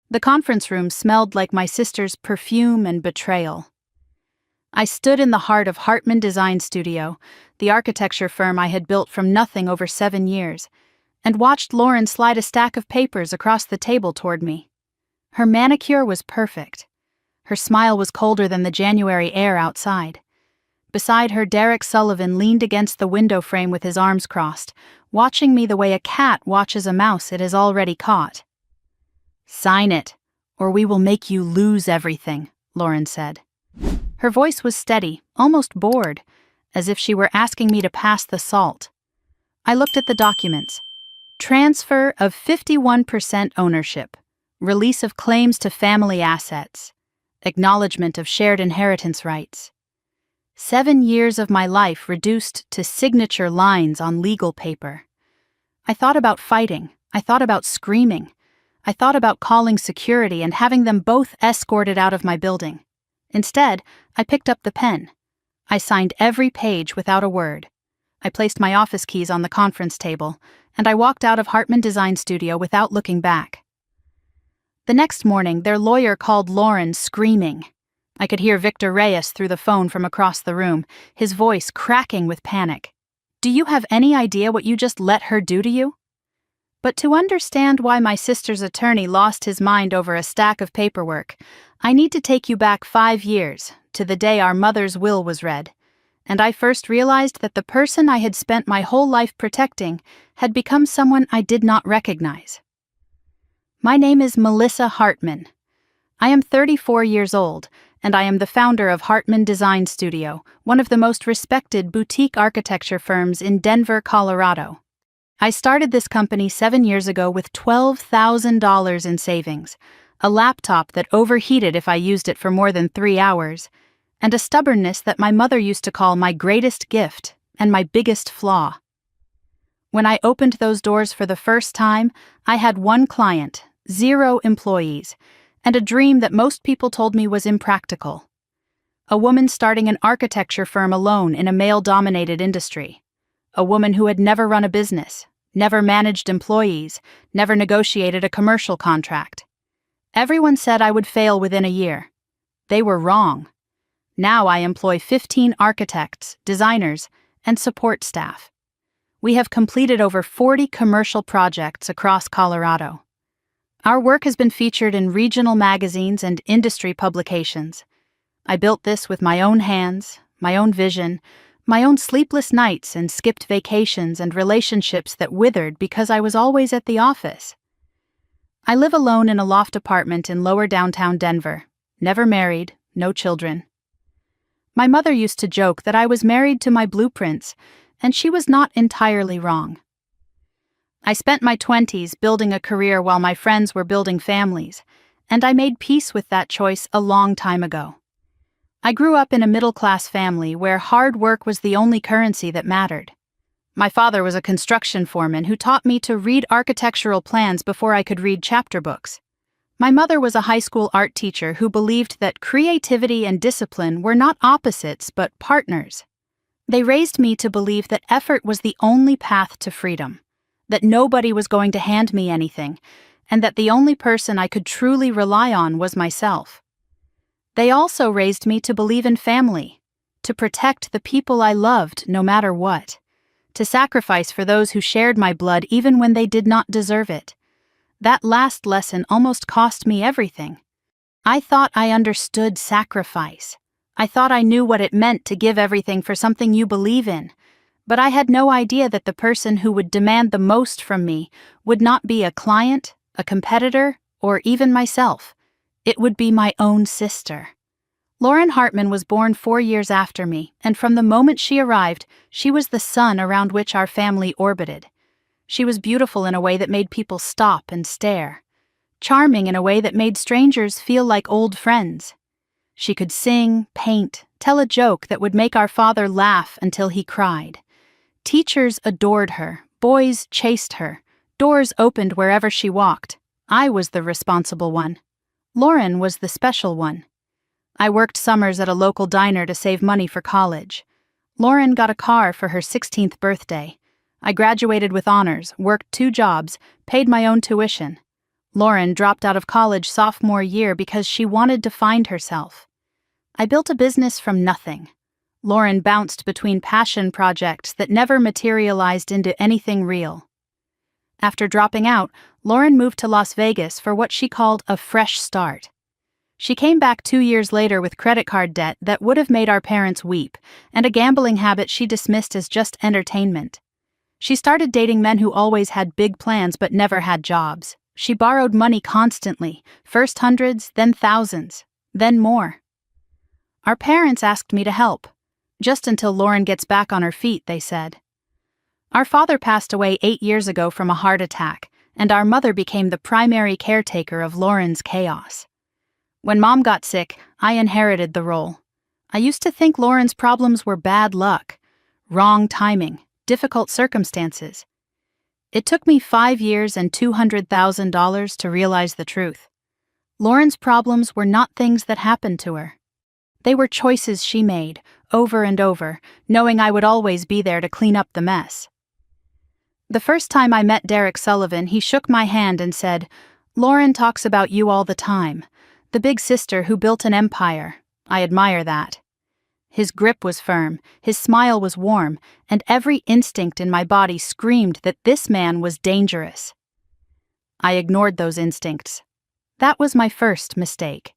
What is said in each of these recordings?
The conference room smelled like my sister's perfume and betrayal. I stood in the heart of Hartman Design Studio, the architecture firm I had built from nothing over 7 years, and watched Lauren slide a stack of papers across the table toward me. Her manicure was perfect. Her smile was colder than the January air outside. Beside her, Derek Sullivan leaned against the window frame with his arms crossed, watching me the way a cat watches a mouse it has already caught. "Sign it, or we will make you lose everything," Lauren said. Her voice was steady, almost bored, as if she were asking me to pass the salt. I looked at the documents. Transfer of 51% ownership, release of claims to family assets, acknowledgement of shared inheritance rights. 7 years of my life reduced to signature lines on legal paper. I thought about fighting. I thought about screaming. I thought about calling security and having them both escorted out of my building. Instead, I picked up the pen. I signed every page without a word. I placed my office keys on the conference table, and I walked out of Hartman Design Studio without looking back. The next morning, their lawyer called Lauren screaming. I could hear Victor Reyes through the phone from across the room, his voice cracking with panic. "Do you have any idea what you just let her do to you?" But to understand why my sister's attorney lost his mind over a stack of paperwork, I need to take you back 5 years, to the day our mother's will was read, and I first realized that the person I had spent my whole life protecting had become someone I did not recognize. My name is Melissa Hartman. I am 34 years old, and I am the founder of Hartman Design Studio, one of the most respected boutique architecture firms in Denver, Colorado. I started this company 7 years ago with $12,000 in savings, a laptop that overheated if I used it for more than 3 hours, and a stubbornness that my mother used to call my greatest gift and my biggest flaw. When I opened those doors for the first time, I had 1 client, 0 employees, and a dream that most people told me was impractical. A woman starting an architecture firm alone in a male-dominated industry. A woman who had never run a business, never managed employees, never negotiated a commercial contract. Everyone said I would fail within a year. They were wrong. Now I employ 15 architects, designers, and support staff. We have completed over 40 commercial projects across Colorado. Our work has been featured in regional magazines and industry publications. I built this with my own hands, my own vision, my own sleepless nights and skipped vacations and relationships that withered because I was always at the office. I live alone in a loft apartment in lower downtown Denver, never married, no children. My mother used to joke that I was married to my blueprints, and she was not entirely wrong. I spent my 20s building a career while my friends were building families, and I made peace with that choice a long time ago. I grew up in a middle-class family where hard work was the only currency that mattered. My father was a construction foreman who taught me to read architectural plans before I could read chapter books. My mother was a high school art teacher who believed that creativity and discipline were not opposites but partners. They raised me to believe that effort was the only path to freedom, that nobody was going to hand me anything, and that the only person I could truly rely on was myself. They also raised me to believe in family, to protect the people I loved no matter what, to sacrifice for those who shared my blood even when they did not deserve it. That last lesson almost cost me everything. I thought I understood sacrifice. I thought I knew what it meant to give everything for something you believe in, but I had no idea that the person who would demand the most from me would not be a client, a competitor, or even myself. It would be my own sister. Lauren Hartman was born 4 years after me, and from the moment she arrived, she was the sun around which our family orbited. She was beautiful in a way that made people stop and stare, charming in a way that made strangers feel like old friends. She could sing, paint, tell a joke that would make our father laugh until he cried. Teachers adored her, boys chased her, doors opened wherever she walked. I was the responsible one. Lauren was the special one. I worked summers at a local diner to save money for college. Lauren got a car for her 16th birthday. I graduated with honors, worked 2 jobs, paid my own tuition. Lauren dropped out of college sophomore year because she wanted to find herself. I built a business from nothing. Lauren bounced between passion projects that never materialized into anything real. After dropping out, Lauren moved to Las Vegas for what she called a fresh start. She came back 2 years later with credit card debt that would have made our parents weep, and a gambling habit she dismissed as just entertainment. She started dating men who always had big plans but never had jobs. She borrowed money constantly, first hundreds, then thousands, then more. Our parents asked me to help. Just until Lauren gets back on her feet, they said. Our father passed away 8 years ago from a heart attack, and our mother became the primary caretaker of Lauren's chaos. When Mom got sick, I inherited the role. I used to think Lauren's problems were bad luck, wrong timing, difficult circumstances. It took me 5 years and $200,000 to realize the truth. Lauren's problems were not things that happened to her. They were choices she made, over and over, knowing I would always be there to clean up the mess. The first time I met Derek Sullivan, he shook my hand and said, "Lauren talks about you all the time. The big sister who built an empire. I admire that." His grip was firm, his smile was warm, and every instinct in my body screamed that this man was dangerous. I ignored those instincts. That was my first mistake.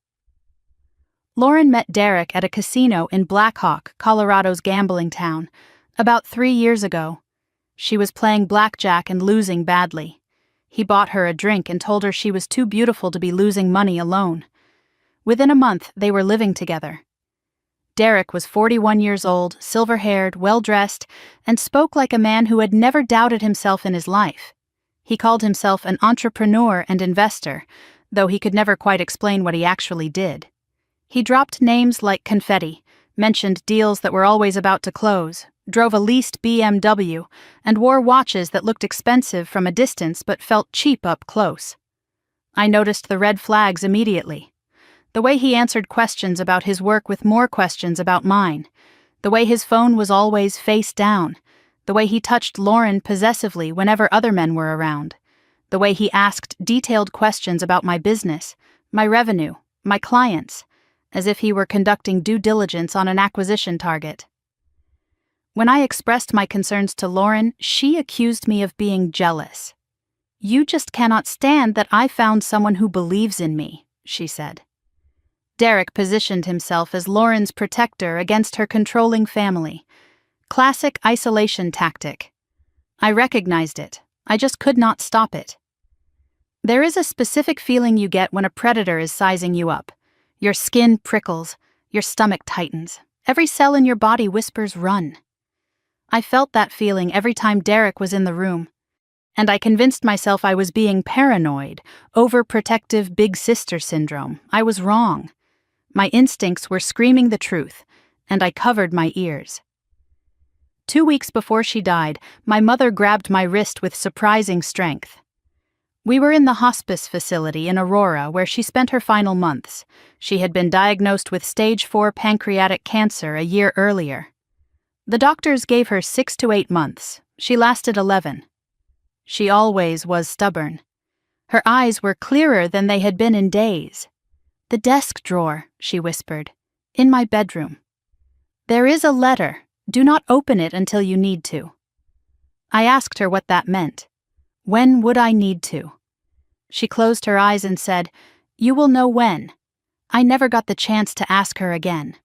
Lauren met Derek at a casino in Black Hawk, Colorado's gambling town, about 3 years ago. She was playing blackjack and losing badly. He bought her a drink and told her she was too beautiful to be losing money alone. Within a month, they were living together. Derek was 41 years old, silver-haired, well-dressed, and spoke like a man who had never doubted himself in his life. He called himself an entrepreneur and investor, though he could never quite explain what he actually did. He dropped names like confetti, mentioned deals that were always about to close, drove a leased BMW, and wore watches that looked expensive from a distance but felt cheap up close. I noticed the red flags immediately. The way he answered questions about his work with more questions about mine. The way his phone was always face down. The way he touched Lauren possessively whenever other men were around. The way he asked detailed questions about my business, my revenue, my clients, as if he were conducting due diligence on an acquisition target. When I expressed my concerns to Lauren, she accused me of being jealous. "You just cannot stand that I found someone who believes in me," she said. Derek positioned himself as Lauren's protector against her controlling family. Classic isolation tactic. I recognized it. I just could not stop it. There is a specific feeling you get when a predator is sizing you up. Your skin prickles, your stomach tightens, every cell in your body whispers run. I felt that feeling every time Derek was in the room, and I convinced myself I was being paranoid, overprotective big sister syndrome. I was wrong. My instincts were screaming the truth, and I covered my ears. 2 weeks before she died, my mother grabbed my wrist with surprising strength. We were in the hospice facility in Aurora where she spent her final months. She had been diagnosed with stage 4 pancreatic cancer a year earlier. The doctors gave her 6 to 8 months. She lasted 11. She always was stubborn. Her eyes were clearer than they had been in days. "The desk drawer," she whispered, "in my bedroom. There is a letter. Do not open it until you need to." I asked her what that meant. When would I need to? She closed her eyes and said, "You will know when." I never got the chance to ask her again.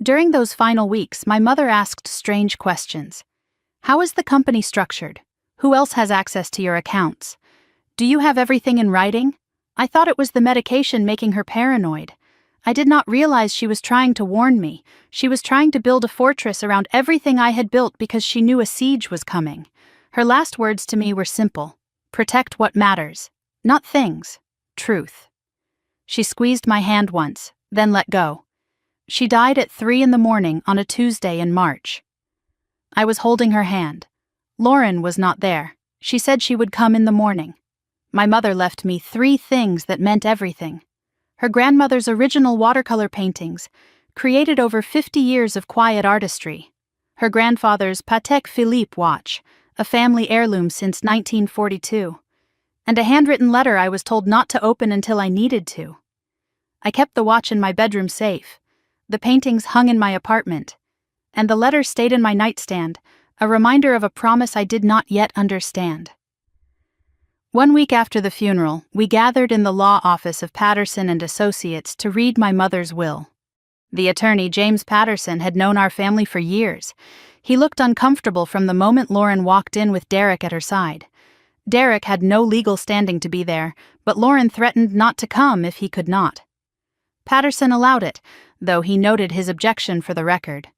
During those final weeks, my mother asked strange questions. How is the company structured? Who else has access to your accounts? Do you have everything in writing? I thought it was the medication making her paranoid. I did not realize she was trying to warn me. She was trying to build a fortress around everything I had built because she knew a siege was coming. Her last words to me were simple. Protect what matters. Not things. Truth. She squeezed my hand once, then let go. She died at 3 a.m. on a Tuesday in March. I was holding her hand. Lauren was not there. She said she would come in the morning. My mother left me 3 things that meant everything. Her grandmother's original watercolor paintings, created over 50 years of quiet artistry. Her grandfather's Patek Philippe watch, a family heirloom since 1942. and a handwritten letter I was told not to open until I needed to. I kept the watch in my bedroom safe, the paintings hung in my apartment, and the letter stayed in my nightstand, a reminder of a promise I did not yet understand. 1 week after the funeral, we gathered in the law office of Patterson and Associates to read my mother's will. The attorney, James Patterson, had known our family for years. He looked uncomfortable from the moment Lauren walked in with Derek at her side. Derek had no legal standing to be there, but Lauren threatened not to come if he could not. Patterson allowed it, though he noted his objection for the record.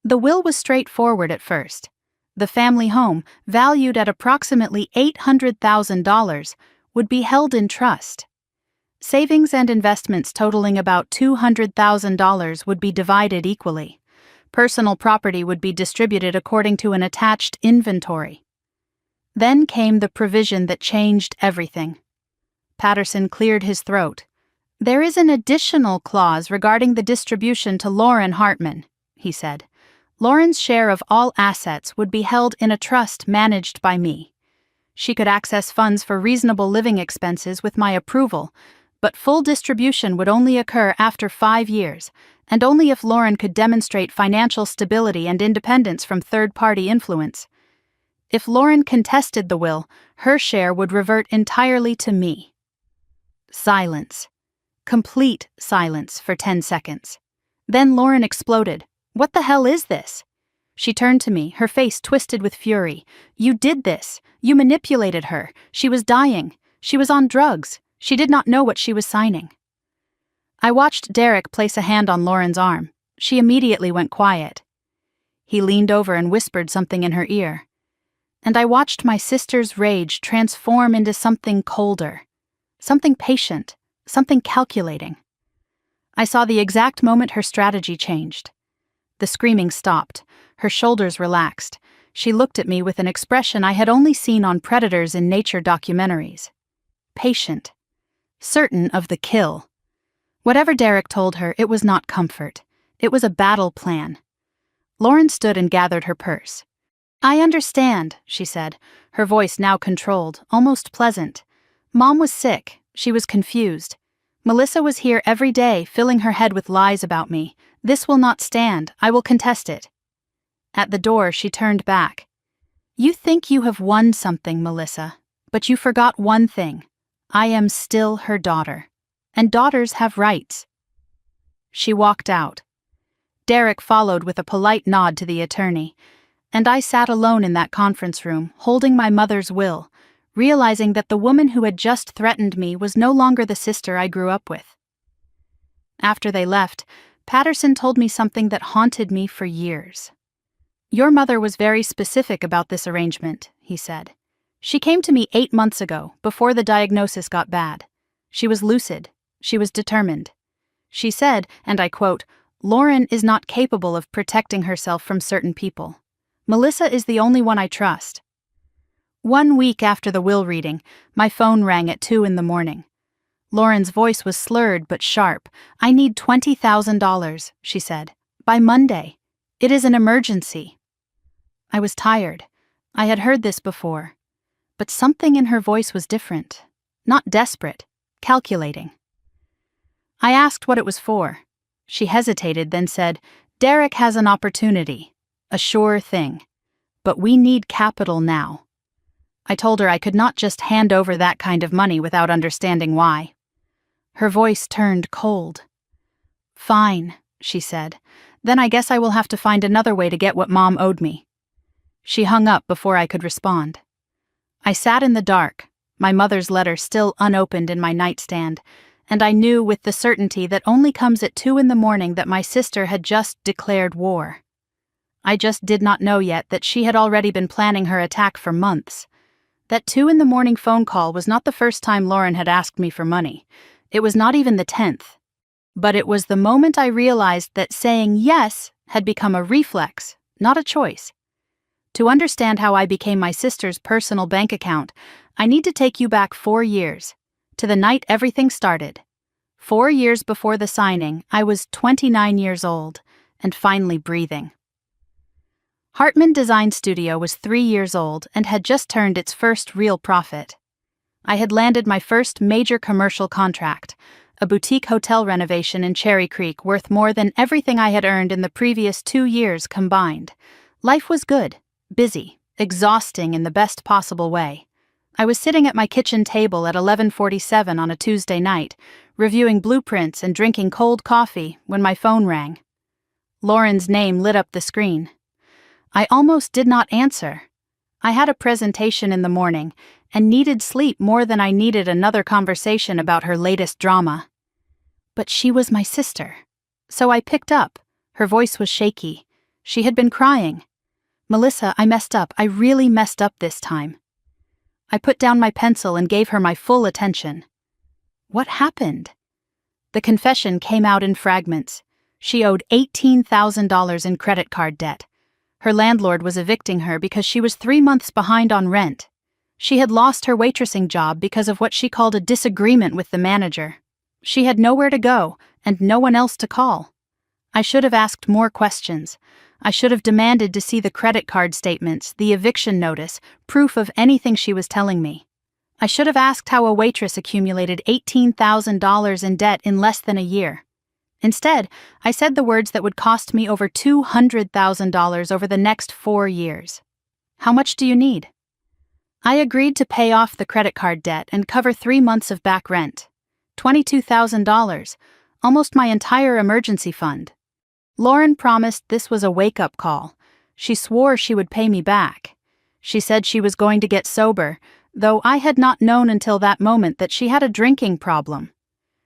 The will was straightforward at first. The family home, valued at approximately $800,000, would be held in trust. Savings and investments totaling about $200,000 would be divided equally. Personal property would be distributed according to an attached inventory. Then came the provision that changed everything. Patterson cleared his throat. "There is an additional clause regarding the distribution to Lauren Hartman," he said. "Lauren's share of all assets would be held in a trust managed by me. She could access funds for reasonable living expenses with my approval, but full distribution would only occur after 5 years, and only if Lauren could demonstrate financial stability and independence from third-party influence. If Lauren contested the will, her share would revert entirely to me." Silence. Complete silence for 10 seconds. Then Lauren exploded. "What the hell is this?" She turned to me, her face twisted with fury. "You did this. You manipulated her. She was dying. She was on drugs. She did not know what she was signing." I watched Derek place a hand on Lauren's arm. She immediately went quiet. He leaned over and whispered something in her ear. And I watched my sister's rage transform into something colder, something patient, something calculating. I saw the exact moment her strategy changed. The screaming stopped. Her shoulders relaxed. She looked at me with an expression I had only seen on predators in nature documentaries. Patient. Certain of the kill. Whatever Derek told her, it was not comfort. It was a battle plan. Lauren stood and gathered her purse. "I understand," she said, her voice now controlled, almost pleasant. "Mom was sick. She was confused. Melissa was here every day, filling her head with lies about me. This will not stand. I will contest it." At the door, she turned back. "You think you have won something, Melissa, but you forgot one thing. I am still her daughter, and daughters have rights." She walked out. Derek followed with a polite nod to the attorney, and I sat alone in that conference room, holding my mother's will, realizing that the woman who had just threatened me was no longer the sister I grew up with. After they left, Patterson told me something that haunted me for years. "Your mother was very specific about this arrangement," he said. "She came to me 8 months ago, before the diagnosis got bad. She was lucid. She was determined. She said, and I quote, 'Lauren is not capable of protecting herself from certain people. Melissa is the only one I trust.'" 1 week after the will reading, my phone rang at 2 a.m. Lauren's voice was slurred but sharp. "I need $20,000, she said. "By Monday. It is an emergency." I was tired. I had heard this before. But something in her voice was different. Not desperate, calculating. I asked what it was for. She hesitated, then said, "Derek has an opportunity. A sure thing. But we need capital now." I told her I could not just hand over that kind of money without understanding why. Her voice turned cold. "Fine," she said. "Then I guess I will have to find another way to get what Mom owed me." She hung up before I could respond. I sat in the dark, my mother's letter still unopened in my nightstand, and I knew with the certainty that only comes at 2 a.m. that my sister had just declared war. I just did not know yet that she had already been planning her attack for months. That 2 a.m. phone call was not the first time Lauren had asked me for money. It was not even the 10th. But it was the moment I realized that saying yes had become a reflex, not a choice. To understand how I became my sister's personal bank account, I need to take you back 4 years, to the night everything started. 4 years before the signing, I was 29 years old, and finally breathing. Hartman Design Studio was 3 years old and had just turned its first real profit. I had landed my first major commercial contract, a boutique hotel renovation in Cherry Creek worth more than everything I had earned in the previous 2 years combined. Life was good, busy, exhausting in the best possible way. I was sitting at my kitchen table at 11:47 on a Tuesday night, reviewing blueprints and drinking cold coffee when my phone rang. Lauren's name lit up the screen. I almost did not answer. I had a presentation in the morning and needed sleep more than I needed another conversation about her latest drama. But she was my sister. So I picked up. Her voice was shaky. She had been crying. "Melissa, I messed up. I really messed up this time." I put down my pencil and gave her my full attention. What happened? The confession came out in fragments. She owed $18,000 in credit card debt. Her landlord was evicting her because she was 3 months behind on rent. She had lost her waitressing job because of what she called a disagreement with the manager. She had nowhere to go and no one else to call. I should have asked more questions. I should have demanded to see the credit card statements, the eviction notice, proof of anything she was telling me. I should have asked how a waitress accumulated $18,000 in debt in less than a year. Instead, I said the words that would cost me over $200,000 over the next 4 years. How much do you need? I agreed to pay off the credit card debt and cover 3 months of back rent. $22,000, almost my entire emergency fund. Lauren promised this was a wake-up call. She swore she would pay me back. She said she was going to get sober, though I had not known until that moment that she had a drinking problem.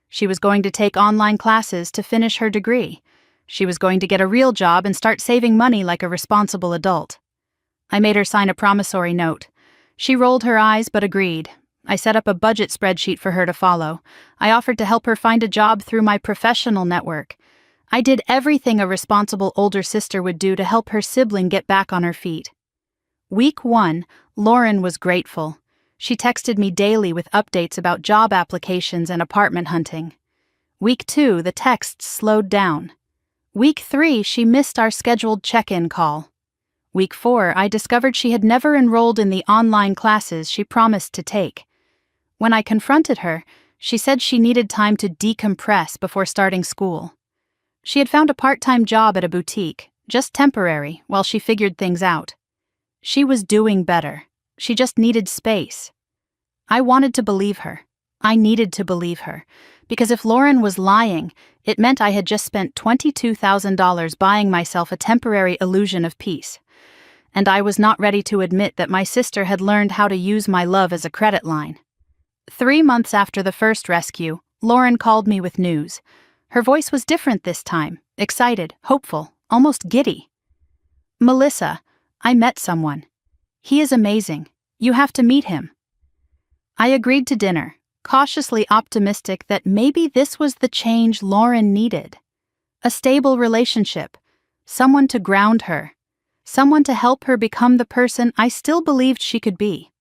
She was going to take online classes to finish her degree. She was going to get a real job and start saving money like a responsible adult. I made her sign a promissory note. She rolled her eyes but agreed. I set up a budget spreadsheet for her to follow. I offered to help her find a job through my professional network. I did everything a responsible older sister would do to help her sibling get back on her feet. Week 1, Lauren was grateful. She texted me daily with updates about job applications and apartment hunting. Week 2, the texts slowed down. Week 3, she missed our scheduled check-in call. Week 4, I discovered she had never enrolled in the online classes she promised to take. When I confronted her, she said she needed time to decompress before starting school. She had found a part-time job at a boutique, just temporary, while she figured things out. She was doing better. She just needed space. I wanted to believe her. I needed to believe her, because if Lauren was lying, it meant I had just spent $22,000 buying myself a temporary illusion of peace. And I was not ready to admit that my sister had learned how to use my love as a credit line. 3 months after the first rescue, Lauren called me with news. Her voice was different this time, excited, hopeful, almost giddy. "Melissa, I met someone. He is amazing. You have to meet him." I agreed to dinner, cautiously optimistic that maybe this was the change Lauren needed. A stable relationship, someone to ground her, someone to help her become the person I still believed she could be.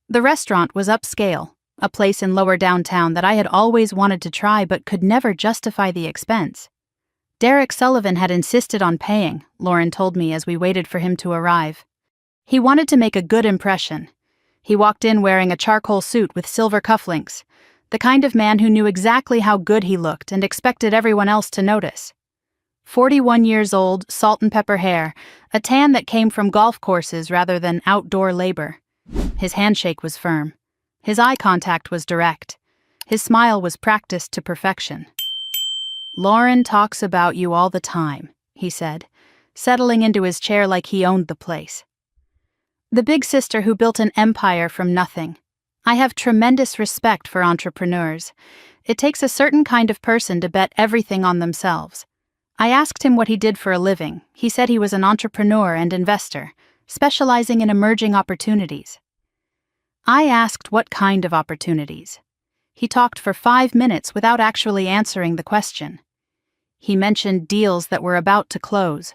The restaurant was upscale, a place in lower downtown that I had always wanted to try but could never justify the expense. Derek Sullivan had insisted on paying, Lauren told me as we waited for him to arrive. He wanted to make a good impression. He walked in wearing a charcoal suit with silver cufflinks, the kind of man who knew exactly how good he looked and expected everyone else to notice. 41 years old, salt and pepper hair, a tan that came from golf courses rather than outdoor labor. His handshake was firm. His eye contact was direct. His smile was practiced to perfection. "Lauren talks about you all the time," he said, settling into his chair like he owned the place. The big sister who built an empire from nothing. I have tremendous respect for entrepreneurs. It takes a certain kind of person to bet everything on themselves. I asked him what he did for a living. He said he was an entrepreneur and investor, specializing in emerging opportunities. I asked what kind of opportunities. He talked for 5 minutes without actually answering the question. He mentioned deals that were about to close,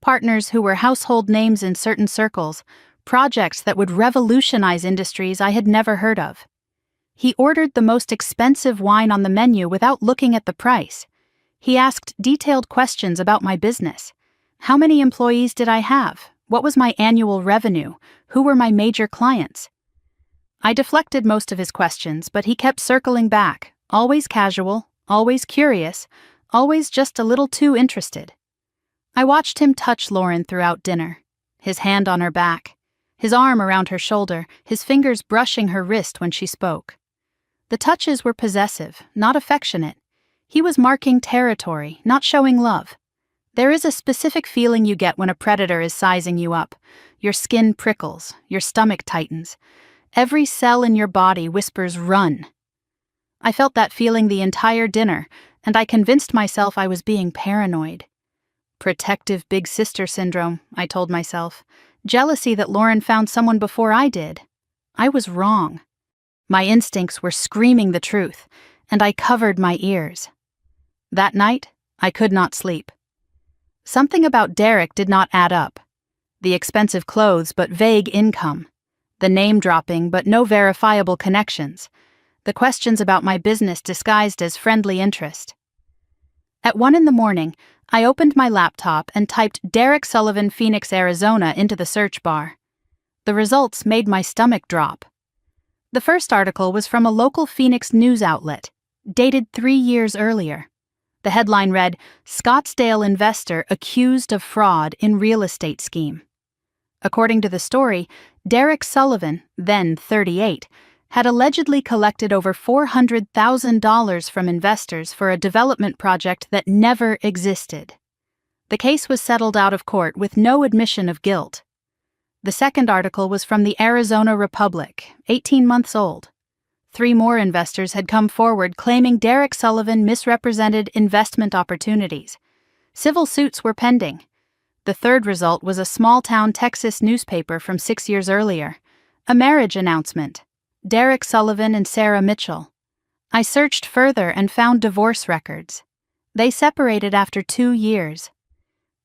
partners who were household names in certain circles, projects that would revolutionize industries I had never heard of. He ordered the most expensive wine on the menu without looking at the price. He asked detailed questions about my business. How many employees did I have? What was my annual revenue? Who were my major clients? I deflected most of his questions, but he kept circling back, always casual, always curious, always just a little too interested. I watched him touch Lauren throughout dinner, his hand on her back, his arm around her shoulder, his fingers brushing her wrist when she spoke. The touches were possessive, not affectionate. He was marking territory, not showing love. There is a specific feeling you get when a predator is sizing you up. Your skin prickles, your stomach tightens. Every cell in your body whispers, "Run." I felt that feeling the entire dinner, and I convinced myself I was being paranoid. Protective big sister syndrome, I told myself. Jealousy that Lauren found someone before I did. I was wrong. My instincts were screaming the truth, and I covered my ears. That night, I could not sleep. Something about Derek did not add up. The expensive clothes but vague income. The name-dropping but no verifiable connections. The questions about my business disguised as friendly interest. At 1 a.m, I opened my laptop and typed Derek Sullivan, Phoenix, Arizona into the search bar. The results made my stomach drop. The first article was from a local Phoenix news outlet, dated 3 years earlier. The headline read, "Scottsdale investor accused of fraud in real estate scheme." According to the story, Derek Sullivan, then 38, had allegedly collected over $400,000 from investors for a development project that never existed. The case was settled out of court with no admission of guilt. The second article was from the Arizona Republic, 18 months old. 3 more investors had come forward claiming Derek Sullivan misrepresented investment opportunities. Civil suits were pending. The third result was a small-town Texas newspaper from 6 years earlier. A marriage announcement. Derek Sullivan and Sarah Mitchell. I searched further and found divorce records. They separated after 2 years.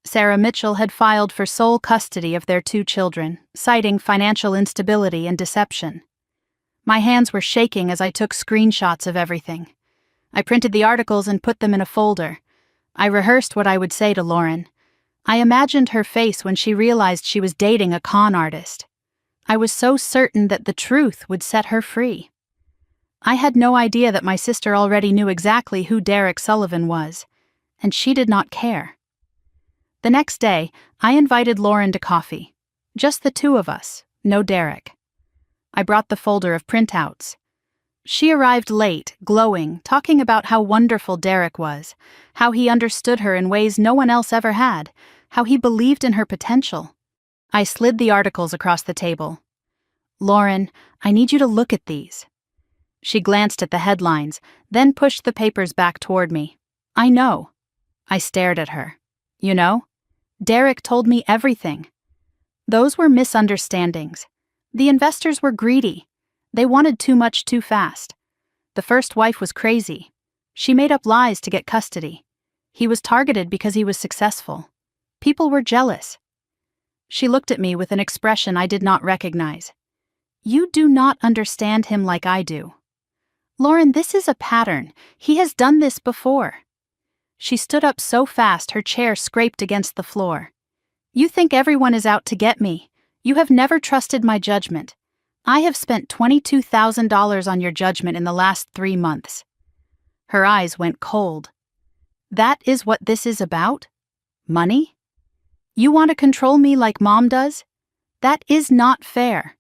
Sarah Mitchell had filed for sole custody of their 2 children, citing financial instability and deception. My hands were shaking as I took screenshots of everything. I printed the articles and put them in a folder. I rehearsed what I would say to Lauren. I imagined her face when she realized she was dating a con artist. I was so certain that the truth would set her free. I had no idea that my sister already knew exactly who Derek Sullivan was, and she did not care. The next day, I invited Lauren to coffee. Just the 2 of us, no Derek. I brought the folder of printouts. She arrived late, glowing, talking about how wonderful Derek was, how he understood her in ways no one else ever had, how he believed in her potential. I slid the articles across the table. "Lauren, I need you to look at these." She glanced at the headlines, then pushed the papers back toward me. "I know." I stared at her. "You know? Derek told me everything." Those were misunderstandings. The investors were greedy. They wanted too much too fast. The first wife was crazy. She made up lies to get custody. He was targeted because he was successful. People were jealous. She looked at me with an expression I did not recognize. "You do not understand him like I do. Lauren, this is a pattern. He has done this before." She stood up so fast her chair scraped against the floor. "You think everyone is out to get me. You have never trusted my judgment. I have spent $22,000 on your judgment in the last 3 months. Her eyes went cold. "That is what this is about? Money? You want to control me like Mom does? That is not fair."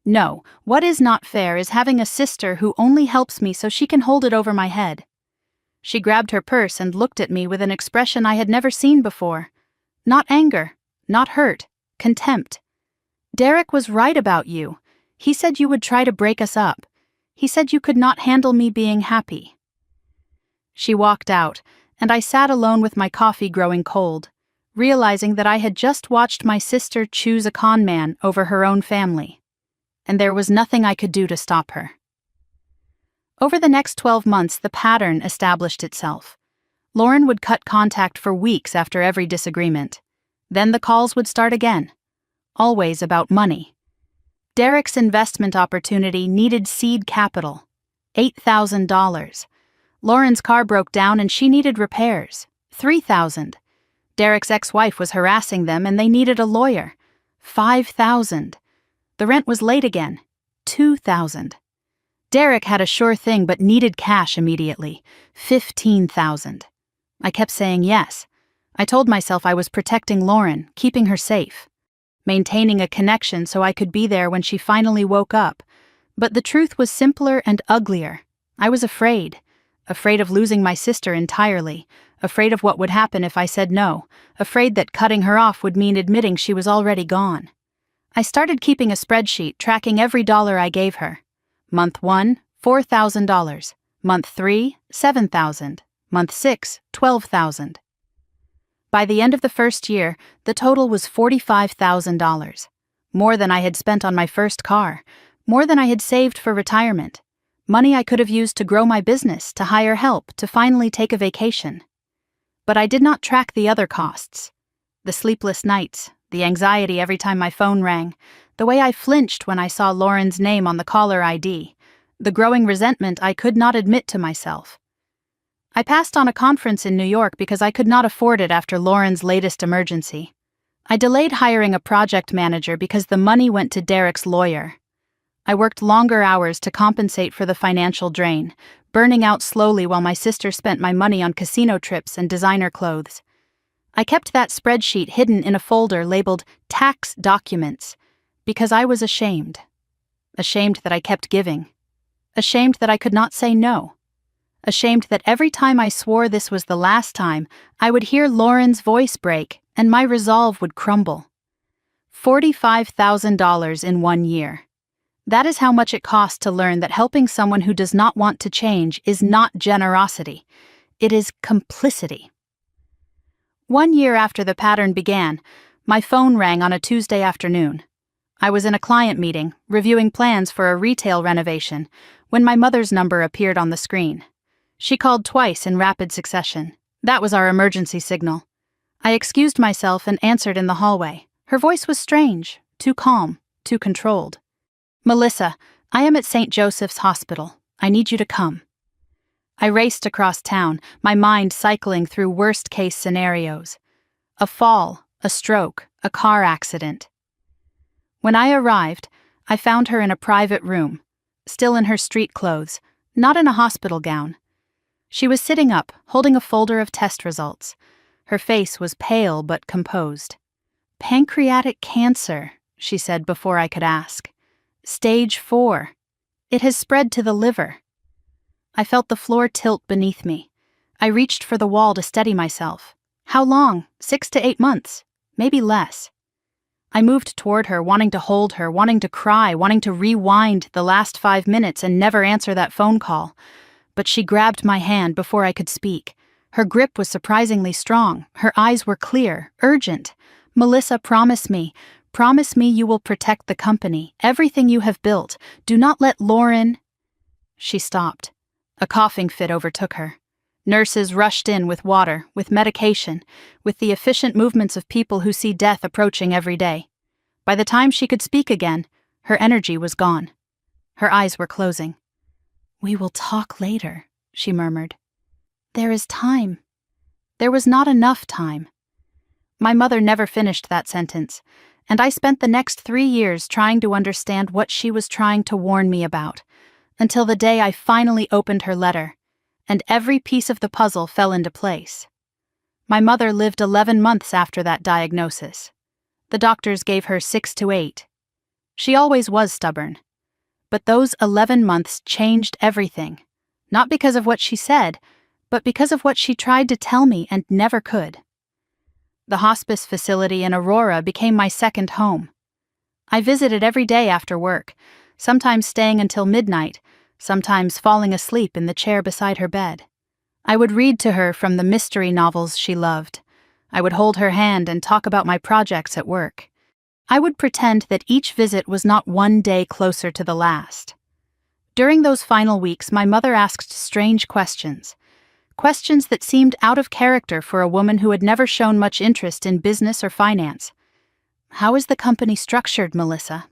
"No, what is not fair is having a sister who only helps me so she can hold it over my head." She grabbed her purse and looked at me with an expression I had never seen before. Not anger, not hurt, contempt. "Derek was right about you. He said you would try to break us up. He said you could not handle me being happy." She walked out, and I sat alone with my coffee growing cold, realizing that I had just watched my sister choose a con man over her own family. And there was nothing I could do to stop her. Over the next 12 months, the pattern established itself. Lauren would cut contact for weeks after every disagreement. Then the calls would start again. Always about money. Derek's investment opportunity needed seed capital, $8,000. Lauren's car broke down and she needed repairs, $3,000. Derek's ex-wife was harassing them and they needed a lawyer, $5,000. The rent was late again, $2,000. Derek had a sure thing but needed cash immediately. $15,000. I kept saying yes. I told myself I was protecting Lauren, keeping her safe, maintaining a connection so I could be there when she finally woke up. But the truth was simpler and uglier. I was afraid of losing my sister entirely, afraid of what would happen if I said no, afraid that cutting her off would mean admitting she was already gone. I started keeping a spreadsheet tracking every dollar I gave her. Month 1, $4,000. Month 3, $7,000. Month 6, $12,000. By the end of the first year, the total was $45,000. More than I had spent on my first car, more than I had saved for retirement. Money I could have used to grow my business, to hire help, to finally take a vacation. But I did not track the other costs. The sleepless nights, the anxiety every time my phone rang, the way I flinched when I saw Lauren's name on the caller ID, the growing resentment I could not admit to myself. I passed on a conference in New York because I could not afford it after Lauren's latest emergency. I delayed hiring a project manager because the money went to Derek's lawyer. I worked longer hours to compensate for the financial drain, burning out slowly while my sister spent my money on casino trips and designer clothes. I kept that spreadsheet hidden in a folder labeled Tax Documents because I was ashamed. Ashamed that I kept giving. Ashamed that I could not say no. Ashamed that every time I swore this was the last time, I would hear Lauren's voice break and my resolve would crumble. $45,000 in 1 year. That is how much it costs to learn that helping someone who does not want to change is not generosity. It is complicity. 1 year after the pattern began, my phone rang on a Tuesday afternoon. I was in a client meeting, reviewing plans for a retail renovation, when my mother's number appeared on the screen. She called twice in rapid succession. That was our emergency signal. I excused myself and answered in the hallway. Her voice was strange, too calm, too controlled. "Melissa, I am at St. Joseph's Hospital. I need you to come." I raced across town, my mind cycling through worst-case scenarios. A fall, a stroke, a car accident. When I arrived, I found her in a private room, still in her street clothes, not in a hospital gown. She was sitting up, holding a folder of test results. Her face was pale but composed. "Pancreatic cancer," she said before I could ask. "Stage 4. It has spread to the liver." I felt the floor tilt beneath me. I reached for the wall to steady myself. How long? 6 to 8 months. Maybe less. I moved toward her, wanting to hold her, wanting to cry, wanting to rewind the last 5 minutes and never answer that phone call. But she grabbed my hand before I could speak. Her grip was surprisingly strong. Her eyes were clear, urgent. "Melissa, promise me you will protect the company, everything you have built. Do not let Lauren—" She stopped. A coughing fit overtook her. Nurses rushed in with water, with medication, with the efficient movements of people who see death approaching every day. By the time she could speak again, her energy was gone. Her eyes were closing. "We will talk later," she murmured. "There is time." There was not enough time. My mother never finished that sentence, and I spent the next 3 years trying to understand what she was trying to warn me about, until the day I finally opened her letter, and every piece of the puzzle fell into place. My mother lived 11 months after that diagnosis. The doctors gave her 6 to 8. She always was stubborn. But those 11 months changed everything, not because of what she said, but because of what she tried to tell me and never could. The hospice facility in Aurora became my second home. I visited every day after work, sometimes staying until midnight, sometimes falling asleep in the chair beside her bed. I would read to her from the mystery novels she loved. I would hold her hand and talk about my projects at work. I would pretend that each visit was not 1 day closer to the last. During those final weeks, my mother asked strange questions. Questions that seemed out of character for a woman who had never shown much interest in business or finance. "How is the company structured, Melissa?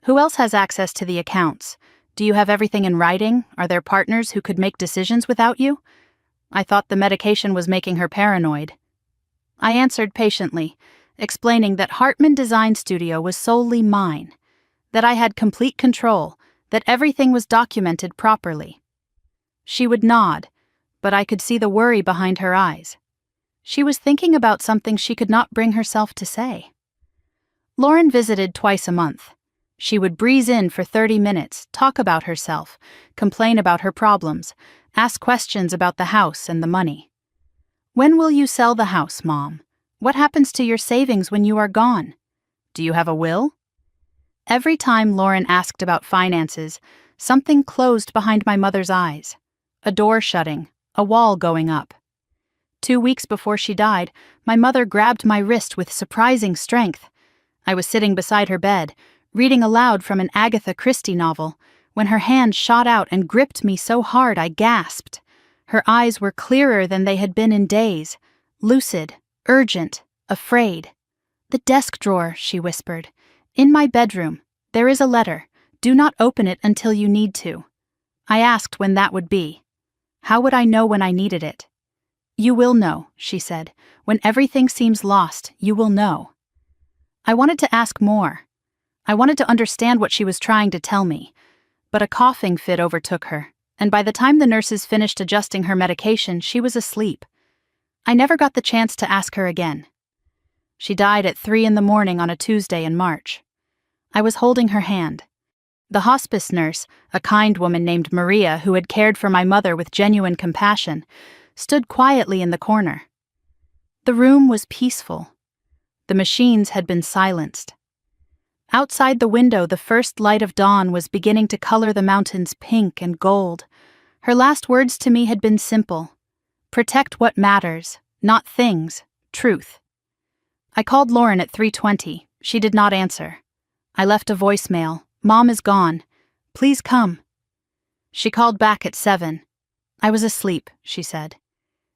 Who else has access to the accounts? Do you have everything in writing? Are there partners who could make decisions without you?" I thought the medication was making her paranoid. I answered patiently, explaining that Hartman Design Studio was solely mine, that I had complete control, that everything was documented properly. She would nod, but I could see the worry behind her eyes. She was thinking about something she could not bring herself to say. Lauren visited twice a month. She would breeze in for 30 minutes, talk about herself, complain about her problems, ask questions about the house and the money. "When will you sell the house, Mom? What happens to your savings when you are gone? Do you have a will?" Every time Lauren asked about finances, something closed behind my mother's eyes. A door shutting, a wall going up. 2 weeks before she died, my mother grabbed my wrist with surprising strength. I was sitting beside her bed, reading aloud from an Agatha Christie novel, when her hand shot out and gripped me so hard I gasped. Her eyes were clearer than they had been in days, lucid, urgent, afraid. "The desk drawer," she whispered. "In my bedroom. There is a letter. Do not open it until you need to." I asked when that would be. How would I know when I needed it? "You will know," she said. "When everything seems lost, you will know." I wanted to ask more. I wanted to understand what she was trying to tell me, but a coughing fit overtook her, and by the time the nurses finished adjusting her medication, she was asleep. I never got the chance to ask her again. She died at 3 a.m. on a Tuesday in March. I was holding her hand. The hospice nurse, a kind woman named Maria who had cared for my mother with genuine compassion, stood quietly in the corner. The room was peaceful. The machines had been silenced. Outside the window, the first light of dawn was beginning to color the mountains pink and gold. Her last words to me had been simple. "Protect what matters, not things, truth." I called Lauren at 3:20. She did not answer. I left a voicemail. "Mom is gone. Please come." She called back at 7. "I was asleep," she said.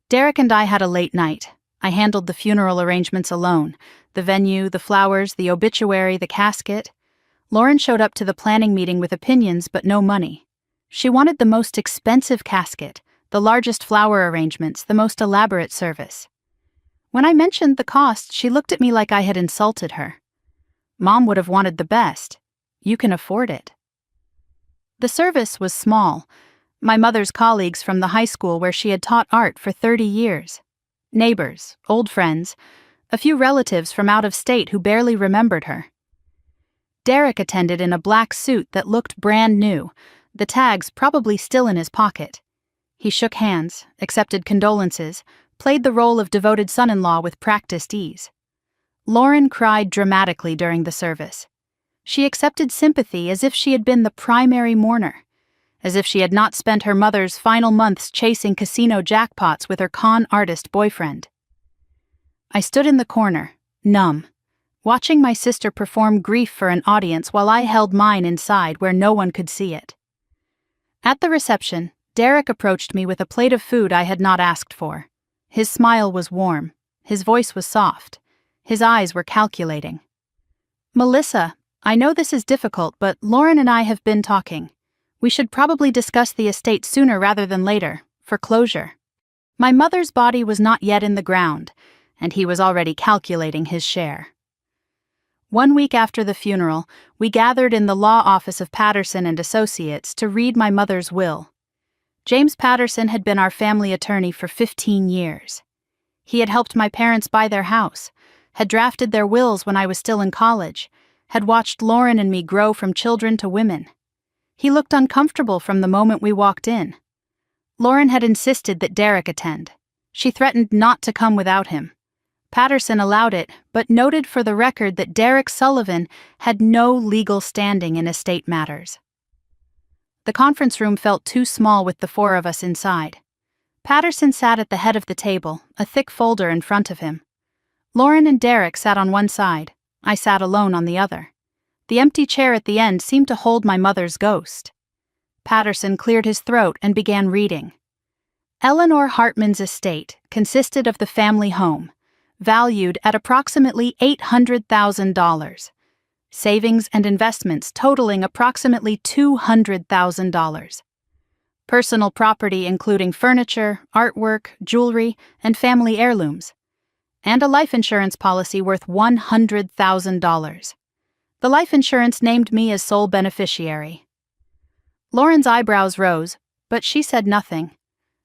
Derek and I had a late night. I handled the funeral arrangements alone. The venue, the flowers, the obituary, the casket. Lauren showed up to the planning meeting with opinions but no money. She wanted the most expensive casket, the largest flower arrangements, the most elaborate service. When I mentioned the cost, she looked at me like I had insulted her. "Mom would have wanted the best. You can afford it." The service was small. My mother's colleagues from the high school where she had taught art for 30 years. Neighbors, old friends, a few relatives from out of state who barely remembered her. Derek attended in a black suit that looked brand new, the tags probably still in his pocket. He shook hands, accepted condolences, played the role of devoted son-in-law with practiced ease. Lauren cried dramatically during the service. She accepted sympathy as if she had been the primary mourner, as if she had not spent her mother's final months chasing casino jackpots with her con artist boyfriend. I stood in the corner, numb, watching my sister perform grief for an audience while I held mine inside where no one could see it. At the reception, Derek approached me with a plate of food I had not asked for. His smile was warm, his voice was soft, his eyes were calculating. "Melissa, I know this is difficult, but Lauren and I have been talking. We should probably discuss the estate sooner rather than later, for closure." My mother's body was not yet in the ground, and he was already calculating his share. 1 week after the funeral, we gathered in the law office of Patterson and Associates to read my mother's will. James Patterson had been our family attorney for 15 years. He had helped my parents buy their house, had drafted their wills when I was still in college, had watched Lauren and me grow from children to women. He looked uncomfortable from the moment we walked in. Lauren had insisted that Derek attend. She threatened not to come without him. Patterson allowed it, but noted for the record that Derek Sullivan had no legal standing in estate matters. The conference room felt too small with the 4 of us inside. Patterson sat at the head of the table, a thick folder in front of him. Lauren and Derek sat on one side. I sat alone on the other. The empty chair at the end seemed to hold my mother's ghost. Patterson cleared his throat and began reading. Eleanor Hartman's estate consisted of the family home, valued at approximately $800,000, savings and investments totaling approximately $200,000, personal property including furniture, artwork, jewelry, and family heirlooms, and a life insurance policy worth $100,000. The life insurance named me as sole beneficiary. Lauren's eyebrows rose, but she said nothing.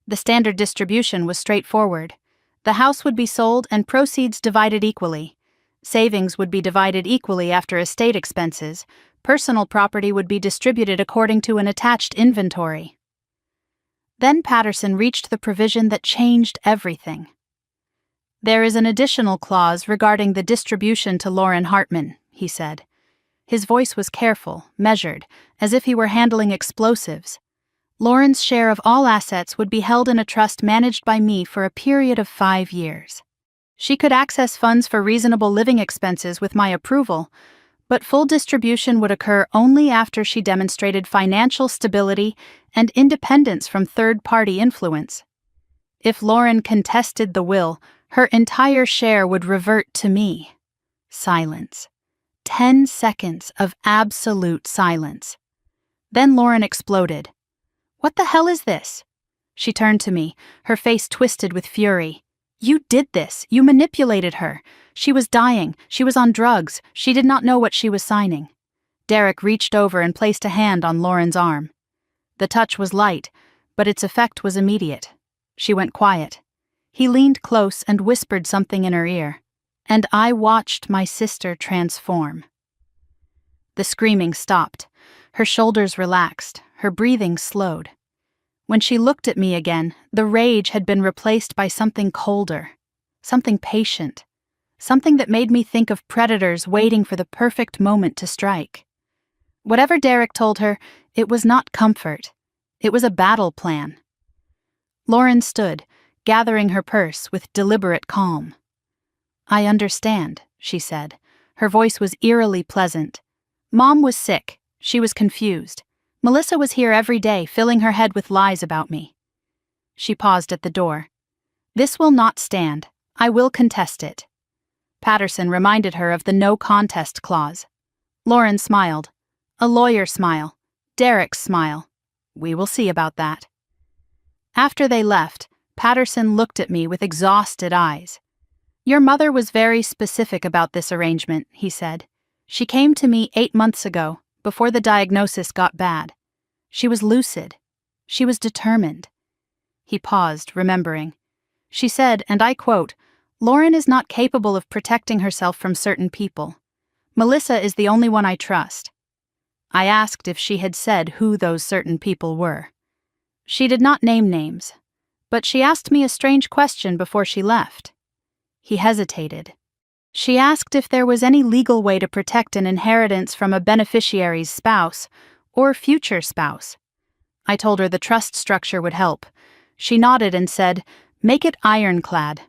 The standard distribution was straightforward. The house would be sold and proceeds divided equally. Savings would be divided equally after estate expenses. Personal property would be distributed according to an attached inventory. Then Patterson reached the provision that changed everything. "There is an additional clause regarding the distribution to Lauren Hartman," he said. His voice was careful, measured, as if he were handling explosives. "Lauren's share of all assets would be held in a trust managed by me for a period of 5 years. She could access funds for reasonable living expenses with my approval, but full distribution would occur only after she demonstrated financial stability and independence from third-party influence. If Lauren contested the will, her entire share would revert to me." Silence. 10 seconds of absolute silence. Then Lauren exploded. "What the hell is this?" She turned to me, her face twisted with fury. "You did this. You manipulated her. She was dying. She was on drugs. She did not know what she was signing." Derek reached over and placed a hand on Lauren's arm. The touch was light, but its effect was immediate. She went quiet. He leaned close and whispered something in her ear, and I watched my sister transform. The screaming stopped. Her shoulders relaxed. Her breathing slowed. When she looked at me again, the rage had been replaced by something colder, something patient, something that made me think of predators waiting for the perfect moment to strike. Whatever Derek told her, it was not comfort. It was a battle plan. Lauren stood, gathering her purse with deliberate calm. "I understand," she said. Her voice was eerily pleasant. "Mom was sick. She was confused. Melissa was here every day, filling her head with lies about me." She paused at the door. "This will not stand. I will contest it." Patterson reminded her of the no contest clause. Lauren smiled. A lawyer's smile. Derek's smile. "We will see about that." After they left, Patterson looked at me with exhausted eyes. "Your mother was very specific about this arrangement," he said. "She came to me 8 months ago, before the diagnosis got bad. She was lucid. She was determined." He paused, remembering. She said, and I quote, "Lauren is not capable of protecting herself from certain people. Melissa is the only one I trust." I asked if she had said who those certain people were. She did not name names, but she asked me a strange question before she left. He hesitated. She asked if there was any legal way to protect an inheritance from a beneficiary's spouse or future spouse. I told her the trust structure would help. She nodded and said, "Make it ironclad."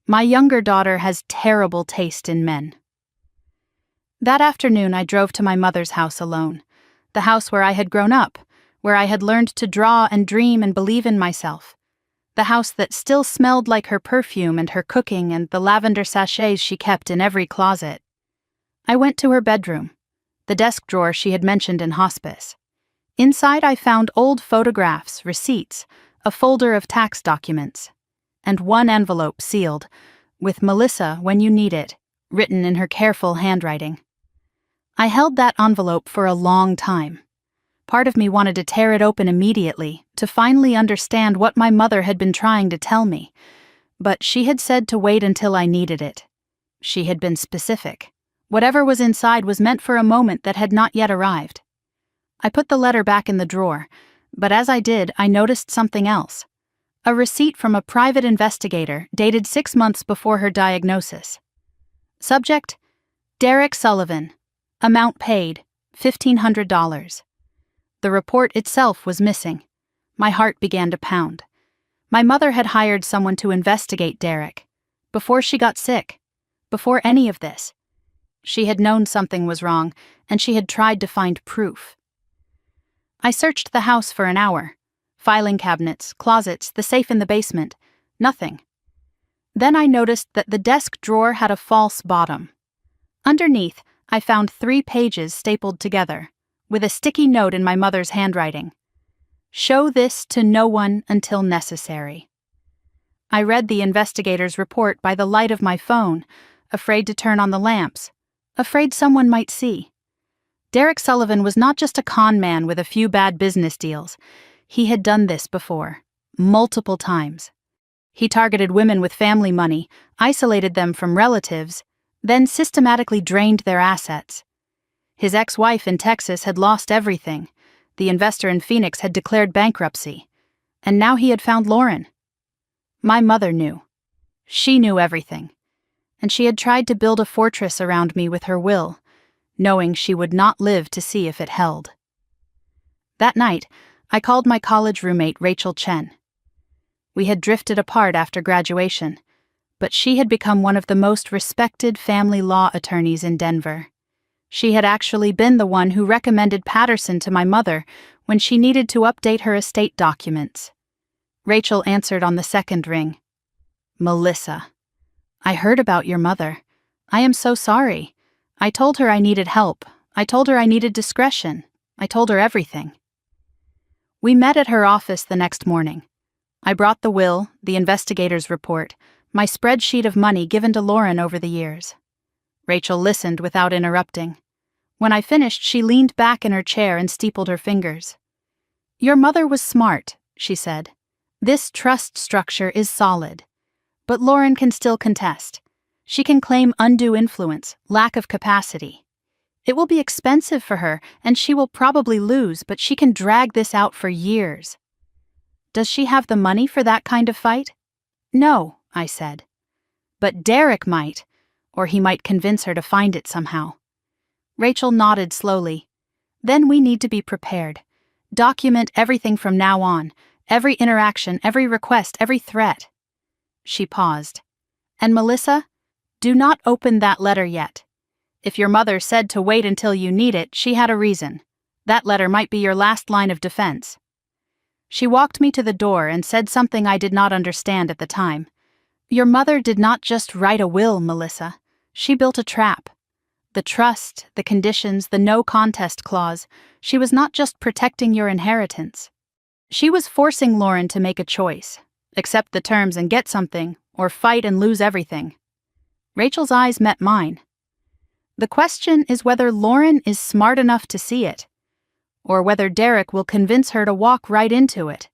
My younger daughter has terrible taste in men. That afternoon I drove to my mother's house alone, the house where I had grown up, where I had learned to draw and dream and believe in myself. The house that still smelled like her perfume and her cooking and the lavender sachets she kept in every closet. I went to her bedroom, the desk drawer she had mentioned in hospice. Inside I found old photographs, receipts, a folder of tax documents, and one envelope sealed, with "Melissa, when you need it," written in her careful handwriting. I held that envelope for a long time. Part of me wanted to tear it open immediately, to finally understand what my mother had been trying to tell me, but she had said to wait until I needed it. She had been specific. Whatever was inside was meant for a moment that had not yet arrived. I put the letter back in the drawer, but as I did, I noticed something else. A receipt from a private investigator dated 6 months before her diagnosis. Subject: Derek Sullivan. Amount paid: $1,500. The report itself was missing. My heart began to pound. My mother had hired someone to investigate Derek. Before she got sick. Before any of this. She had known something was wrong, and she had tried to find proof. I searched the house for an hour. Filing cabinets, closets, the safe in the basement. Nothing. Then I noticed that the desk drawer had a false bottom. Underneath, I found 3 pages stapled together, with a sticky note in my mother's handwriting. "Show this to no one until necessary." I read the investigator's report by the light of my phone, afraid to turn on the lamps, afraid someone might see. Derek Sullivan was not just a con man with a few bad business deals. He had done this before, multiple times. He targeted women with family money, isolated them from relatives, then systematically drained their assets. His ex-wife in Texas had lost everything. The investor in Phoenix had declared bankruptcy. And now he had found Lauren. My mother knew. She knew everything. And she had tried to build a fortress around me with her will, knowing she would not live to see if it held. That night, I called my college roommate Rachel Chen. We had drifted apart after graduation, but she had become one of the most respected family law attorneys in Denver. She had actually been the one who recommended Patterson to my mother when she needed to update her estate documents. Rachel answered on the second ring. "Melissa, I heard about your mother. I am so sorry. I told her I needed help. I told her I needed discretion. I told her everything." We met at her office the next morning. I brought the will, the investigator's report, my spreadsheet of money given to Lauren over the years. Rachel listened without interrupting. When I finished, she leaned back in her chair and steepled her fingers. "Your mother was smart," she said. "This trust structure is solid. But Lauren can still contest. She can claim undue influence, lack of capacity. It will be expensive for her, and she will probably lose, but she can drag this out for years." "Does she have the money for that kind of fight?" "No," I said. "But Derek might, or he might convince her to find it somehow." Rachel nodded slowly. "Then we need to be prepared. Document everything from now on, every interaction, every request, every threat." She paused. "And Melissa, do not open that letter yet. If your mother said to wait until you need it, she had a reason. That letter might be your last line of defense." She walked me to the door and said something I did not understand at the time. "Your mother did not just write a will, Melissa. She built a trap. The trust, the conditions, the no contest clause. She was not just protecting your inheritance. She was forcing Lauren to make a choice. Accept the terms and get something, or fight and lose everything." Rachel's eyes met mine. "The question is whether Lauren is smart enough to see it, or whether Derek will convince her to walk right into it."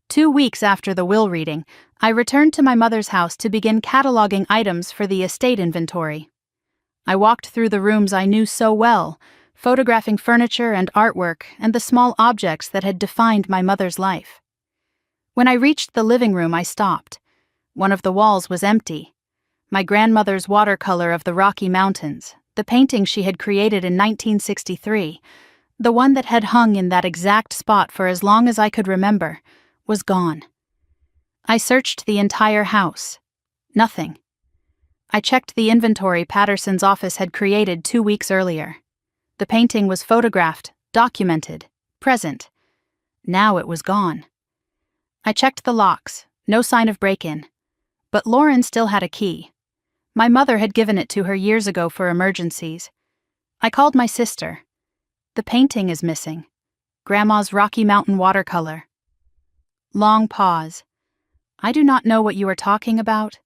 2 weeks after the will reading, I returned to my mother's house to begin cataloging items for the estate inventory. I walked through the rooms I knew so well, photographing furniture and artwork and the small objects that had defined my mother's life. When I reached the living room, I stopped. One of the walls was empty. My grandmother's watercolor of the Rocky Mountains, the painting she had created in 1963, the one that had hung in that exact spot for as long as I could remember, was gone. I searched the entire house. Nothing. I checked the inventory Patterson's office had created 2 weeks earlier. The painting was photographed, documented, present. Now it was gone. I checked the locks, no sign of break-in. But Lauren still had a key. My mother had given it to her years ago for emergencies. I called my sister. "The painting is missing. Grandma's Rocky Mountain watercolor." Long pause. "I do not know what you are talking about."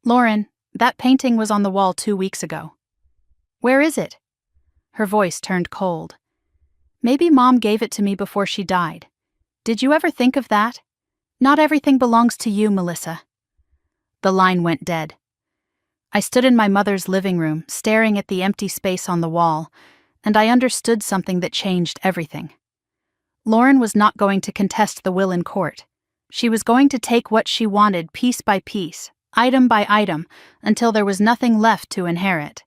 "Lauren, that painting was on the wall 2 weeks ago." "Where is it?" Her voice turned cold. "Maybe Mom gave it to me before she died. Did you ever think of that? Not everything belongs to you, Melissa." The line went dead. I stood in my mother's living room, staring at the empty space on the wall, and I understood something that changed everything. Lauren was not going to contest the will in court. She was going to take what she wanted piece by piece, item by item, until there was nothing left to inherit.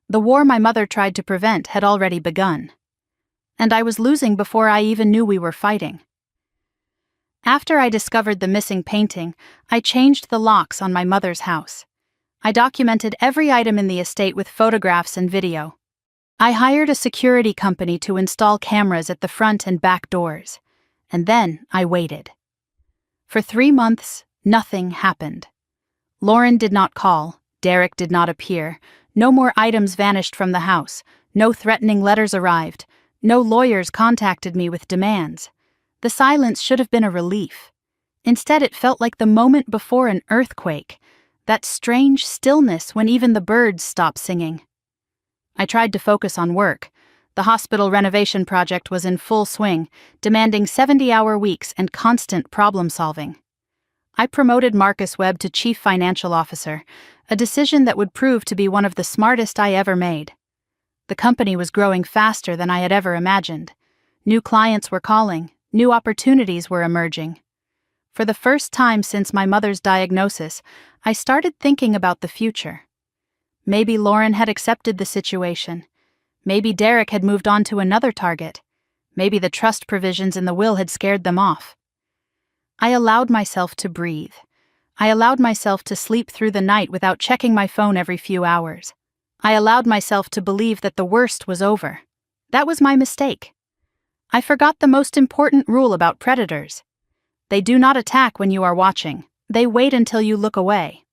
The war my mother tried to prevent had already begun. And I was losing before I even knew we were fighting. After I discovered the missing painting, I changed the locks on my mother's house. I documented every item in the estate with photographs and video. I hired a security company to install cameras at the front and back doors. And then I waited. For 3 months, nothing happened. Lauren did not call, Derek did not appear, no more items vanished from the house, no threatening letters arrived, no lawyers contacted me with demands. The silence should have been a relief. Instead, it felt like the moment before an earthquake, that strange stillness when even the birds stop singing. I tried to focus on work. The hospital renovation project was in full swing, demanding 70-hour weeks and constant problem-solving. I promoted Marcus Webb to Chief Financial Officer, a decision that would prove to be one of the smartest I ever made. The company was growing faster than I had ever imagined. New clients were calling, new opportunities were emerging. For the first time since my mother's diagnosis, I started thinking about the future. Maybe Lauren had accepted the situation. Maybe Derek had moved on to another target. Maybe the trust provisions in the will had scared them off. I allowed myself to breathe. I allowed myself to sleep through the night without checking my phone every few hours. I allowed myself to believe that the worst was over. That was my mistake. I forgot the most important rule about predators. They do not attack when you are watching. They wait until you look away.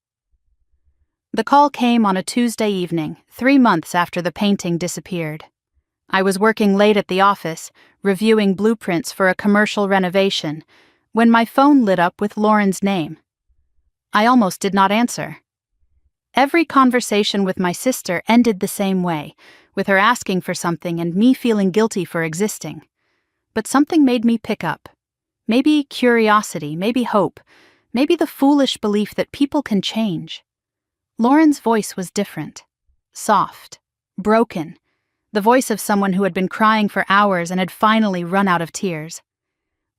The call came on a Tuesday evening, 3 months after the painting disappeared. I was working late at the office, reviewing blueprints for a commercial renovation, when my phone lit up with Lauren's name. I almost did not answer. Every conversation with my sister ended the same way, with her asking for something and me feeling guilty for existing. But something made me pick up. Maybe curiosity, maybe hope, maybe the foolish belief that people can change. Lauren's voice was different. Soft. Broken. The voice of someone who had been crying for hours and had finally run out of tears.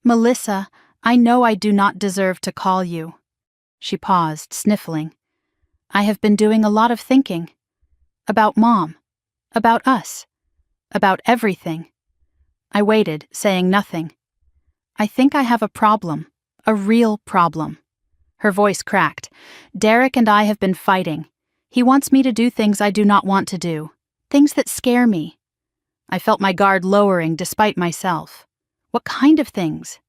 "Melissa, I know I do not deserve to call you." She paused, sniffling. "I have been doing a lot of thinking. About Mom. About us. About everything." I waited, saying nothing. "I think I have a problem. A real problem." Her voice cracked. "Derek and I have been fighting. He wants me to do things I do not want to do. Things that scare me." I felt my guard lowering despite myself. "What kind of things?"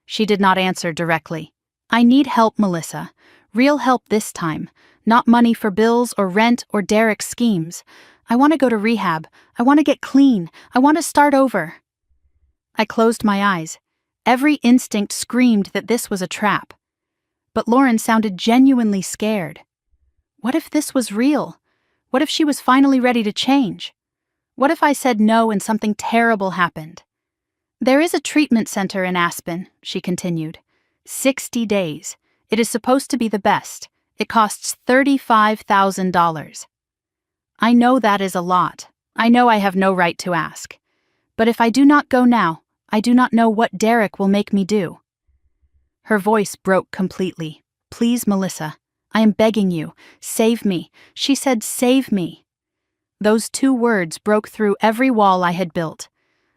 She did not answer directly. "I need help, Melissa. Real help this time. Not money for bills or rent or Derek's schemes. I want to go to rehab. I want to get clean. I want to start over." I closed my eyes. Every instinct screamed that this was a trap. But Lauren sounded genuinely scared. What if this was real? What if she was finally ready to change? What if I said no and something terrible happened? "There is a treatment center in Aspen," she continued. 60 days. It is supposed to be the best. It costs $35,000. I know that is a lot. I know I have no right to ask. But if I do not go now, I do not know what Derek will make me do. Her voice broke completely. "Please, Melissa, I am begging you, save me." She said, "Save me." Those 2 words broke through every wall I had built.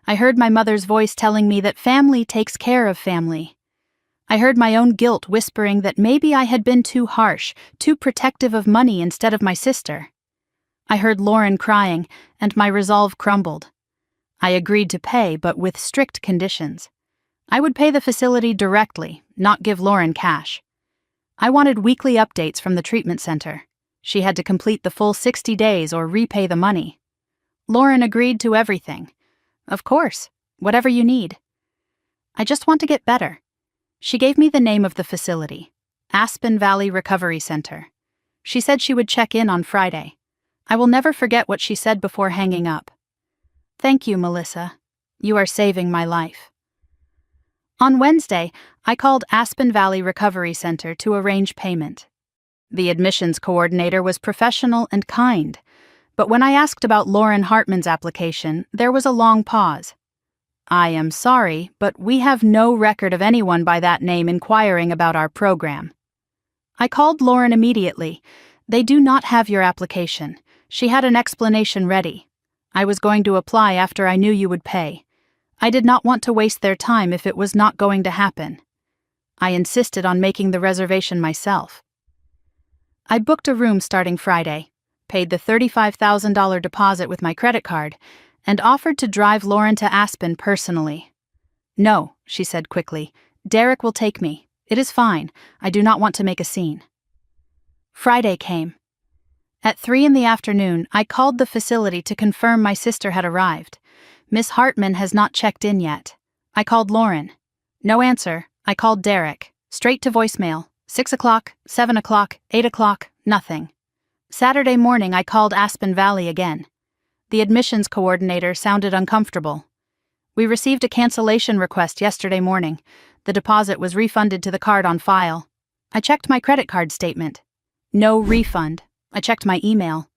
I heard my mother's voice telling me that family takes care of family. I heard my own guilt whispering that maybe I had been too harsh, too protective of money instead of my sister. I heard Lauren crying, and my resolve crumbled. I agreed to pay, but with strict conditions. I would pay the facility directly, not give Lauren cash. I wanted weekly updates from the treatment center. She had to complete the full 60 days or repay the money. Lauren agreed to everything. "Of course, whatever you need." "I just want to get better." She gave me the name of the facility, Aspen Valley Recovery Center. She said she would check in on Friday. I will never forget what she said before hanging up. "Thank you, Melissa. You are saving my life." On Wednesday, I called Aspen Valley Recovery Center to arrange payment. The admissions coordinator was professional and kind, but when I asked about Lauren Hartman's application, there was a long pause. "I am sorry, but we have no record of anyone by that name inquiring about our program." I called Lauren immediately. "They do not have your application." She had an explanation ready. "I was going to apply after I knew you would pay. I did not want to waste their time if it was not going to happen." I insisted on making the reservation myself. I booked a room starting Friday, paid the $35,000 deposit with my credit card, and offered to drive Lauren to Aspen personally. "No," she said quickly. "Derek will take me. It is fine. I do not want to make a scene." Friday came. At 3 in the afternoon, I called the facility to confirm my sister had arrived. "Miss Hartman has not checked in yet." I called Lauren. No answer. I called Derek. Straight to voicemail. 6 o'clock, 7 o'clock, 8 o'clock, nothing. Saturday morning I called Aspen Valley again. The admissions coordinator sounded uncomfortable. "We received a cancellation request yesterday morning. The deposit was refunded to the card on file." I checked my credit card statement. No refund. I checked my email.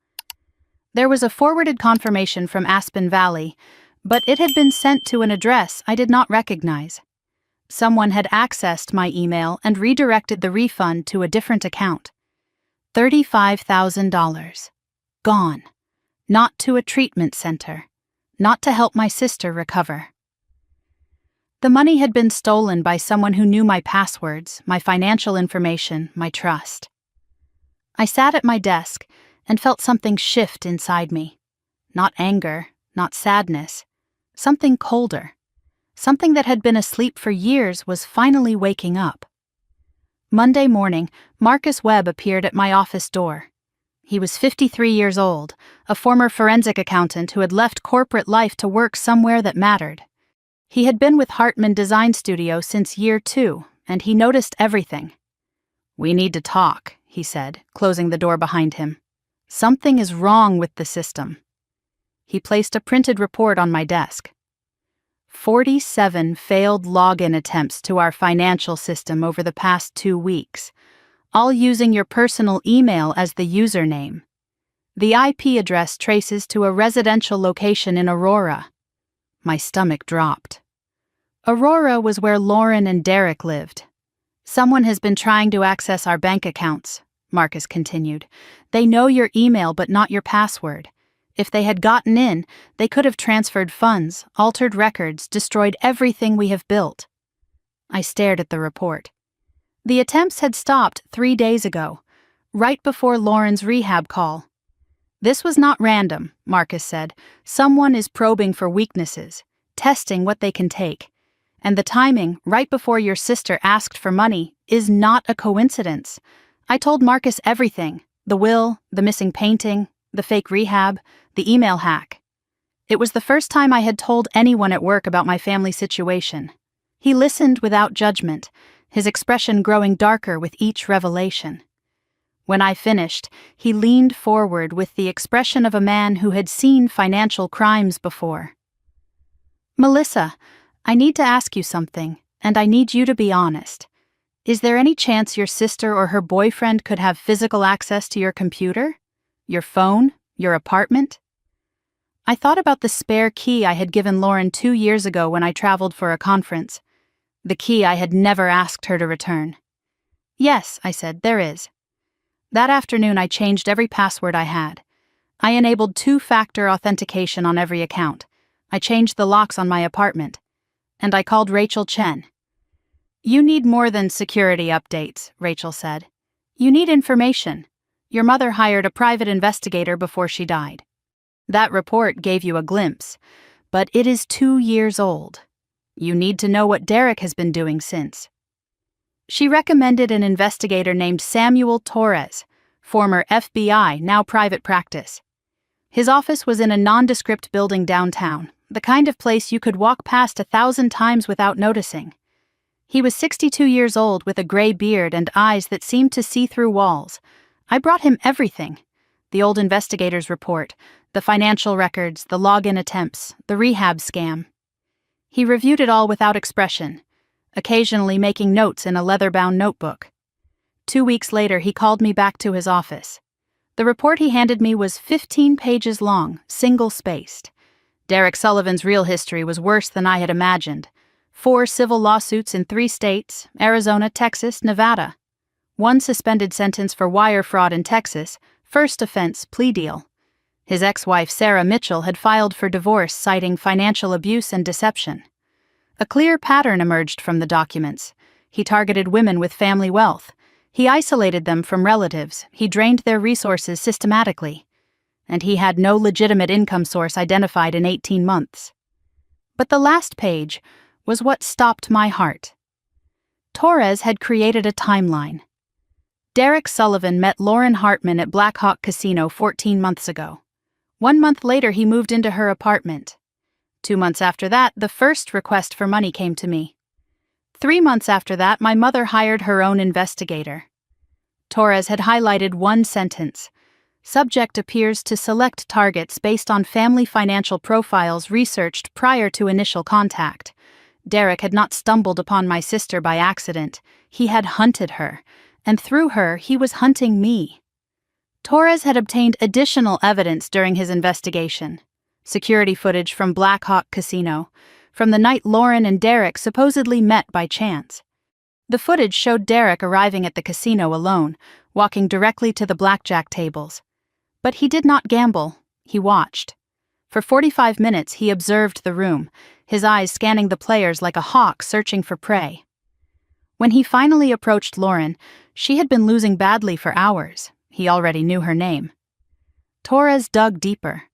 There was a forwarded confirmation from Aspen Valley, but it had been sent to an address I did not recognize. Someone had accessed my email and redirected the refund to a different account. $35,000. Gone. Not to a treatment center. Not to help my sister recover. The money had been stolen by someone who knew my passwords, my financial information, my trust. I sat at my desk and felt something shift inside me. Not anger, not sadness. Something colder. Something that had been asleep for years was finally waking up. Monday morning, Marcus Webb appeared at my office door. He was 53 years old, a former forensic accountant who had left corporate life to work somewhere that mattered. He had been with Hartman Design Studio since year 2, and he noticed everything. "We need to talk," he said, closing the door behind him. "Something is wrong with the system." He placed a printed report on my desk. 47 failed login attempts to our financial system over the past 2 weeks, all using your personal email as the username. The IP address traces to a residential location in Aurora. My stomach dropped. Aurora was where Lauren and Derek lived. "Someone has been trying to access our bank accounts," Marcus continued. "They know your email but not your password. If they had gotten in, they could have transferred funds, altered records, destroyed everything we have built." I stared at the report. The attempts had stopped 3 days ago, right before Lauren's rehab call. "This was not random," Marcus said. "Someone is probing for weaknesses, testing what they can take. And the timing, right before your sister asked for money, is not a coincidence." I told Marcus everything: the will, the missing painting, the fake rehab, the email hack. It was the first time I had told anyone at work about my family situation. He listened without judgment, his expression growing darker with each revelation. When I finished, he leaned forward with the expression of a man who had seen financial crimes before. "Melissa, I need to ask you something, and I need you to be honest. Is there any chance your sister or her boyfriend could have physical access to your computer? Your phone? Your apartment?" I thought about the spare key I had given Lauren 2 years ago when I traveled for a conference. The key I had never asked her to return. "Yes," I said, "there is." That afternoon I changed every password I had. I enabled 2-factor authentication on every account. I changed the locks on my apartment. And I called Rachel Chen. "You need more than security updates," Rachel said. "You need information. Your mother hired a private investigator before she died. That report gave you a glimpse, but it is 2 years old. You need to know what Derek has been doing since." She recommended an investigator named Samuel Torres, former FBI, now private practice. His office was in a nondescript building downtown, the kind of place you could walk past 1,000 times without noticing. He was 62 years old with a gray beard and eyes that seemed to see through walls. I brought him everything: the old investigator's report, the financial records, the login attempts, the rehab scam. He reviewed it all without expression, occasionally making notes in a leather-bound notebook. 2 weeks later, he called me back to his office. The report he handed me was 15 pages long, single-spaced. Derek Sullivan's real history was worse than I had imagined. 4 civil lawsuits in 3 states: Arizona, Texas, Nevada. 1 suspended sentence for wire fraud in Texas, first offense, plea deal. His ex-wife, Sarah Mitchell, had filed for divorce citing financial abuse and deception. A clear pattern emerged from the documents. He targeted women with family wealth. He isolated them from relatives. He drained their resources systematically. And he had no legitimate income source identified in 18 months. But the last page was what stopped my heart. Torres had created a timeline. Derek Sullivan met Lauren Hartman at Black Hawk Casino 14 months ago. 1 month later, he moved into her apartment. 2 months after that, the first request for money came to me. 3 months after that, my mother hired her own investigator. Torres had highlighted one sentence: Subject appears to select targets based on family financial profiles researched prior to initial contact. Derek had not stumbled upon my sister by accident. He had hunted her, and through her, he was hunting me. Torres had obtained additional evidence during his investigation. Security footage from Black Hawk Casino, from the night Lauren and Derek supposedly met by chance. The footage showed Derek arriving at the casino alone, walking directly to the blackjack tables. But he did not gamble, he watched. For 45 minutes he observed the room, his eyes scanning the players like a hawk searching for prey. When he finally approached Lauren, she had been losing badly for hours. He already knew her name. Torres dug deeper.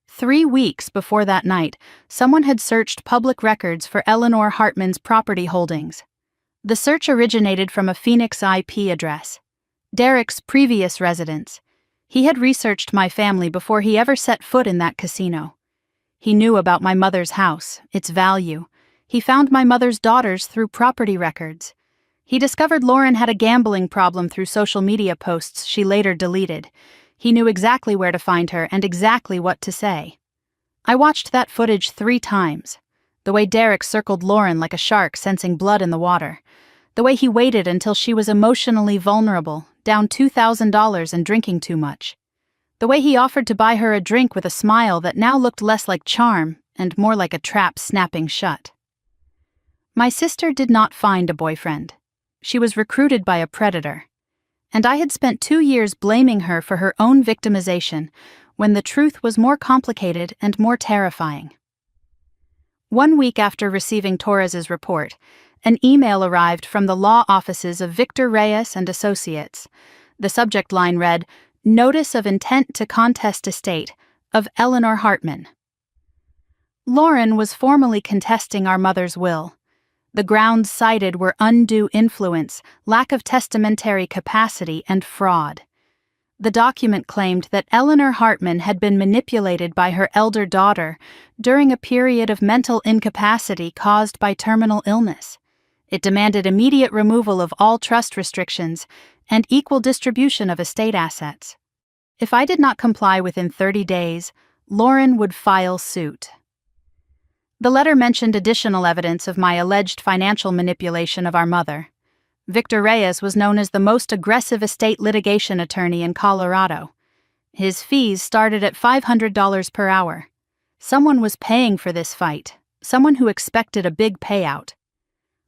3 weeks before that night, someone had searched public records for Eleanor Hartman's property holdings. The search originated from a Phoenix IP address, Derek's previous residence. He had researched my family before he ever set foot in that casino. He knew about my mother's house, its value. He found my mother's daughters through property records. He discovered Lauren had a gambling problem through social media posts she later deleted. He knew exactly where to find her and exactly what to say. I watched that footage 3 times. The way Derek circled Lauren like a shark sensing blood in the water. The way he waited until she was emotionally vulnerable, down $2,000 and drinking too much. The way he offered to buy her a drink with a smile that now looked less like charm and more like a trap snapping shut. My sister did not find a boyfriend. She was recruited by a predator. And I had spent 2 years blaming her for her own victimization when the truth was more complicated and more terrifying. 1 week after receiving Torres's report, an email arrived from the law offices of Victor Reyes and Associates. The subject line read, "Notice of intent to contest estate of Eleanor Hartman." Lauren was formally contesting our mother's will. The grounds cited were undue influence, lack of testamentary capacity, and fraud. The document claimed that Eleanor Hartman had been manipulated by her elder daughter during a period of mental incapacity caused by terminal illness. It demanded immediate removal of all trust restrictions and equal distribution of estate assets. If I did not comply within 30 days, Lauren would file suit. The letter mentioned additional evidence of my alleged financial manipulation of our mother. Victor Reyes was known as the most aggressive estate litigation attorney in Colorado. His fees started at $500 per hour. Someone was paying for this fight, someone who expected a big payout.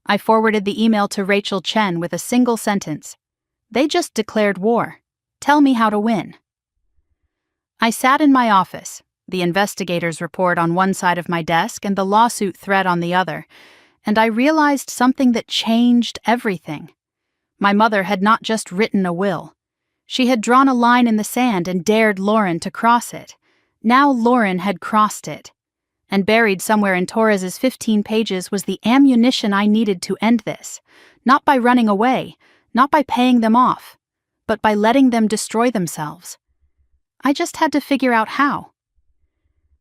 I forwarded the email to Rachel Chen with a single sentence. "They just declared war. Tell me how to win." I sat in my office, the investigator's report on one side of my desk and the lawsuit thread on the other, and I realized something that changed everything. My mother had not just written a will. She had drawn a line in the sand and dared Lauren to cross it. Now Lauren had crossed it. And buried somewhere in Torres's 15 pages was the ammunition I needed to end this, not by running away, not by paying them off, but by letting them destroy themselves. I just had to figure out how.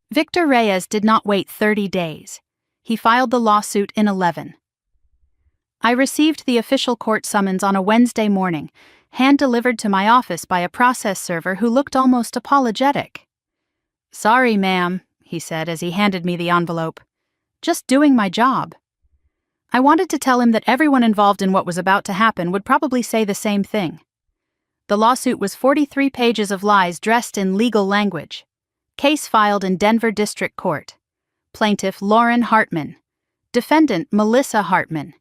Victor Reyes did not wait 30 days. He filed the lawsuit in 11. I received the official court summons on a Wednesday morning, hand-delivered to my office by a process server who looked almost apologetic. "Sorry, ma'am," he said as he handed me the envelope. "Just doing my job." I wanted to tell him that everyone involved in what was about to happen would probably say the same thing. The lawsuit was 43 pages of lies dressed in legal language. Case filed in Denver District Court. Plaintiff Lauren Hartman. Defendant Melissa Hartman.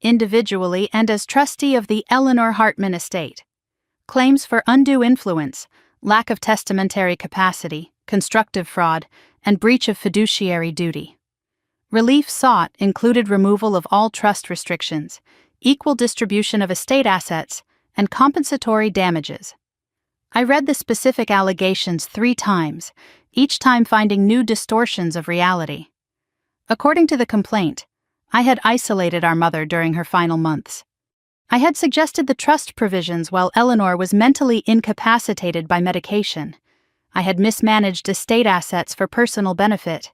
Individually and as trustee of the Eleanor Hartman estate. Claims for undue influence, lack of testamentary capacity, constructive fraud, and breach of fiduciary duty. Relief sought included removal of all trust restrictions, equal distribution of estate assets, and compensatory damages. I read the specific allegations 3 times, each time finding new distortions of reality. According to the complaint, I had isolated our mother during her final months. I had suggested the trust provisions while Eleanor was mentally incapacitated by medication. I had mismanaged estate assets for personal benefit.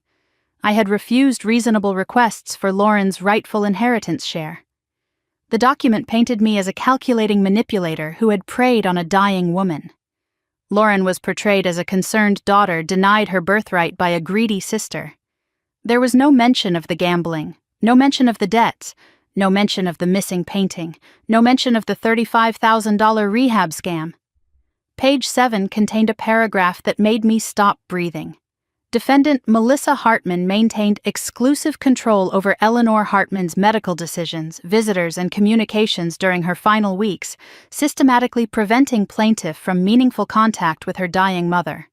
I had refused reasonable requests for Lauren's rightful inheritance share. The document painted me as a calculating manipulator who had preyed on a dying woman. Lauren was portrayed as a concerned daughter denied her birthright by a greedy sister. There was no mention of the gambling, no mention of the debts, no mention of the missing painting, no mention of the $35,000 rehab scam. Page 7 contained a paragraph that made me stop breathing. Defendant Melissa Hartman maintained exclusive control over Eleanor Hartman's medical decisions, visitors, and communications during her final weeks, systematically preventing plaintiff from meaningful contact with her dying mother.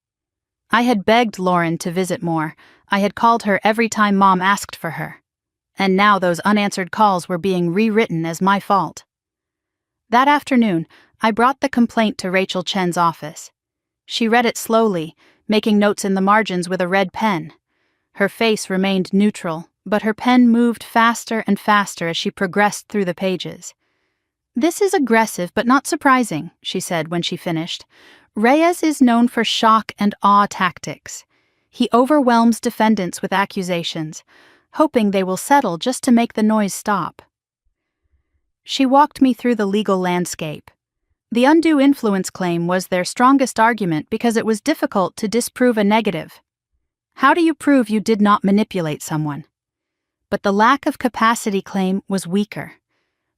I had begged Lauren to visit more. I had called her every time Mom asked for her. And now those unanswered calls were being rewritten as my fault. That afternoon, I brought the complaint to Rachel Chen's office. She read it slowly, making notes in the margins with a red pen. Her face remained neutral, but her pen moved faster and faster as she progressed through the pages. "This is aggressive but not surprising," she said when she finished. "Reyes is known for shock and awe tactics. He overwhelms defendants with accusations, hoping they will settle just to make the noise stop." She walked me through the legal landscape. The undue influence claim was their strongest argument because it was difficult to disprove a negative. How do you prove you did not manipulate someone? But the lack of capacity claim was weaker.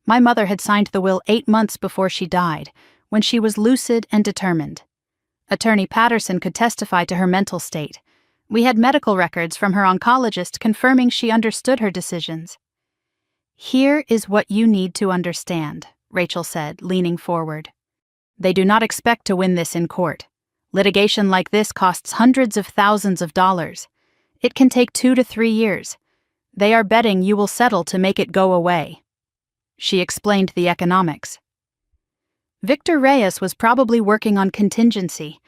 My mother had signed the will 8 months before she died, when she was lucid and determined. Attorney Patterson could testify to her mental state. We had medical records from her oncologist confirming she understood her decisions. "Here is what you need to understand," Rachel said, leaning forward. "They do not expect to win this in court. Litigation like this costs hundreds of thousands of dollars. It can take 2 to 3 years. They are betting you will settle to make it go away." She explained the economics. Victor Reyes was probably working on contingency,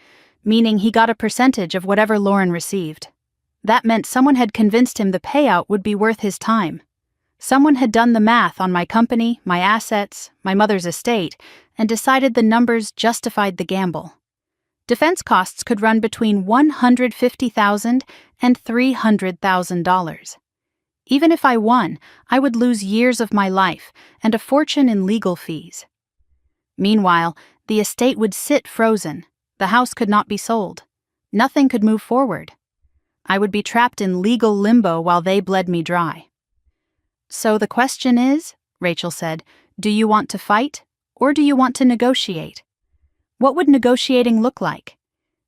meaning he got a percentage of whatever Lauren received. That meant someone had convinced him the payout would be worth his time. Someone had done the math on my company, my assets, my mother's estate, and decided the numbers justified the gamble. Defense costs could run between $150,000 and $300,000. Even if I won, I would lose years of my life and a fortune in legal fees. Meanwhile, the estate would sit frozen. The house could not be sold. Nothing could move forward. I would be trapped in legal limbo while they bled me dry. "So the question is," Rachel said, "do you want to fight, or do you want to negotiate? What would negotiating look like?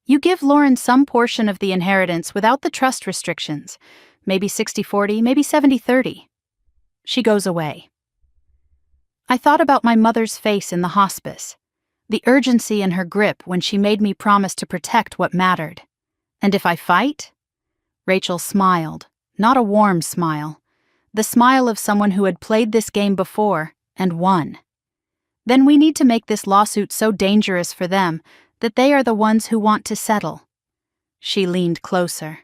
You give Lauren some portion of the inheritance without the trust restrictions, maybe 60-40, maybe 70-30. She goes away." I thought about my mother's face in the hospice, the urgency in her grip when she made me promise to protect what mattered. "And if I fight?" Rachel smiled, not a warm smile. The smile of someone who had played this game before and won. "Then we need to make this lawsuit so dangerous for them that they are the ones who want to settle." She leaned closer.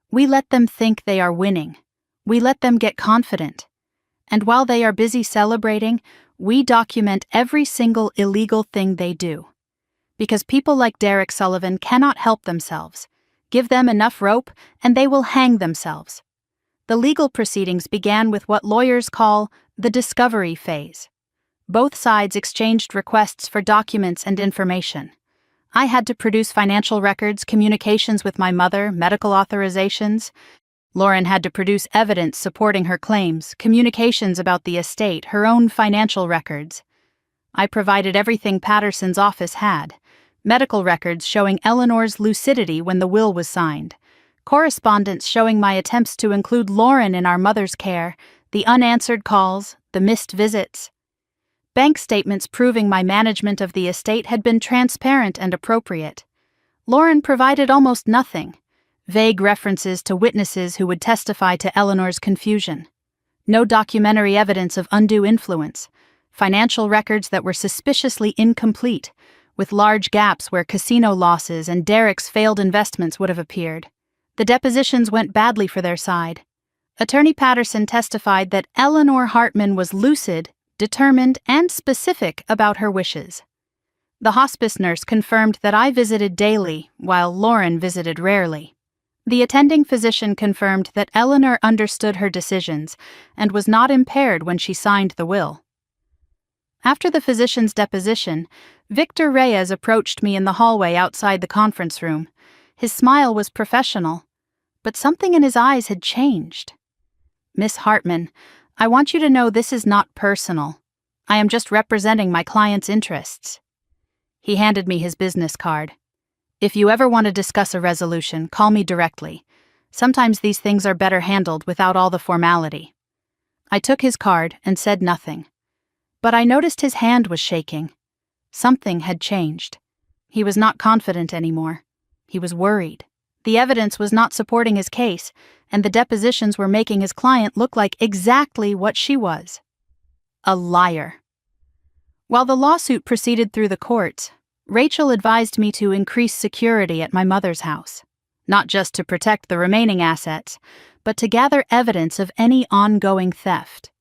"We let them think they are winning. We let them get confident. And while they are busy celebrating, we document every single illegal thing they do. Because people like Derek Sullivan cannot help themselves. Give them enough rope and they will hang themselves." The legal proceedings began with what lawyers call the discovery phase. Both sides exchanged requests for documents and information. I had to produce financial records, communications with my mother, medical authorizations. Lauren had to produce evidence supporting her claims, communications about the estate, her own financial records. I provided everything Patterson's office had: medical records showing Eleanor's lucidity when the will was signed, correspondence showing my attempts to include Lauren in our mother's care, the unanswered calls, the missed visits. Bank statements proving my management of the estate had been transparent and appropriate. Lauren provided almost nothing. Vague references to witnesses who would testify to Eleanor's confusion. No documentary evidence of undue influence. Financial records that were suspiciously incomplete, with large gaps where casino losses and Derek's failed investments would have appeared. The depositions went badly for their side. Attorney Patterson testified that Eleanor Hartman was lucid, determined, and specific about her wishes. The hospice nurse confirmed that I visited daily, while Lauren visited rarely. The attending physician confirmed that Eleanor understood her decisions and was not impaired when she signed the will. After the physician's deposition, Victor Reyes approached me in the hallway outside the conference room. His smile was professional, but something in his eyes had changed. "Miss Hartman, I want you to know this is not personal. I am just representing my client's interests." He handed me his business card. "If you ever want to discuss a resolution, call me directly. Sometimes these things are better handled without all the formality." I took his card and said nothing. But I noticed his hand was shaking. Something had changed. He was not confident anymore. He was worried. The evidence was not supporting his case, and the depositions were making his client look like exactly what she was: a liar. While the lawsuit proceeded through the courts, Rachel advised me to increase security at my mother's house, not just to protect the remaining assets, but to gather evidence of any ongoing theft.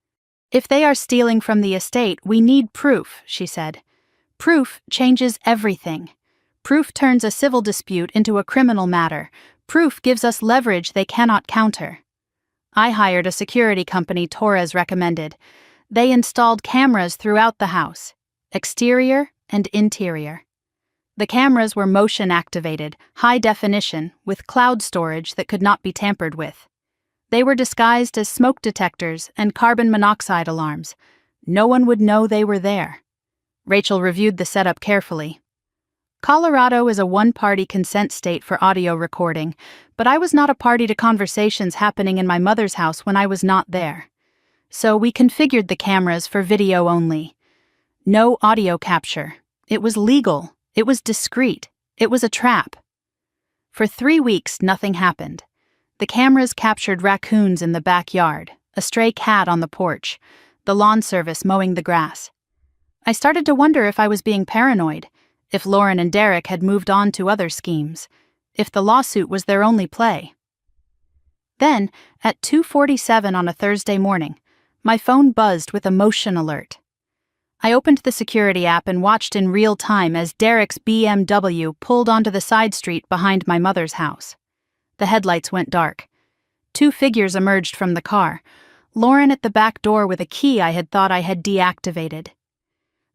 "If they are stealing from the estate, we need proof," she said. "Proof changes everything. Proof turns a civil dispute into a criminal matter. Proof gives us leverage they cannot counter." I hired a security company Torres recommended. They installed cameras throughout the house, exterior and interior. The cameras were motion-activated, high-definition, with cloud storage that could not be tampered with. They were disguised as smoke detectors and carbon monoxide alarms. No one would know they were there. Rachel reviewed the setup carefully. Colorado is a one-party consent state for audio recording, but I was not a party to conversations happening in my mother's house when I was not there. So we configured the cameras for video only. No audio capture. It was legal. It was discreet. It was a trap. For 3 weeks, nothing happened. The cameras captured raccoons in the backyard, a stray cat on the porch, the lawn service mowing the grass. I started to wonder if I was being paranoid, if Lauren and Derek had moved on to other schemes, if the lawsuit was their only play. Then, at 2:47 on a Thursday morning, my phone buzzed with a motion alert. I opened the security app and watched in real time as Derek's BMW pulled onto the side street behind my mother's house. The headlights went dark. 2 figures emerged from the car, Lauren at the back door with a key I had thought I had deactivated.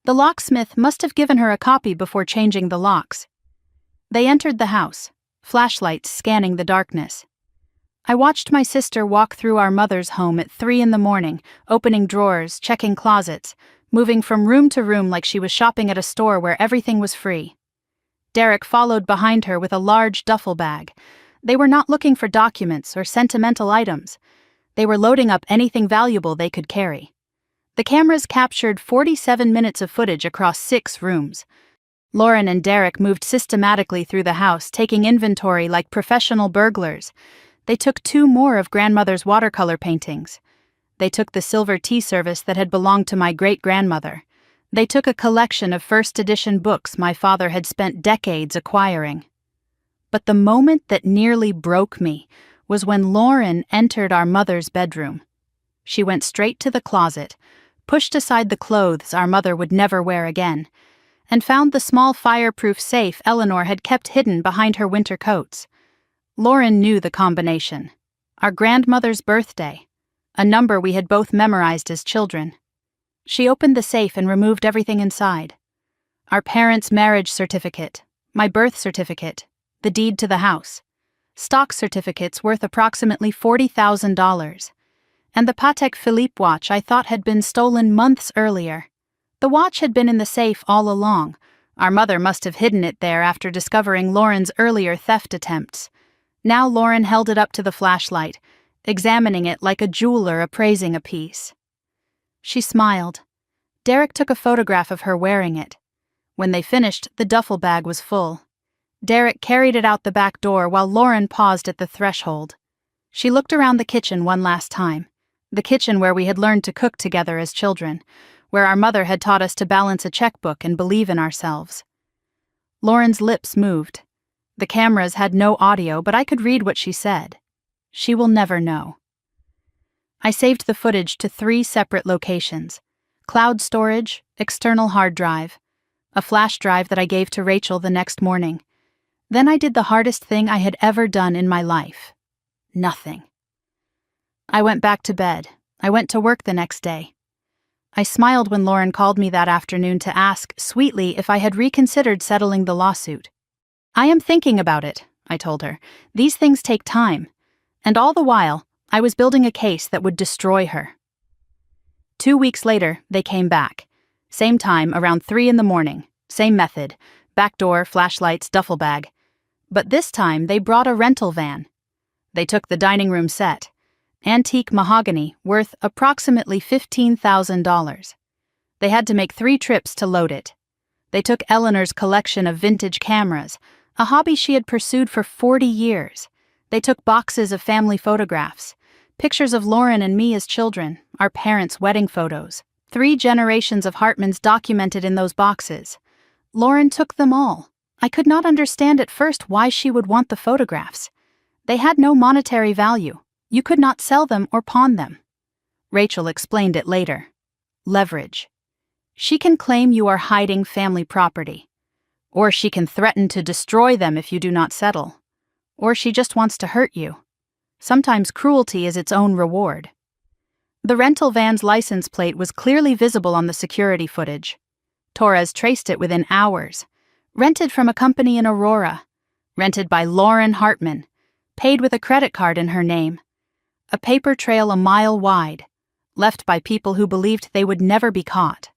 The locksmith must have given her a copy before changing the locks. They entered the house, flashlights scanning the darkness. I watched my sister walk through our mother's home at 3 a.m, opening drawers, checking closets, moving from room to room like she was shopping at a store where everything was free. Derek followed behind her with a large duffel bag. They were not looking for documents or sentimental items. They were loading up anything valuable they could carry. The cameras captured 47 minutes of footage across 6 rooms. Lauren and Derek moved systematically through the house, taking inventory like professional burglars. They took 2 more of grandmother's watercolor paintings. They took the silver tea service that had belonged to my great-grandmother. They took a collection of first-edition books my father had spent decades acquiring. But the moment that nearly broke me was when Lauren entered our mother's bedroom. She went straight to the closet, pushed aside the clothes our mother would never wear again, and found the small fireproof safe Eleanor had kept hidden behind her winter coats. Lauren knew the combination. Our grandmother's birthday, a number we had both memorized as children. She opened the safe and removed everything inside. Our parents' marriage certificate, my birth certificate, the deed to the house, stock certificates worth approximately $40,000, and the Patek Philippe watch I thought had been stolen months earlier. The watch had been in the safe all along. Our mother must have hidden it there after discovering Lauren's earlier theft attempts. Now Lauren held it up to the flashlight, examining it like a jeweler appraising a piece. She smiled. Derek took a photograph of her wearing it. When they finished, the duffel bag was full. Derek carried it out the back door while Lauren paused at the threshold. She looked around the kitchen one last time, the kitchen where we had learned to cook together as children, where our mother had taught us to balance a checkbook and believe in ourselves. Lauren's lips moved. The cameras had no audio, but I could read what she said. She will never know. I saved the footage to 3 separate locations: cloud storage, external hard drive, a flash drive that I gave to Rachel the next morning. Then I did the hardest thing I had ever done in my life. Nothing. I went back to bed. I went to work the next day. I smiled when Lauren called me that afternoon to ask, sweetly, if I had reconsidered settling the lawsuit. I am thinking about it, I told her. These things take time. And all the while, I was building a case that would destroy her. 2 weeks later, they came back. Same time, around 3 a.m, same method, back door, flashlights, duffel bag. But this time, they brought a rental van. They took the dining room set. Antique mahogany, worth approximately $15,000. They had to make 3 trips to load it. They took Eleanor's collection of vintage cameras, a hobby she had pursued for 40 years. They took boxes of family photographs, pictures of Lauren and me as children, our parents' wedding photos. 3 generations of Hartmans documented in those boxes. Lauren took them all. I could not understand at first why she would want the photographs. They had no monetary value. You could not sell them or pawn them. Rachel explained it later. Leverage. She can claim you are hiding family property. Or she can threaten to destroy them if you do not settle. Or she just wants to hurt you. Sometimes cruelty is its own reward. The rental van's license plate was clearly visible on the security footage. Torres traced it within hours. Rented from a company in Aurora. Rented by Lauren Hartman. Paid with a credit card in her name. A paper trail a mile wide, left by people who believed they would never be caught.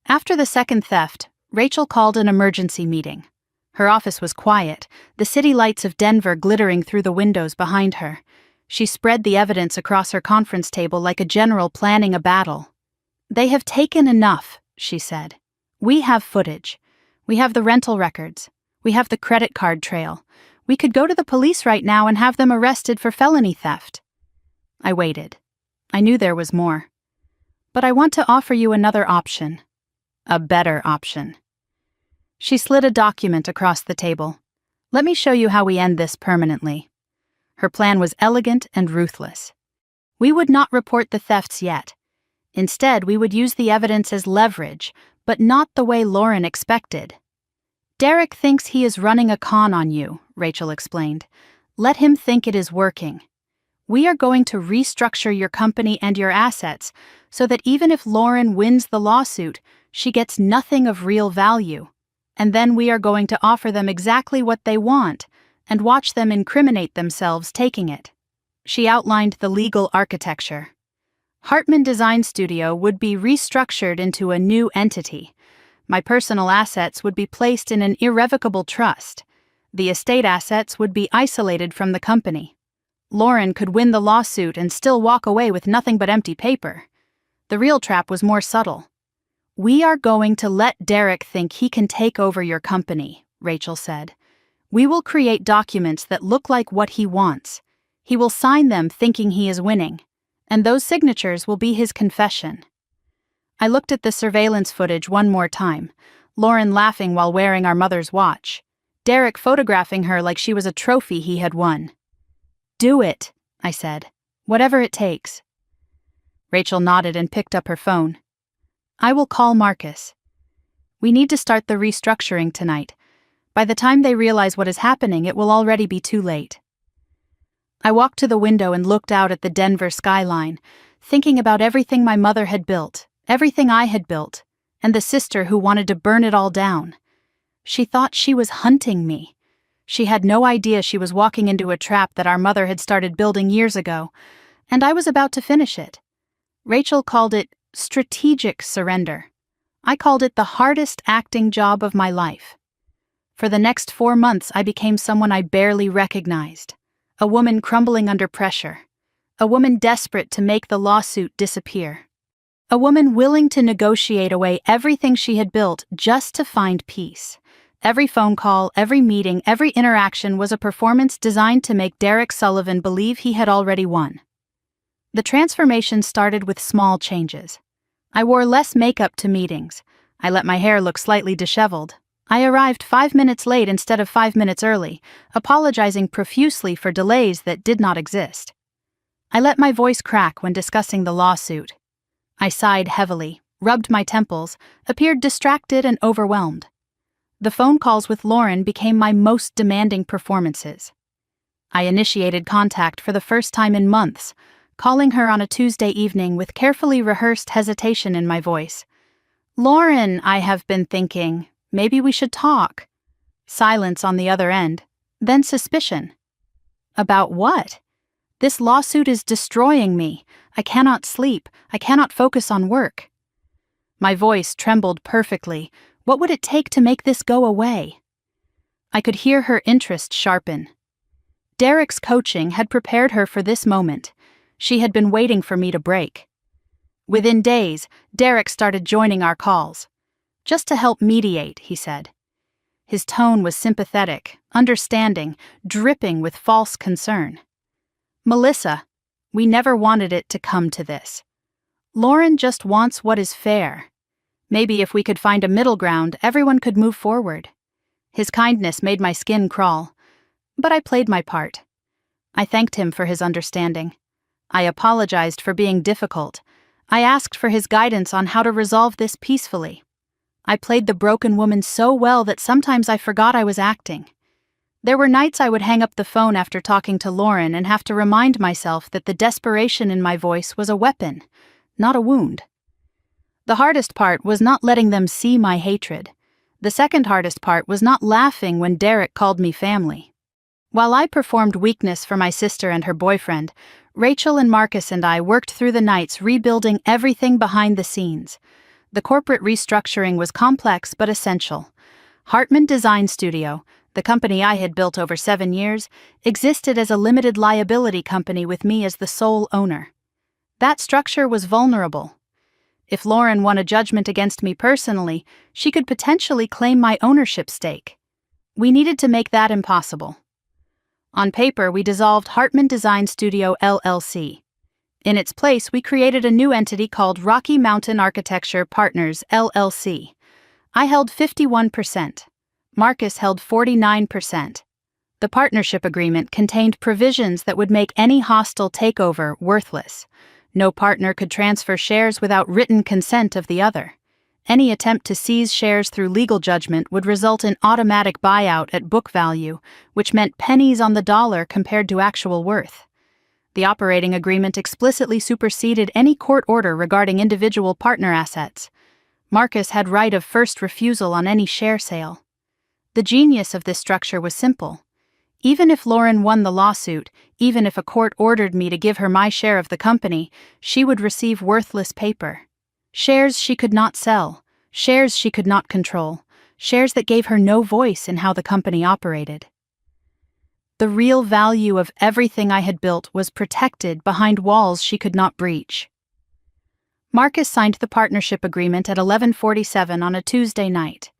After the second theft, Rachel called an emergency meeting. Her office was quiet, the city lights of Denver glittering through the windows behind her. She spread the evidence across her conference table like a general planning a battle. "They have taken enough," she said. "We have footage. We have the rental records. We have the credit card trail. We could go to the police right now and have them arrested for felony theft." I waited. I knew there was more. "But I want to offer you another option. A better option." She slid a document across the table. "Let me show you how we end this permanently." Her plan was elegant and ruthless. We would not report the thefts yet. Instead, we would use the evidence as leverage, but not the way Lauren expected. "Derek thinks he is running a con on you," Rachel explained. "Let him think it is working. We are going to restructure your company and your assets so that even if Lauren wins the lawsuit, she gets nothing of real value. And then we are going to offer them exactly what they want and watch them incriminate themselves taking it." She outlined the legal architecture. Hartman Design Studio would be restructured into a new entity. My personal assets would be placed in an irrevocable trust. The estate assets would be isolated from the company. Lauren could win the lawsuit and still walk away with nothing but empty paper. The real trap was more subtle. "We are going to let Derek think he can take over your company," Rachel said. "We will create documents that look like what he wants. He will sign them thinking he is winning, and those signatures will be his confession." I looked at the surveillance footage one more time, Lauren laughing while wearing our mother's watch, Derek photographing her like she was a trophy he had won. "Do it," I said. "Whatever it takes." Rachel nodded and picked up her phone. "I will call Marcus. We need to start the restructuring tonight. By the time they realize what is happening, it will already be too late." I walked to the window and looked out at the Denver skyline, thinking about everything my mother had built, everything I had built, and the sister who wanted to burn it all down. She thought she was hunting me. She had no idea she was walking into a trap that our mother had started building years ago, and I was about to finish it. Rachel called it strategic surrender. I called it the hardest acting job of my life. For the next 4 months, I became someone I barely recognized. A woman crumbling under pressure. A woman desperate to make the lawsuit disappear. A woman willing to negotiate away everything she had built just to find peace. Every phone call, every meeting, every interaction was a performance designed to make Derek Sullivan believe he had already won. The transformation started with small changes. I wore less makeup to meetings. I let my hair look slightly disheveled. I arrived 5 minutes late instead of 5 minutes early, apologizing profusely for delays that did not exist. I let my voice crack when discussing the lawsuit. I sighed heavily, rubbed my temples, appeared distracted and overwhelmed. The phone calls with Lauren became my most demanding performances. I initiated contact for the first time in months, calling her on a Tuesday evening with carefully rehearsed hesitation in my voice. "Lauren, I have been thinking, maybe we should talk." Silence on the other end, then suspicion. "About what?" "This lawsuit is destroying me. I cannot sleep. I cannot focus on work." My voice trembled perfectly. What would it take to make this go away? I could hear her interest sharpen. Derek's coaching had prepared her for this moment. She had been waiting for me to break. Within days, Derek started joining our calls. "Just to help mediate," he said. His tone was sympathetic, understanding, dripping with false concern. "Melissa, we never wanted it to come to this. Lauren just wants what is fair. Maybe if we could find a middle ground, everyone could move forward." His kindness made my skin crawl, but I played my part. I thanked him for his understanding. I apologized for being difficult. I asked for his guidance on how to resolve this peacefully. I played the broken woman so well that sometimes I forgot I was acting. There were nights I would hang up the phone after talking to Lauren and have to remind myself that the desperation in my voice was a weapon, not a wound. The hardest part was not letting them see my hatred. The second hardest part was not laughing when Derek called me family. While I performed weakness for my sister and her boyfriend, Rachel and Marcus and I worked through the nights rebuilding everything behind the scenes. The corporate restructuring was complex but essential. Hartman Design Studio, the company I had built over 7 years, existed as a limited liability company with me as the sole owner. That structure was vulnerable. If Lauren won a judgment against me personally, she could potentially claim my ownership stake. We needed to make that impossible. On paper, we dissolved Hartman Design Studio LLC. In its place, we created a new entity called Rocky Mountain Architecture Partners LLC. I held 51%. Marcus held 49%. The partnership agreement contained provisions that would make any hostile takeover worthless. No partner could transfer shares without written consent of the other. Any attempt to seize shares through legal judgment would result in automatic buyout at book value, which meant pennies on the dollar compared to actual worth. The operating agreement explicitly superseded any court order regarding individual partner assets. Marcus had right of first refusal on any share sale. The genius of this structure was simple. Even if Lauren won the lawsuit, even if a court ordered me to give her my share of the company, she would receive worthless paper. Shares she could not sell, shares she could not control, shares that gave her no voice in how the company operated. The real value of everything I had built was protected behind walls she could not breach. Marcus signed the partnership agreement at 11:47 on a Tuesday night.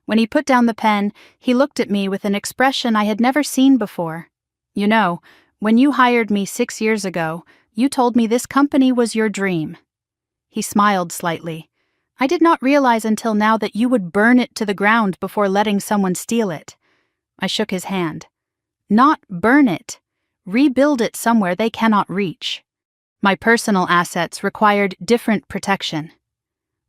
When he put down the pen, he looked at me with an expression I had never seen before. "You know, when you hired me 6 years ago, you told me this company was your dream." He smiled slightly. "I did not realize until now that you would burn it to the ground before letting someone steal it." I shook his hand. "Not burn it. Rebuild it somewhere they cannot reach." My personal assets required different protection.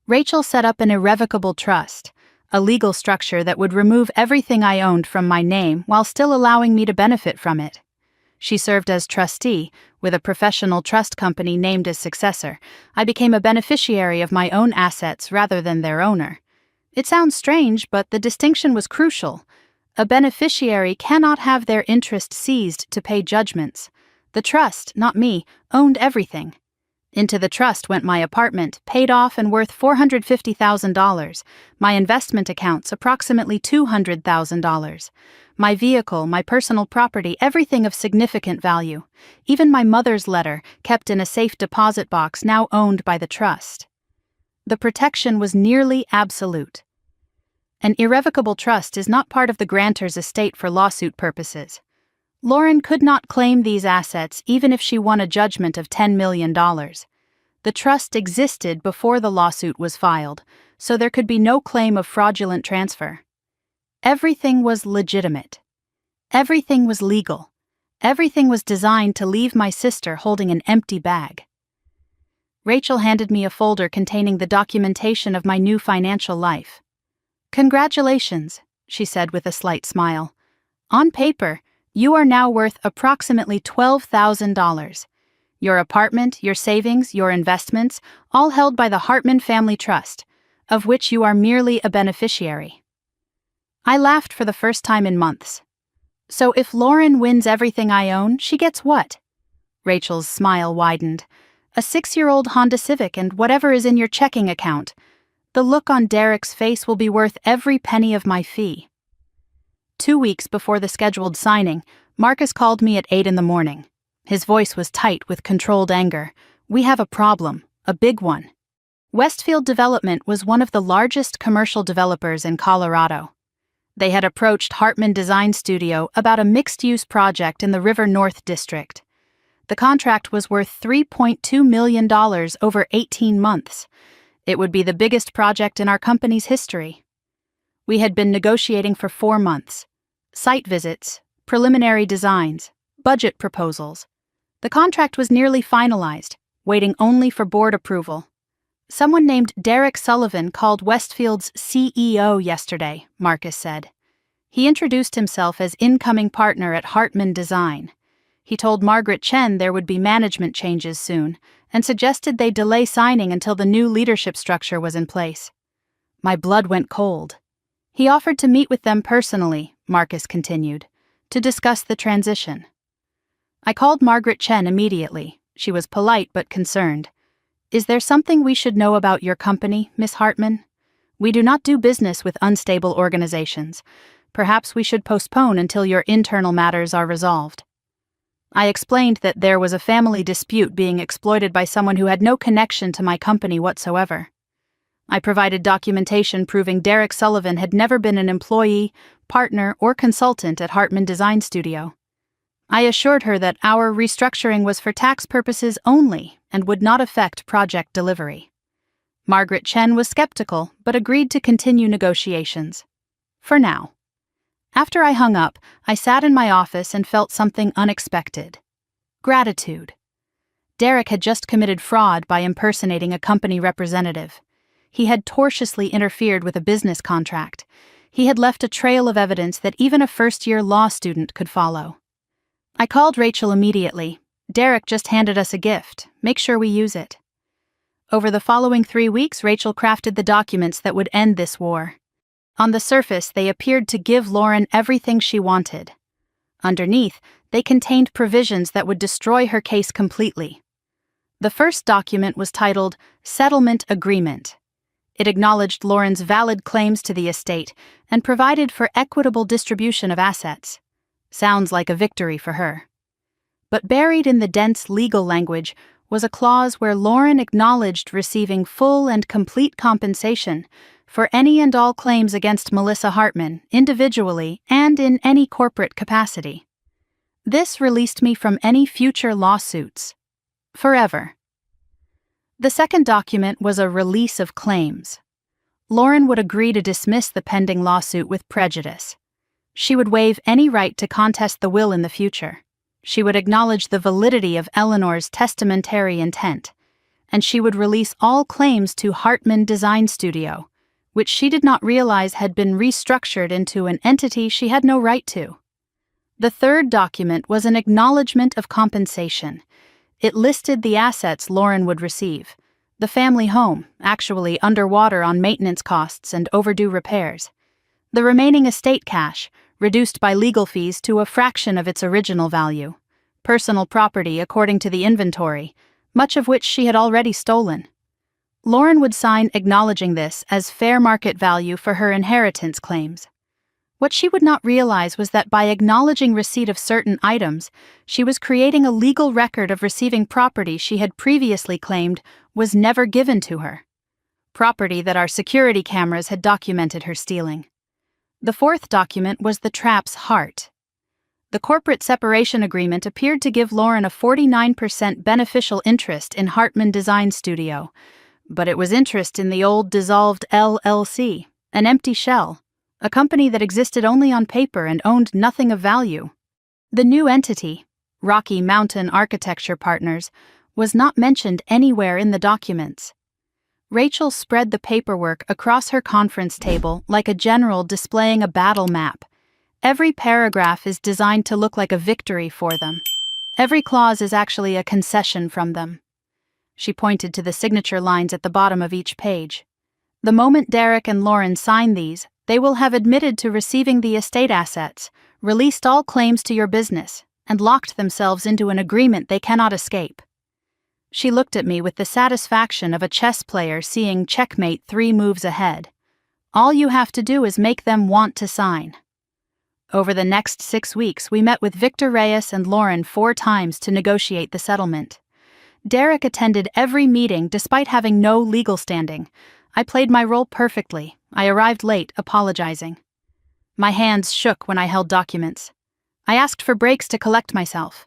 Rachel set up an irrevocable trust, a legal structure that would remove everything I owned from my name while still allowing me to benefit from it. She served as trustee, with a professional trust company named as successor. I became a beneficiary of my own assets rather than their owner. It sounds strange, but the distinction was crucial. A beneficiary cannot have their interest seized to pay judgments. The trust, not me, owned everything. Into the trust went my apartment, paid off and worth $450,000, my investment accounts approximately $200,000, my vehicle, my personal property, everything of significant value, even my mother's letter, kept in a safe deposit box now owned by the trust. The protection was nearly absolute. An irrevocable trust is not part of the grantor's estate for lawsuit purposes. Lauren could not claim these assets even if she won a judgment of $10 million. The trust existed before the lawsuit was filed, so there could be no claim of fraudulent transfer. Everything was legitimate. Everything was legal. Everything was designed to leave my sister holding an empty bag. Rachel handed me a folder containing the documentation of my new financial life. "Congratulations," she said with a slight smile. "On paper, you are now worth approximately $12,000. Your apartment, your savings, your investments, all held by the Hartman Family Trust, of which you are merely a beneficiary. I laughed for the first time in months. So if Lauren wins everything I own, she gets what? Rachel's smile widened. A 6-year-old Honda Civic and whatever is in your checking account. The look on Derek's face will be worth every penny of my fee. 2 weeks before the scheduled signing, Marcus called me at 8 in the morning. His voice was tight with controlled anger. We have a problem, a big one. Westfield Development was one of the largest commercial developers in Colorado. They had approached Hartman Design Studio about a mixed-use project in the River North District. The contract was worth $3.2 million over 18 months. It would be the biggest project in our company's history. We had been negotiating for 4 months. Site visits, preliminary designs, budget proposals. The contract was nearly finalized, waiting only for board approval. Someone named Derek Sullivan called Westfield's CEO yesterday, Marcus said. He introduced himself as incoming partner at Hartman Design. He told Margaret Chen there would be management changes soon, and suggested they delay signing until the new leadership structure was in place. My blood went cold. He offered to meet with them personally, Marcus continued, to discuss the transition. I called Margaret Chen immediately. She was polite but concerned. Is there something we should know about your company, Miss Hartman? We do not do business with unstable organizations. Perhaps we should postpone until your internal matters are resolved. I explained that there was a family dispute being exploited by someone who had no connection to my company whatsoever. I provided documentation proving Derek Sullivan had never been an employee, partner, or consultant at Hartman Design Studio. I assured her that our restructuring was for tax purposes only and would not affect project delivery. Margaret Chen was skeptical but agreed to continue negotiations. For now. After I hung up, I sat in my office and felt something unexpected. Gratitude. Derek had just committed fraud by impersonating a company representative. He had tortiously interfered with a business contract. He had left a trail of evidence that even a first-year law student could follow. I called Rachel immediately. Derek just handed us a gift. Make sure we use it. Over the following 3 weeks, Rachel crafted the documents that would end this war. On the surface, they appeared to give Lauren everything she wanted. Underneath, they contained provisions that would destroy her case completely. The first document was titled Settlement Agreement. It acknowledged Lauren's valid claims to the estate and provided for equitable distribution of assets. Sounds like a victory for her. But buried in the dense legal language was a clause where Lauren acknowledged receiving full and complete compensation for any and all claims against Melissa Hartman, individually and in any corporate capacity. This released me from any future lawsuits. Forever. The second document was a release of claims. Lauren would agree to dismiss the pending lawsuit with prejudice. She would waive any right to contest the will in the future. She would acknowledge the validity of Eleanor's testamentary intent, and she would release all claims to Hartman Design Studio, which she did not realize had been restructured into an entity she had no right to. The third document was an acknowledgement of compensation. It listed the assets Lauren would receive: the family home, actually underwater on maintenance costs and overdue repairs; the remaining estate cash, reduced by legal fees to a fraction of its original value; personal property according to the inventory, much of which she had already stolen. Lauren would sign acknowledging this as fair market value for her inheritance claims. What she would not realize was that by acknowledging receipt of certain items, she was creating a legal record of receiving property she had previously claimed was never given to her. Property that our security cameras had documented her stealing. The fourth document was the trap's heart. The corporate separation agreement appeared to give Lauren a 49% beneficial interest in Hartman Design Studio, but it was interest in the old dissolved LLC, an empty shell, a company that existed only on paper and owned nothing of value. The new entity, Rocky Mountain Architecture Partners, was not mentioned anywhere in the documents. Rachel spread the paperwork across her conference table like a general displaying a battle map. Every paragraph is designed to look like a victory for them. Every clause is actually a concession from them." She pointed to the signature lines at the bottom of each page. "The moment Derek and Lauren sign these, they will have admitted to receiving the estate assets, released all claims to your business, and locked themselves into an agreement they cannot escape." She looked at me with the satisfaction of a chess player seeing checkmate 3 moves ahead. "All you have to do is make them want to sign." Over the next 6 weeks, we met with Victor Reyes and Lauren 4 times to negotiate the settlement. Derek attended every meeting despite having no legal standing. I played my role perfectly. I arrived late, apologizing. My hands shook when I held documents. I asked for breaks to collect myself.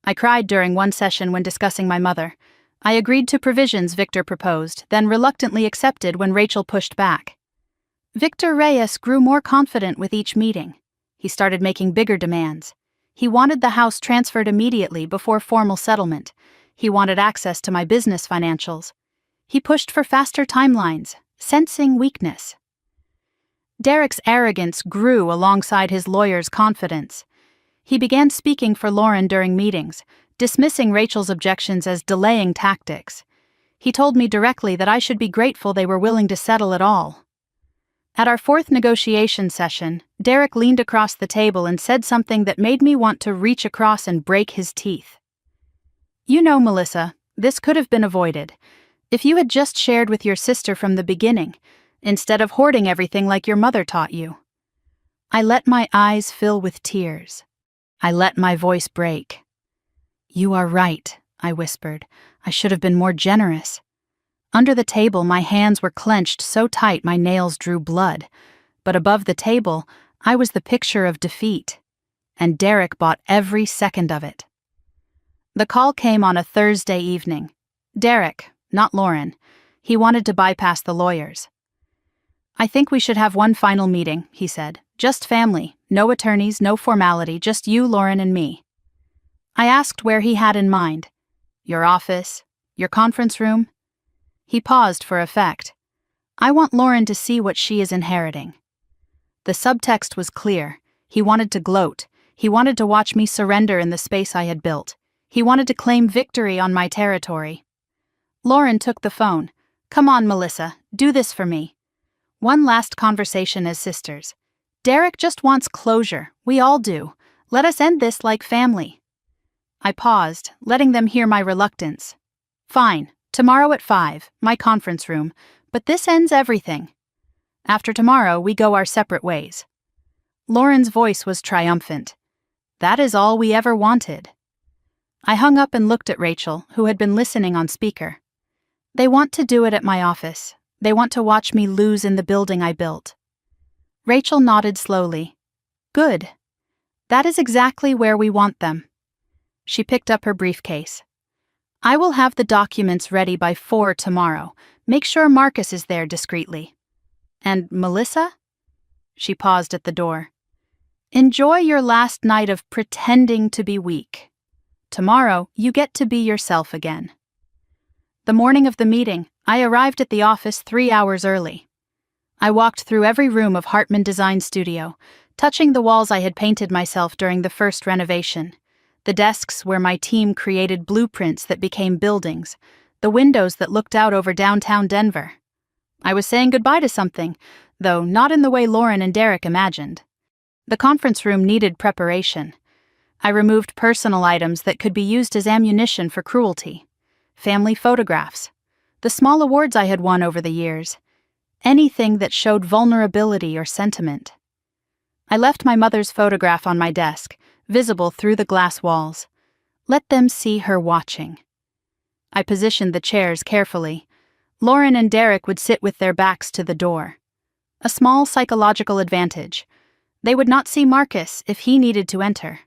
I cried during one session when discussing my mother. I agreed to provisions Victor proposed, then reluctantly accepted when Rachel pushed back. Victor Reyes grew more confident with each meeting. He started making bigger demands. He wanted the house transferred immediately before formal settlement. He wanted access to my business financials. He pushed for faster timelines, sensing weakness. Derek's arrogance grew alongside his lawyer's confidence. He began speaking for Lauren during meetings, dismissing Rachel's objections as delaying tactics. He told me directly that I should be grateful they were willing to settle at all. At our 4th negotiation session, Derek leaned across the table and said something that made me want to reach across and break his teeth. "You know, Melissa, this could have been avoided if you had just shared with your sister from the beginning, instead of hoarding everything like your mother taught you." I let my eyes fill with tears. I let my voice break. "You are right," I whispered. "I should have been more generous." Under the table, my hands were clenched so tight my nails drew blood. But above the table, I was the picture of defeat. And Derek bought every second of it. The call came on a Thursday evening. Derek, not Lauren. He wanted to bypass the lawyers. "I think we should have one final meeting," he said. "Just family, no attorneys, no formality, just you, Lauren, and me." I asked where he had in mind. "Your office? Your conference room?" He paused for effect. "I want Lauren to see what she is inheriting." The subtext was clear. He wanted to gloat. He wanted to watch me surrender in the space I had built. He wanted to claim victory on my territory. Lauren took the phone. "Come on, Melissa, do this for me. One last conversation as sisters. Derek just wants closure. We all do. Let us end this like family." I paused, letting them hear my reluctance. "Fine, tomorrow at 5, my conference room, but this ends everything. After tomorrow, we go our separate ways." Lauren's voice was triumphant. "That is all we ever wanted." I hung up and looked at Rachel, who had been listening on speaker. "They want to do it at my office. They want to watch me lose in the building I built." Rachel nodded slowly. "Good. That is exactly where we want them." She picked up her briefcase. "I will have the documents ready by 4 tomorrow. Make sure Marcus is there discreetly. And Melissa?" She paused at the door. "Enjoy your last night of pretending to be weak. Tomorrow, you get to be yourself again." The morning of the meeting, I arrived at the office 3 hours early. I walked through every room of Hartman Design Studio, touching the walls I had painted myself during the first renovation, the desks where my team created blueprints that became buildings, the windows that looked out over downtown Denver. I was saying goodbye to something, though not in the way Lauren and Derek imagined. The conference room needed preparation. I removed personal items that could be used as ammunition for cruelty. Family photographs, the small awards I had won over the years, anything that showed vulnerability or sentiment. I left my mother's photograph on my desk, visible through the glass walls. Let them see her watching. I positioned the chairs carefully. Lauren and Derek would sit with their backs to the door. A small psychological advantage. They would not see Marcus if he needed to enter.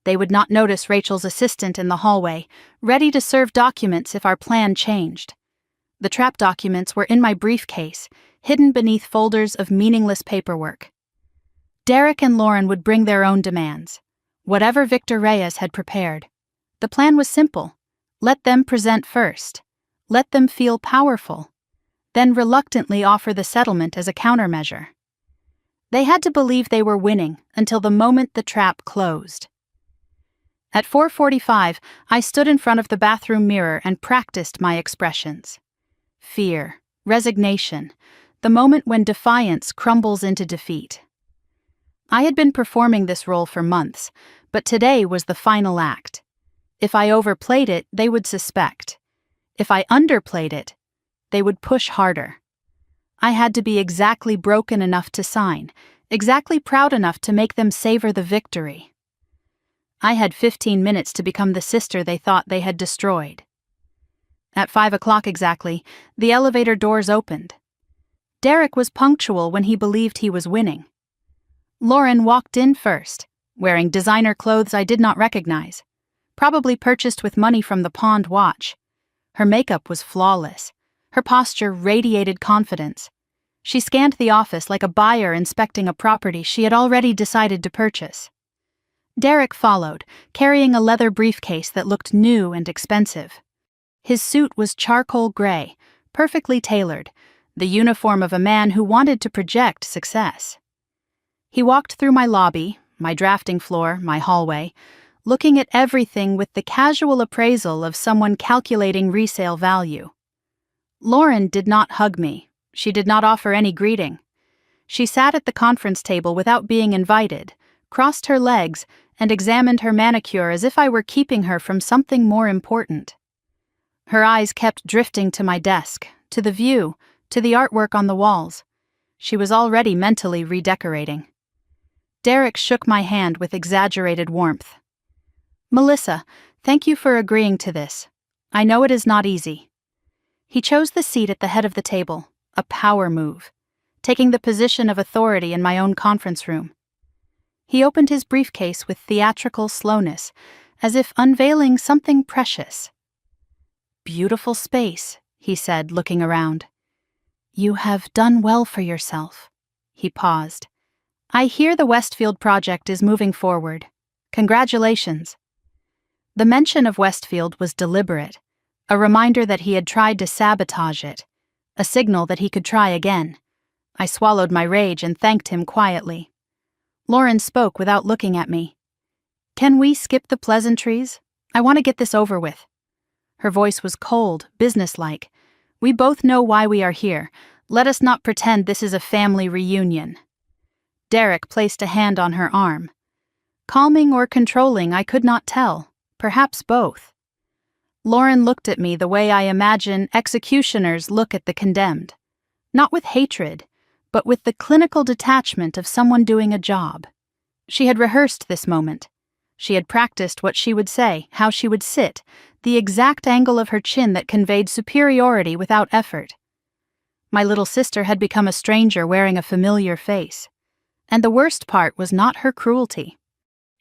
They would not notice Rachel's assistant in the hallway, ready to serve documents if our plan changed. The trap documents were in my briefcase, hidden beneath folders of meaningless paperwork. Derek and Lauren would bring their own demands, whatever Victor Reyes had prepared. The plan was simple. Let them present first. Let them feel powerful. Then reluctantly offer the settlement as a countermeasure. They had to believe they were winning until the moment the trap closed. At 4:45, I stood in front of the bathroom mirror and practiced my expressions. Fear, resignation, the moment when defiance crumbles into defeat. I had been performing this role for months, but today was the final act. If I overplayed it, they would suspect. If I underplayed it, they would push harder. I had to be exactly broken enough to sign, exactly proud enough to make them savor the victory. I had 15 minutes to become the sister they thought they had destroyed. At 5 o'clock exactly, the elevator doors opened. Derek was punctual when he believed he was winning. Lauren walked in first, wearing designer clothes I did not recognize, probably purchased with money from the pawned watch. Her makeup was flawless. Her posture radiated confidence. She scanned the office like a buyer inspecting a property she had already decided to purchase. Derek followed, carrying a leather briefcase that looked new and expensive. His suit was charcoal gray, perfectly tailored, the uniform of a man who wanted to project success. He walked through my lobby, my drafting floor, my hallway, looking at everything with the casual appraisal of someone calculating resale value. Lauren did not hug me. She did not offer any greeting. She sat at the conference table without being invited, crossed her legs, and examined her manicure as if I were keeping her from something more important. Her eyes kept drifting to my desk, to the view, to the artwork on the walls. She was already mentally redecorating. Derek shook my hand with exaggerated warmth. "Melissa, thank you for agreeing to this. I know it is not easy." He chose the seat at the head of the table, a power move, taking the position of authority in my own conference room. He opened his briefcase with theatrical slowness, as if unveiling something precious. "Beautiful space," he said, looking around. "You have done well for yourself." He paused. "I hear the Westfield project is moving forward. Congratulations." The mention of Westfield was deliberate, a reminder that he had tried to sabotage it, a signal that he could try again. I swallowed my rage and thanked him quietly. Lauren spoke without looking at me. "Can we skip the pleasantries? I want to get this over with." Her voice was cold, businesslike. "We both know why we are here. Let us not pretend this is a family reunion." Derek placed a hand on her arm. Calming or controlling, I could not tell. Perhaps both. Lauren looked at me the way I imagine executioners look at the condemned. Not with hatred, but with the clinical detachment of someone doing a job. She had rehearsed this moment. She had practiced what she would say, how she would sit, the exact angle of her chin that conveyed superiority without effort. My little sister had become a stranger wearing a familiar face. And the worst part was not her cruelty.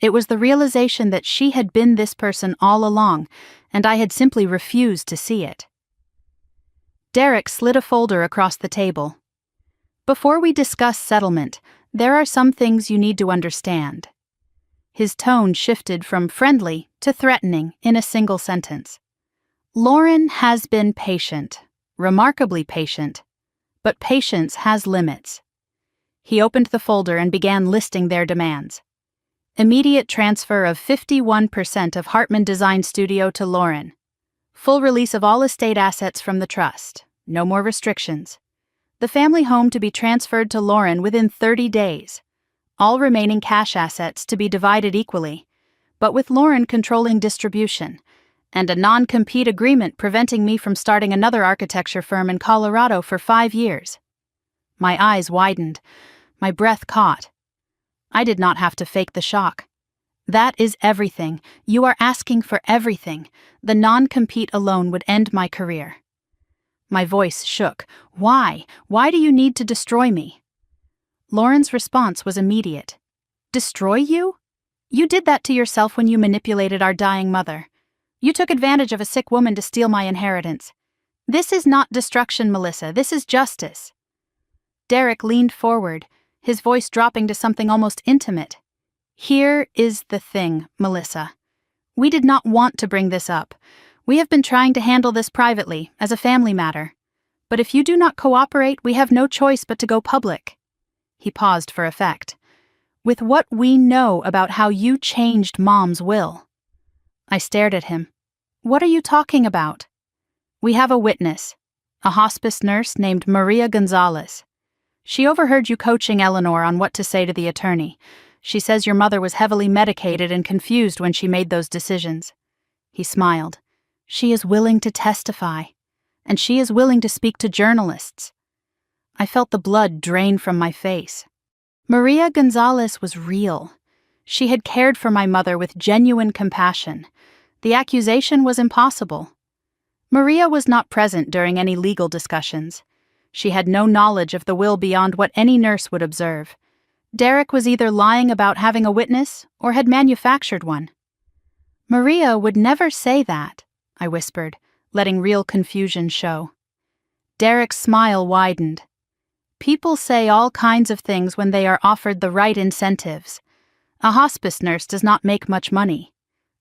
It was the realization that she had been this person all along, and I had simply refused to see it. Derek slid a folder across the table. "Before we discuss settlement, there are some things you need to understand." His tone shifted from friendly to threatening in a single sentence. "Lauren has been patient, remarkably patient, but patience has limits." He opened the folder and began listing their demands. Immediate transfer of 51% of Hartman Design Studio to Lauren. Full release of all estate assets from the trust. No more restrictions. The family home to be transferred to Lauren within 30 days. All remaining cash assets to be divided equally, but with Lauren controlling distribution, and a non-compete agreement preventing me from starting another architecture firm in Colorado for 5 years. My eyes widened. My breath caught. I did not have to fake the shock. "That is everything. You are asking for everything. The non-compete alone would end my career." My voice shook. "Why? Why do you need to destroy me?" Lauren's response was immediate. "Destroy you? You did that to yourself when you manipulated our dying mother. You took advantage of a sick woman to steal my inheritance. This is not destruction, Melissa. This is justice." Derek leaned forward, his voice dropping to something almost intimate. "Here is the thing, Melissa. We did not want to bring this up. We have been trying to handle this privately, as a family matter. But if you do not cooperate, we have no choice but to go public." He paused for effect. "With what we know about how you changed Mom's will." I stared at him. What are you talking about? We have a witness, a hospice nurse named Maria Gonzalez. She overheard you coaching Eleanor on what to say to the attorney. She says your mother was heavily medicated and confused when she made those decisions. He smiled. She is willing to testify, and she is willing to speak to journalists. I felt the blood drain from my face. Maria Gonzalez was real. She had cared for my mother with genuine compassion. The accusation was impossible. Maria was not present during any legal discussions. She had no knowledge of the will beyond what any nurse would observe. Derek was either lying about having a witness or had manufactured one. Maria would never say that, I whispered, letting real confusion show. Derek's smile widened. People say all kinds of things when they are offered the right incentives. A hospice nurse does not make much money.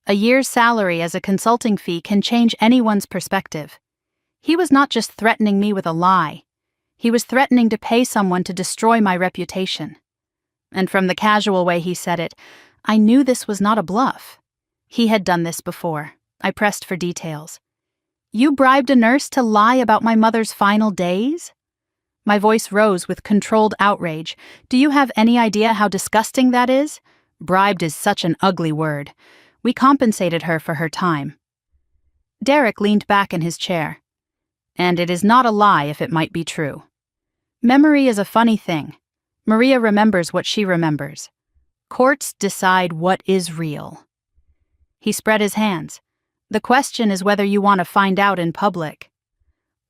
A year's salary as a consulting fee can change anyone's perspective. He was not just threatening me with a lie. He was threatening to pay someone to destroy my reputation. And from the casual way he said it, I knew this was not a bluff. He had done this before. I pressed for details. You bribed a nurse to lie about my mother's final days? My voice rose with controlled outrage. Do you have any idea how disgusting that is? Bribed is such an ugly word. We compensated her for her time. Derek leaned back in his chair. And it is not a lie if it might be true. Memory is a funny thing. Maria remembers what she remembers. Courts decide what is real. He spread his hands. The question is whether you want to find out in public.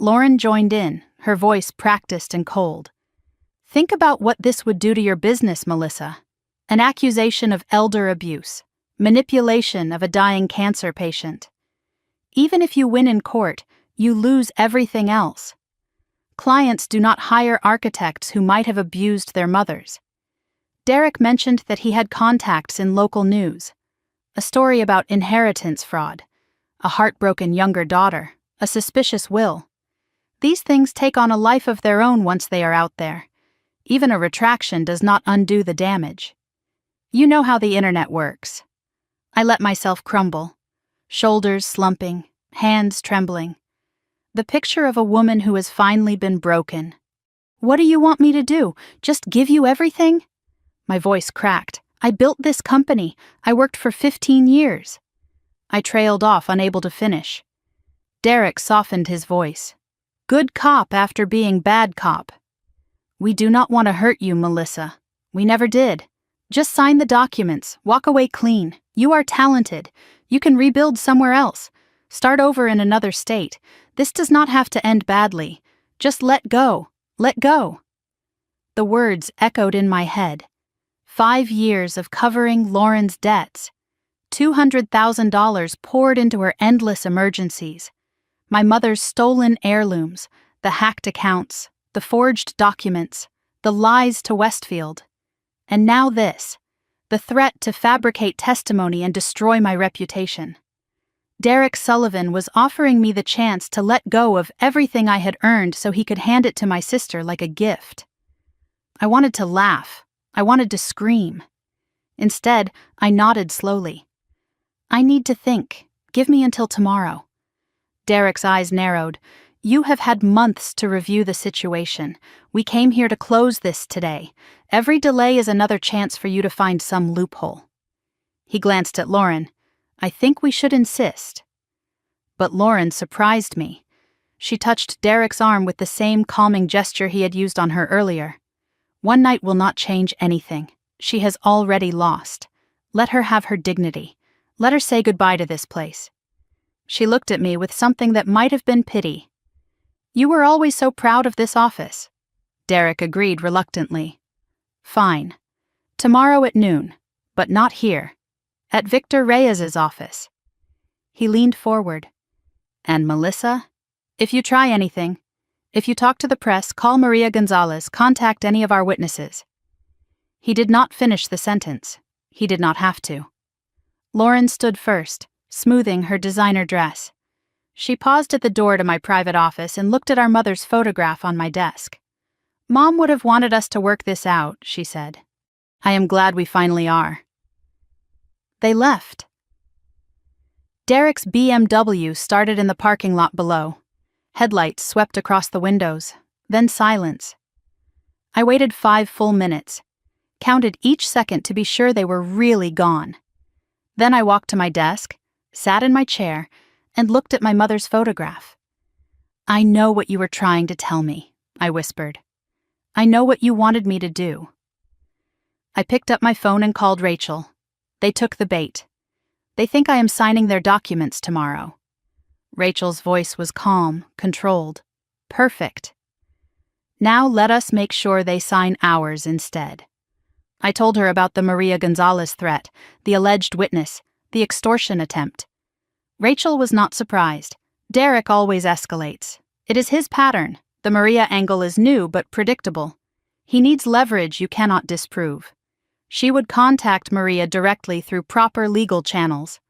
Lauren joined in, her voice practiced and cold. Think about what this would do to your business, Melissa. An accusation of elder abuse, manipulation of a dying cancer patient. Even if you win in court, you lose everything else. Clients do not hire architects who might have abused their mothers. Derek mentioned that he had contacts in local news. A story about inheritance fraud, a heartbroken younger daughter, a suspicious will. These things take on a life of their own once they are out there. Even a retraction does not undo the damage. You know how the internet works. I let myself crumble, shoulders slumping, hands trembling. The picture of a woman who has finally been broken. What do you want me to do? Just give you everything? My voice cracked. I built this company. I worked for 15 years. I trailed off, unable to finish. Derek softened his voice. Good cop after being bad cop. We do not want to hurt you, Melissa. We never did. Just sign the documents. Walk away clean. You are talented. You can rebuild somewhere else. Start over in another state. This does not have to end badly. Just let go. Let go. The words echoed in my head. 5 years of covering Lauren's debts. $200,000 poured into her endless emergencies. My mother's stolen heirlooms, the hacked accounts, the forged documents, the lies to Westfield. And now this, the threat to fabricate testimony and destroy my reputation. Derek Sullivan was offering me the chance to let go of everything I had earned so he could hand it to my sister like a gift. I wanted to laugh. I wanted to scream. Instead, I nodded slowly. I need to think. Give me until tomorrow. Derek's eyes narrowed. You have had months to review the situation. We came here to close this today. Every delay is another chance for you to find some loophole. He glanced at Lauren. I think we should insist. But Lauren surprised me. She touched Derek's arm with the same calming gesture he had used on her earlier. One night will not change anything. She has already lost. Let her have her dignity. Let her say goodbye to this place. She looked at me with something that might have been pity. You were always so proud of this office. Derek agreed reluctantly. Fine. Tomorrow at noon, but not here. At Victor Reyes's office. He leaned forward. And Melissa? If you try anything, if you talk to the press, call Maria Gonzalez, contact any of our witnesses. He did not finish the sentence. He did not have to. Lauren stood first, smoothing her designer dress. She paused at the door to my private office and looked at our mother's photograph on my desk. Mom would have wanted us to work this out, she said. I am glad we finally are. They left. Derek's BMW started in the parking lot below. Headlights swept across the windows, then silence. I waited 5 full minutes, counted each second to be sure they were really gone. Then I walked to my desk, sat in my chair, and looked at my mother's photograph. "I know what you were trying to tell me," I whispered. "I know what you wanted me to do." I picked up my phone and called Rachel. They took the bait. "They think I am signing their documents tomorrow." Rachel's voice was calm, controlled. "Perfect. Now let us make sure they sign ours instead." I told her about the Maria Gonzalez threat, the alleged witness, the extortion attempt. Rachel was not surprised. Derek always escalates. It is his pattern. The Maria angle is new but predictable. He needs leverage you cannot disprove. She would contact Maria directly through proper legal channels.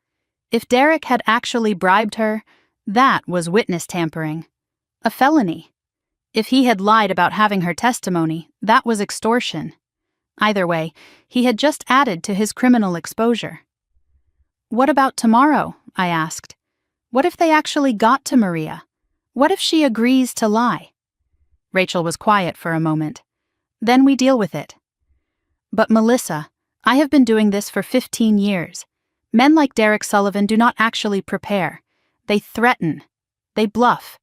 If Derek had actually bribed her, that was witness tampering. A felony. If he had lied about having her testimony, that was extortion. Either way, he had just added to his criminal exposure. "What about tomorrow?" I asked. "What if they actually got to Maria? What if she agrees to lie?" Rachel was quiet for a moment. "Then we deal with it." "But Melissa, I have been doing this for 15 years. Men like Derek Sullivan do not actually prepare. They threaten. They bluff.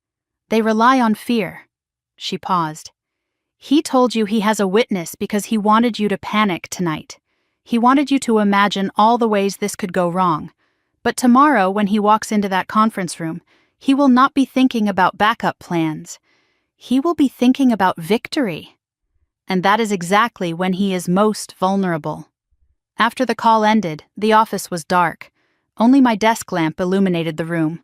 They rely on fear." She paused. "He told you he has a witness because he wanted you to panic tonight. He wanted you to imagine all the ways this could go wrong. But tomorrow, when he walks into that conference room, he will not be thinking about backup plans. He will be thinking about victory. And that is exactly when he is most vulnerable." After the call ended, the office was dark. Only my desk lamp illuminated the room.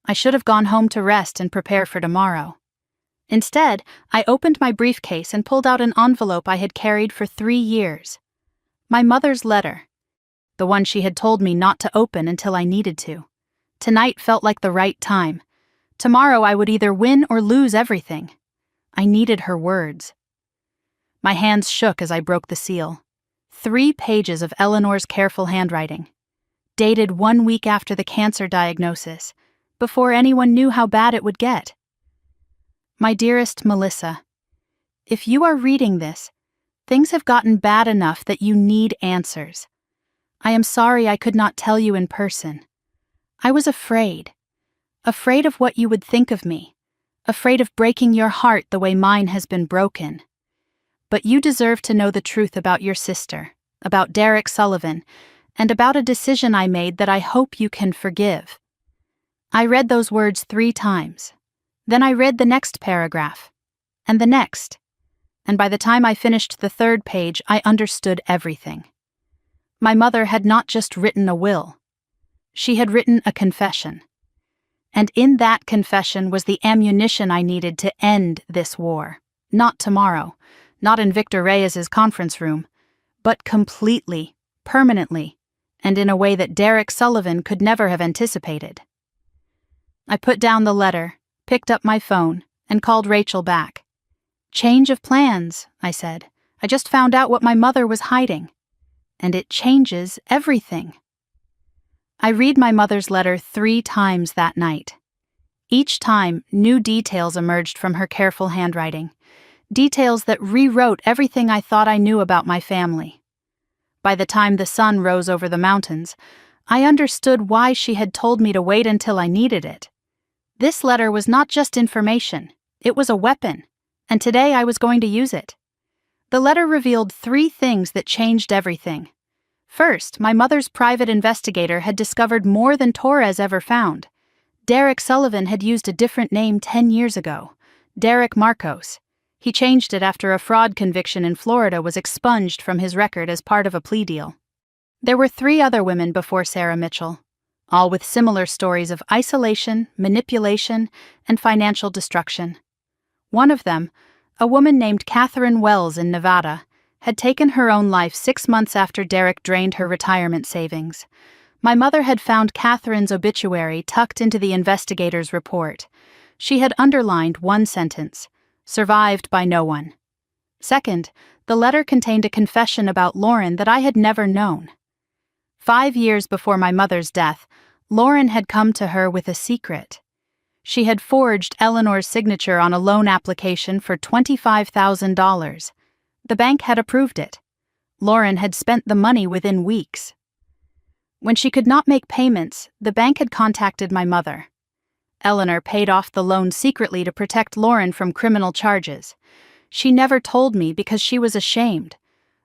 I should have gone home to rest and prepare for tomorrow. Instead, I opened my briefcase and pulled out an envelope I had carried for 3 years. My mother's letter. The one she had told me not to open until I needed to. Tonight felt like the right time. Tomorrow I would either win or lose everything. I needed her words. My hands shook as I broke the seal. 3 pages of Eleanor's careful handwriting. Dated 1 week after the cancer diagnosis, before anyone knew how bad it would get. "My dearest Melissa, if you are reading this, things have gotten bad enough that you need answers. I am sorry I could not tell you in person. I was afraid. Afraid of what you would think of me. Afraid of breaking your heart the way mine has been broken. But you deserve to know the truth about your sister, about Derek Sullivan, and about a decision I made that I hope you can forgive." I read those words 3 times. Then I read the next paragraph, and the next, and by the time I finished the 3rd page, I understood everything. My mother had not just written a will. She had written a confession. And in that confession was the ammunition I needed to end this war. Not tomorrow, not in Victor Reyes's conference room, but completely, permanently, and in a way that Derek Sullivan could never have anticipated. I put down the letter, picked up my phone, and called Rachel back. "Change of plans," I said. "I just found out what my mother was hiding. And it changes everything." I read my mother's letter 3 times that night. Each time, new details emerged from her careful handwriting. Details that rewrote everything I thought I knew about my family. By the time the sun rose over the mountains, I understood why she had told me to wait until I needed it. This letter was not just information, it was a weapon, and today I was going to use it. The letter revealed 3 things that changed everything. First, my mother's private investigator had discovered more than Torres ever found. Derek Sullivan had used a different name 10 years ago, Derek Marcos. He changed it after a fraud conviction in Florida was expunged from his record as part of a plea deal. There were 3 other women before Sarah Mitchell, all with similar stories of isolation, manipulation, and financial destruction. One of them, a woman named Catherine Wells in Nevada, had taken her own life 6 months after Derek drained her retirement savings. My mother had found Catherine's obituary tucked into the investigator's report. She had underlined one sentence, "Survived by no one." Second, the letter contained a confession about Lauren that I had never known. 5 years before my mother's death, Lauren had come to her with a secret. She had forged Eleanor's signature on a loan application for $25,000. The bank had approved it. Lauren had spent the money within weeks. When she could not make payments, the bank had contacted my mother. Eleanor paid off the loan secretly to protect Lauren from criminal charges. She never told me because she was ashamed.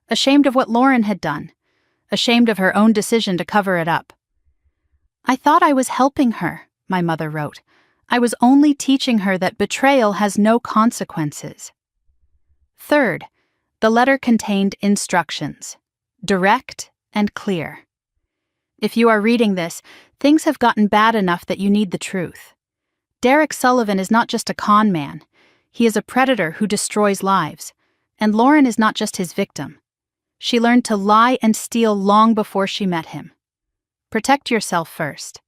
Ashamed of what Lauren had done. Ashamed of her own decision to cover it up. "I thought I was helping her," my mother wrote. "I was only teaching her that betrayal has no consequences." Third, the letter contained instructions. Direct and clear. If you are reading this, things have gotten bad enough that you need the truth. Derek Sullivan is not just a con man. He is a predator who destroys lives. And Lauren is not just his victim. She learned to lie and steal long before she met him. Protect yourself first.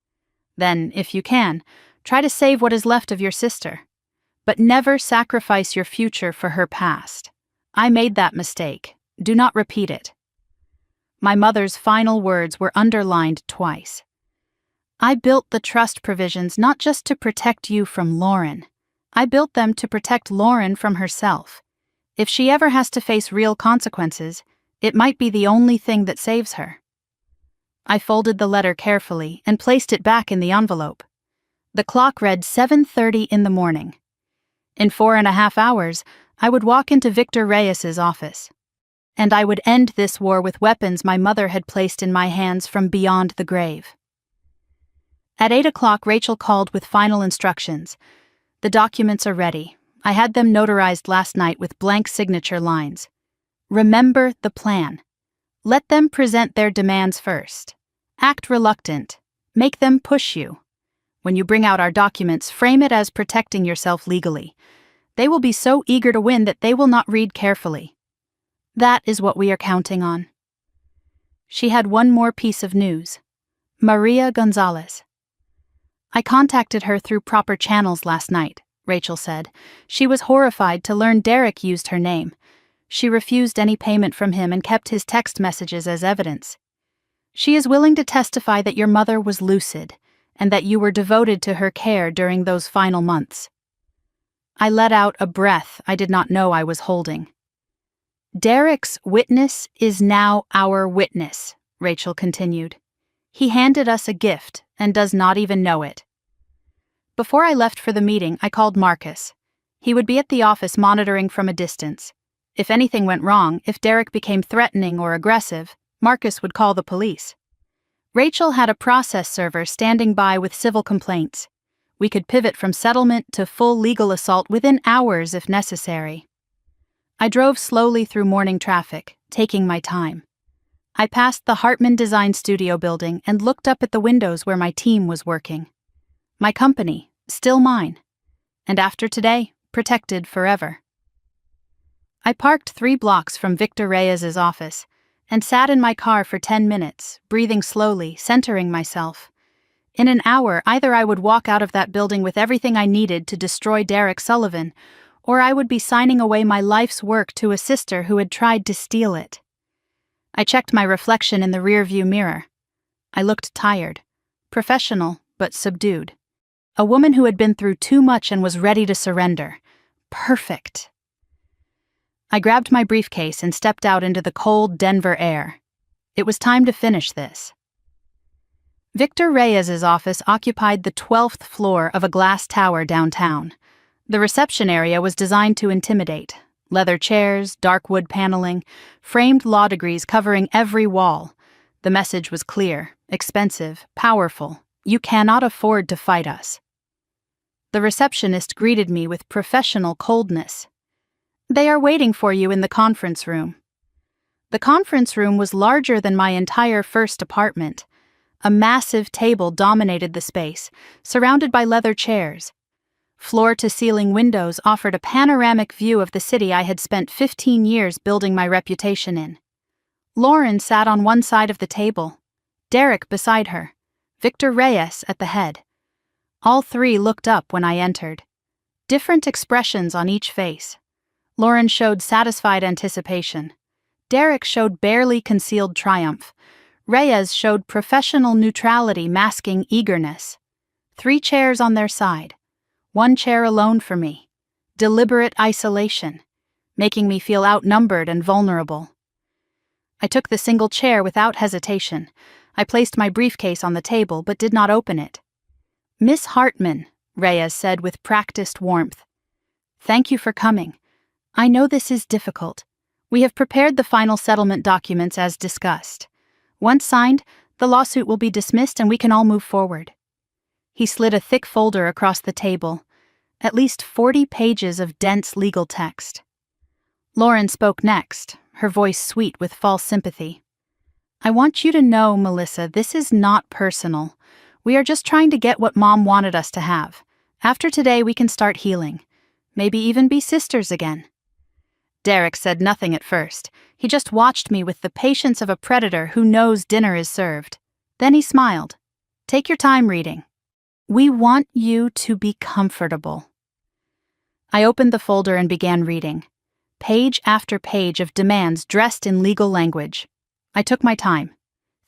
Then, if you can, try to save what is left of your sister. But never sacrifice your future for her past. I made that mistake. Do not repeat it. My mother's final words were underlined twice. I built the trust provisions not just to protect you from Lauren. I built them to protect Lauren from herself. If she ever has to face real consequences, it might be the only thing that saves her. I folded the letter carefully and placed it back in the envelope. The clock read 7:30 in the morning. In 4.5 hours, I would walk into Victor Reyes's office. And I would end this war with weapons my mother had placed in my hands from beyond the grave. At 8 o'clock, Rachel called with final instructions. "The documents are ready. I had them notarized last night with blank signature lines. Remember the plan. Let them present their demands first. Act reluctant. Make them push you. When you bring out our documents, frame it as protecting yourself legally. They will be so eager to win that they will not read carefully. That is what we are counting on." She had one more piece of news. Maria Gonzalez. "I contacted her through proper channels last night," Rachel said. "She was horrified to learn Derek used her name. She refused any payment from him and kept his text messages as evidence. She is willing to testify that your mother was lucid and that you were devoted to her care during those final months." I let out a breath I did not know I was holding. "Derek's witness is now our witness," Rachel continued. "He handed us a gift and does not even know it." Before I left for the meeting, I called Marcus. He would be at the office monitoring from a distance. If anything went wrong, if Derek became threatening or aggressive, Marcus would call the police. Rachel had a process server standing by with civil complaints. We could pivot from settlement to full legal assault within hours if necessary. I drove slowly through morning traffic, taking my time. I passed the Hartman Design Studio building and looked up at the windows where my team was working. My company, still mine. And after today, protected forever. I parked 3 blocks from Victor Reyes's office and sat in my car for 10 minutes, breathing slowly, centering myself. In an hour, either I would walk out of that building with everything I needed to destroy Derek Sullivan, or I would be signing away my life's work to a sister who had tried to steal it. I checked my reflection in the rearview mirror. I looked tired, professional, but subdued. A woman who had been through too much and was ready to surrender. Perfect. I grabbed my briefcase and stepped out into the cold Denver air. It was time to finish this. Victor Reyes's office occupied the 12th floor of a glass tower downtown. The reception area was designed to intimidate. Leather chairs, dark wood paneling, framed law degrees covering every wall. The message was clear, expensive, powerful. You cannot afford to fight us. The receptionist greeted me with professional coldness. "They are waiting for you in the conference room." The conference room was larger than my entire first apartment. A massive table dominated the space, surrounded by leather chairs. Floor-to-ceiling windows offered a panoramic view of the city I had spent 15 years building my reputation in. Lauren sat on one side of the table, Derek beside her, Victor Reyes at the head. All 3 looked up when I entered. Different expressions on each face. Lauren showed satisfied anticipation. Derek showed barely concealed triumph. Reyes showed professional neutrality masking eagerness. 3 chairs on their side. 1 chair alone for me. Deliberate isolation, making me feel outnumbered and vulnerable. I took the single chair without hesitation. I placed my briefcase on the table but did not open it. "Miss Hartman," Reyes said with practiced warmth. "Thank you for coming. I know this is difficult. We have prepared the final settlement documents as discussed. Once signed, the lawsuit will be dismissed and we can all move forward." He slid a thick folder across the table, at least 40 pages of dense legal text. Lauren spoke next, her voice sweet with false sympathy. "I want you to know, Melissa, this is not personal. We are just trying to get what Mom wanted us to have. After today, we can start healing. Maybe even be sisters again." Derek said nothing at first. He just watched me with the patience of a predator who knows dinner is served. Then he smiled. "Take your time reading. We want you to be comfortable." I opened the folder and began reading. Page after page of demands dressed in legal language. I took my time.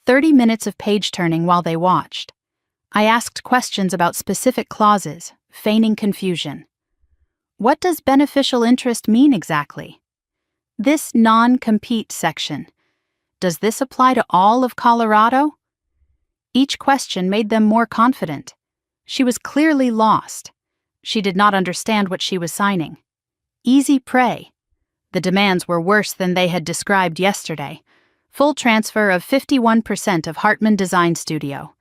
30 minutes of page-turning while they watched. I asked questions about specific clauses, feigning confusion. What does beneficial interest mean exactly? This non-compete section. Does this apply to all of Colorado? Each question made them more confident. She was clearly lost. She did not understand what she was signing. Easy prey. The demands were worse than they had described yesterday. Full transfer of 51% of Hartman Design Studio.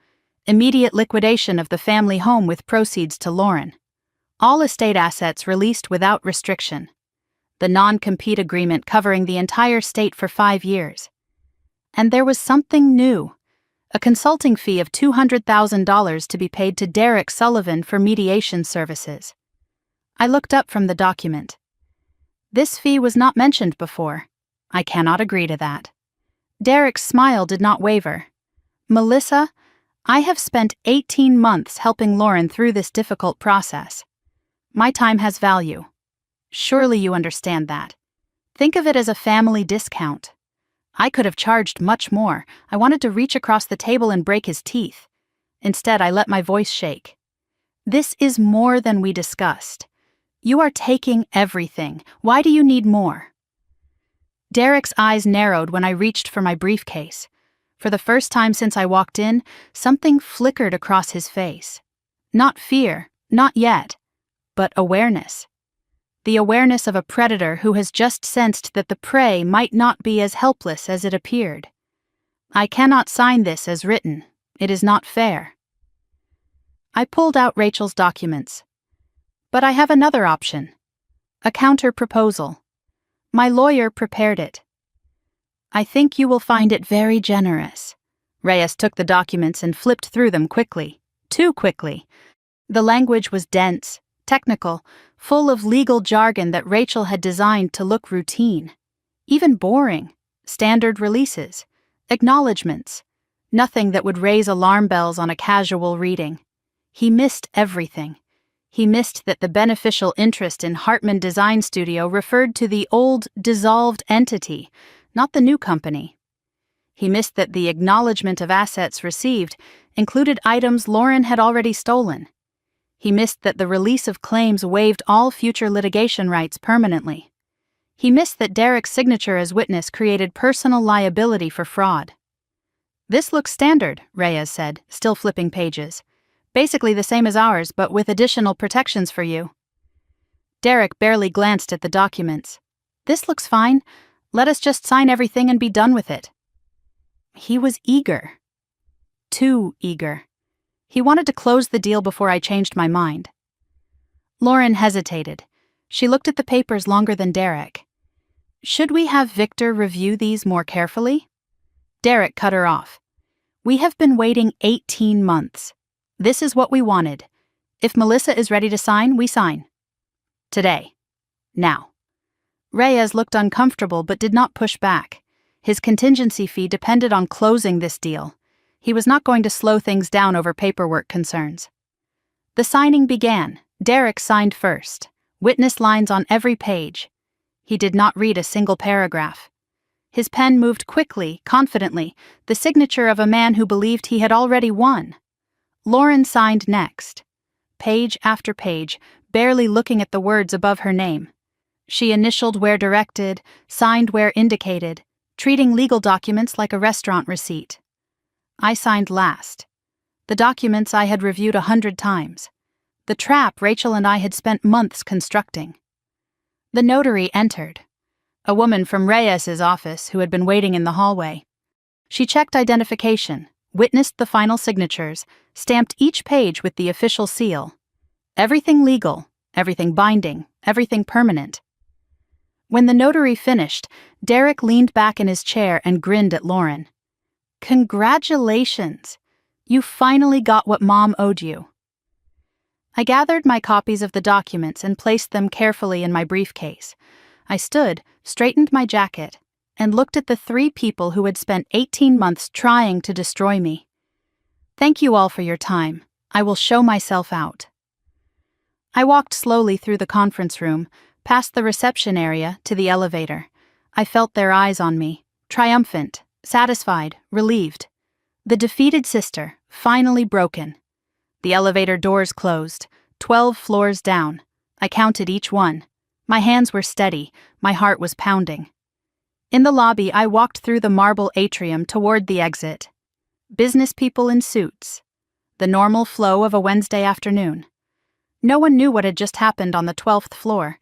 Immediate liquidation of the family home with proceeds to Lauren. All estate assets released without restriction. The non-compete agreement covering the entire state for 5 years. And there was something new. A consulting fee of $200,000 to be paid to Derek Sullivan for mediation services. I looked up from the document. This fee was not mentioned before. I cannot agree to that. Derek's smile did not waver. "Melissa, I have spent 18 months helping Lauren through this difficult process. My time has value. Surely you understand that. Think of it as a family discount. I could have charged much more. I wanted to reach across the table and break his teeth. Instead, I let my voice shake. This is more than we discussed. You are taking everything. Why do you need more?" Derek's eyes narrowed when I reached for my briefcase. For the first time since I walked in, something flickered across his face. Not fear, not yet, but awareness. The awareness of a predator who has just sensed that the prey might not be as helpless as it appeared. "I cannot sign this as written. It is not fair." I pulled out Rachel's documents. "But I have another option. A counter-proposal. My lawyer prepared it." "I think you will find it very generous." Reyes took the documents and flipped through them quickly. Too quickly. The language was dense, technical, full of legal jargon that Rachel had designed to look routine. Even boring. Standard releases. Acknowledgements. Nothing that would raise alarm bells on a casual reading. He missed everything. He missed that the beneficial interest in Hartman Design Studio referred to the old, dissolved entity, not the new company. He missed that the acknowledgement of assets received included items Lauren had already stolen. He missed that the release of claims waived all future litigation rights permanently. He missed that Derek's signature as witness created personal liability for fraud. "This looks standard," Reyes said, still flipping pages. "Basically the same as ours, but with additional protections for you." Derek barely glanced at the documents. "This looks fine. Let us just sign everything and be done with it." He was eager. Too eager. He wanted to close the deal before I changed my mind. Lauren hesitated. She looked at the papers longer than Derek. "Should we have Victor review these more carefully?" Derek cut her off. "We have been waiting 18 months. This is what we wanted. If Melissa is ready to sign, we sign. Today. Now." Reyes looked uncomfortable but did not push back. His contingency fee depended on closing this deal. He was not going to slow things down over paperwork concerns. The signing began. Derek signed first. Witness lines on every page. He did not read a single paragraph. His pen moved quickly, confidently, the signature of a man who believed he had already won. Lauren signed next. Page after page, barely looking at the words above her name. She initialed where directed, signed where indicated, treating legal documents like a restaurant receipt. I signed last. The documents I had reviewed 100 times. The trap Rachel and I had spent months constructing. The notary entered. A woman from Reyes's office who had been waiting in the hallway. She checked identification, witnessed the final signatures, stamped each page with the official seal. Everything legal, everything binding, everything permanent. When the notary finished, Derek leaned back in his chair and grinned at Lauren. "Congratulations! You finally got what Mom owed you." I gathered my copies of the documents and placed them carefully in my briefcase. I stood, straightened my jacket, and looked at the 3 people who had spent 18 months trying to destroy me. Thank you all for your time. I will show myself out. I walked slowly through the conference room, past the reception area to the elevator. I felt their eyes on me, triumphant, satisfied, relieved. The defeated sister, finally broken. The elevator doors closed, 12 floors down. I counted each one. My hands were steady, my heart was pounding. In the lobby, I walked through the marble atrium toward the exit. Business people in suits. The normal flow of a Wednesday afternoon. No one knew what had just happened on the 12th floor.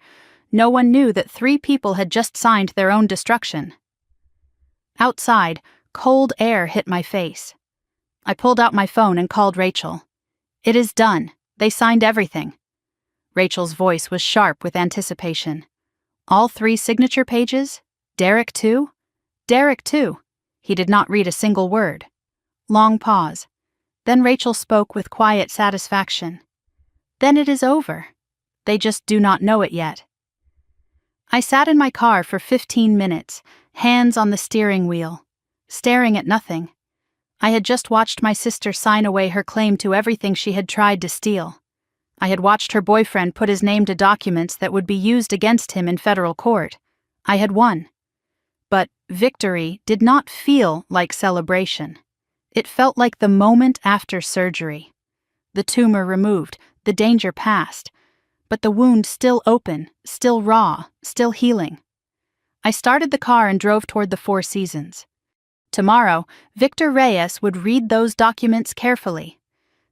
No one knew that 3 people had just signed their own destruction. Outside, cold air hit my face. I pulled out my phone and called Rachel. "It is done. They signed everything." Rachel's voice was sharp with anticipation. "All 3 signature pages? Derek too?" "Derek too." He did not read a single word. Long pause. Then Rachel spoke with quiet satisfaction. "Then it is over. They just do not know it yet." I sat in my car for 15 minutes, hands on the steering wheel, staring at nothing. I had just watched my sister sign away her claim to everything she had tried to steal. I had watched her boyfriend put his name to documents that would be used against him in federal court. I had won. But victory did not feel like celebration. It felt like the moment after surgery. The tumor removed, the danger past, but the wound still open, still raw, still healing. I started the car and drove toward the 4 Seasons. Tomorrow, Victor Reyes would read those documents carefully.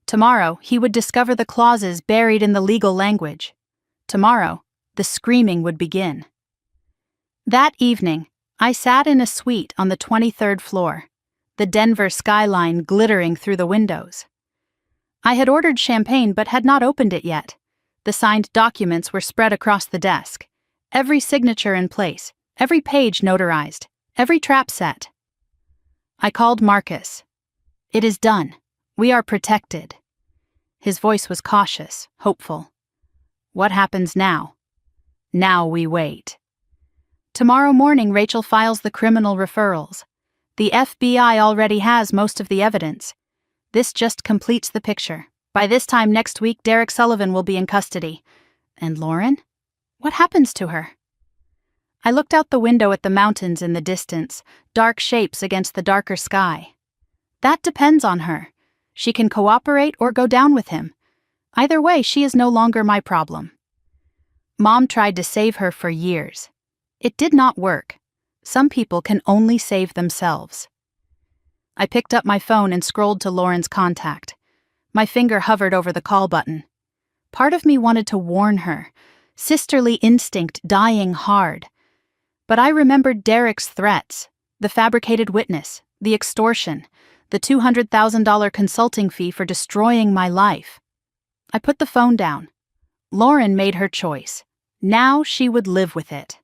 Tomorrow, he would discover the clauses buried in the legal language. Tomorrow, the screaming would begin. That evening, I sat in a suite on the 23rd floor, the Denver skyline glittering through the windows. I had ordered champagne but had not opened it yet. The signed documents were spread across the desk, every signature in place, every page notarized, every trap set. I called Marcus. "It is done. We are protected." His voice was cautious, hopeful. "What happens now?" "Now we wait." Tomorrow morning, Rachel files the criminal referrals. The FBI already has most of the evidence. This just completes the picture. By this time next week, Derek Sullivan will be in custody. And Lauren? What happens to her? I looked out the window at the mountains in the distance, dark shapes against the darker sky. That depends on her. She can cooperate or go down with him. Either way, she is no longer my problem. Mom tried to save her for years. It did not work. Some people can only save themselves. I picked up my phone and scrolled to Lauren's contact. My finger hovered over the call button. Part of me wanted to warn her, sisterly instinct dying hard. But I remembered Derek's threats, the fabricated witness, the extortion, the $200,000 consulting fee for destroying my life. I put the phone down. Lauren made her choice. Now she would live with it.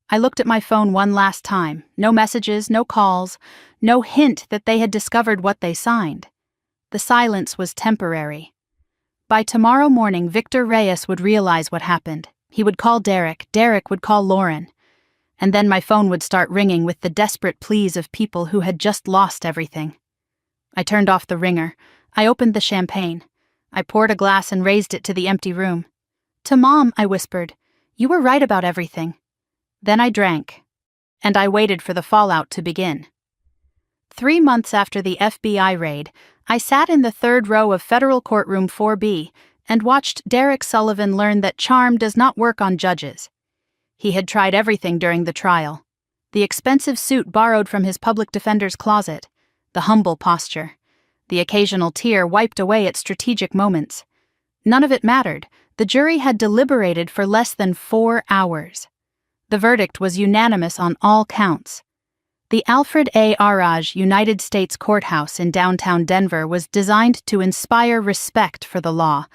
I looked at my phone one last time. No messages, no calls, no hint that they had discovered what they signed. The silence was temporary. By tomorrow morning, Victor Reyes would realize what happened. He would call Derek, Derek would call Lauren. And then my phone would start ringing with the desperate pleas of people who had just lost everything. I turned off the ringer. I opened the champagne. I poured a glass and raised it to the empty room. "To Mom," I whispered, "you were right about everything." Then I drank. and I waited for the fallout to begin. 3 months after the FBI raid, I sat in the third row of Federal Courtroom 4B and watched Derek Sullivan learn that charm does not work on judges. He had tried everything during the trial. The expensive suit borrowed from his public defender's closet, the humble posture, the occasional tear wiped away at strategic moments. None of it mattered. The jury had deliberated for less than 4 hours. The verdict was unanimous on all counts. The Alfred A. Araj United States Courthouse in downtown Denver was designed to inspire respect for the law.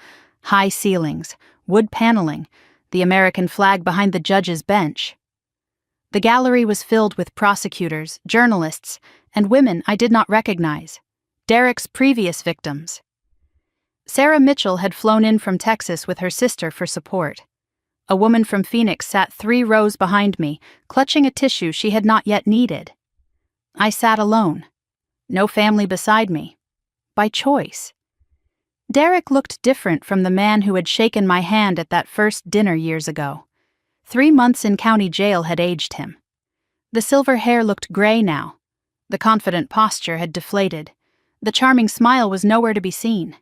High ceilings, wood paneling, the American flag behind the judge's bench. The gallery was filled with prosecutors, journalists, and women I did not recognize, Derek's previous victims. Sarah Mitchell had flown in from Texas with her sister for support. A woman from Phoenix sat 3 rows behind me, clutching a tissue she had not yet needed. I sat alone. No family beside me. By choice. Derek looked different from the man who had shaken my hand at that first dinner years ago. 3 months in county jail had aged him. The silver hair looked gray now. The confident posture had deflated. The charming smile was nowhere to be seen.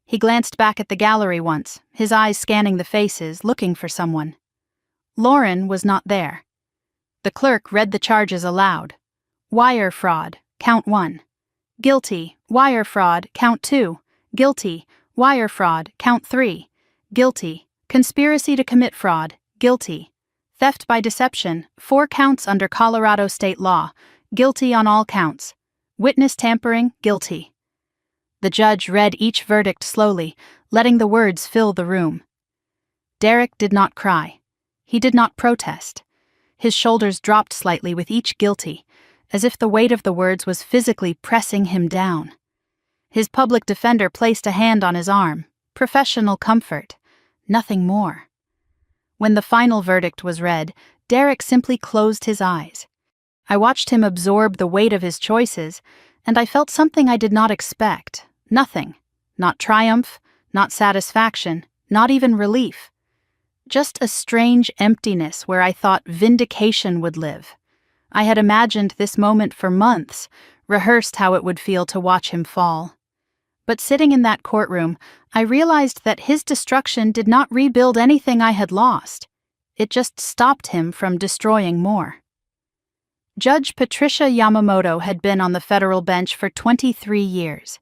He glanced back at the gallery once, his eyes scanning the faces, looking for someone. Lauren was not there. The clerk read the charges aloud. Wire fraud, count 1. Guilty, wire fraud, count 2. Guilty, wire fraud, count 3. Guilty, conspiracy to commit fraud, guilty. Theft by deception, 4 counts under Colorado state law, guilty on all counts. Witness tampering, guilty. The judge read each verdict slowly, letting the words fill the room. Derek did not cry. He did not protest. His shoulders dropped slightly with each guilty, as if the weight of the words was physically pressing him down. His public defender placed a hand on his arm. Professional comfort. Nothing more. When the final verdict was read, Derek simply closed his eyes. I watched him absorb the weight of his choices, and I felt something I did not expect. Nothing. Not triumph, not satisfaction, not even relief. Just a strange emptiness where I thought vindication would live. I had imagined this moment for months, rehearsed how it would feel to watch him fall. But sitting in that courtroom, I realized that his destruction did not rebuild anything I had lost. It just stopped him from destroying more. Judge Patricia Yamamoto had been on the federal bench for 23 years.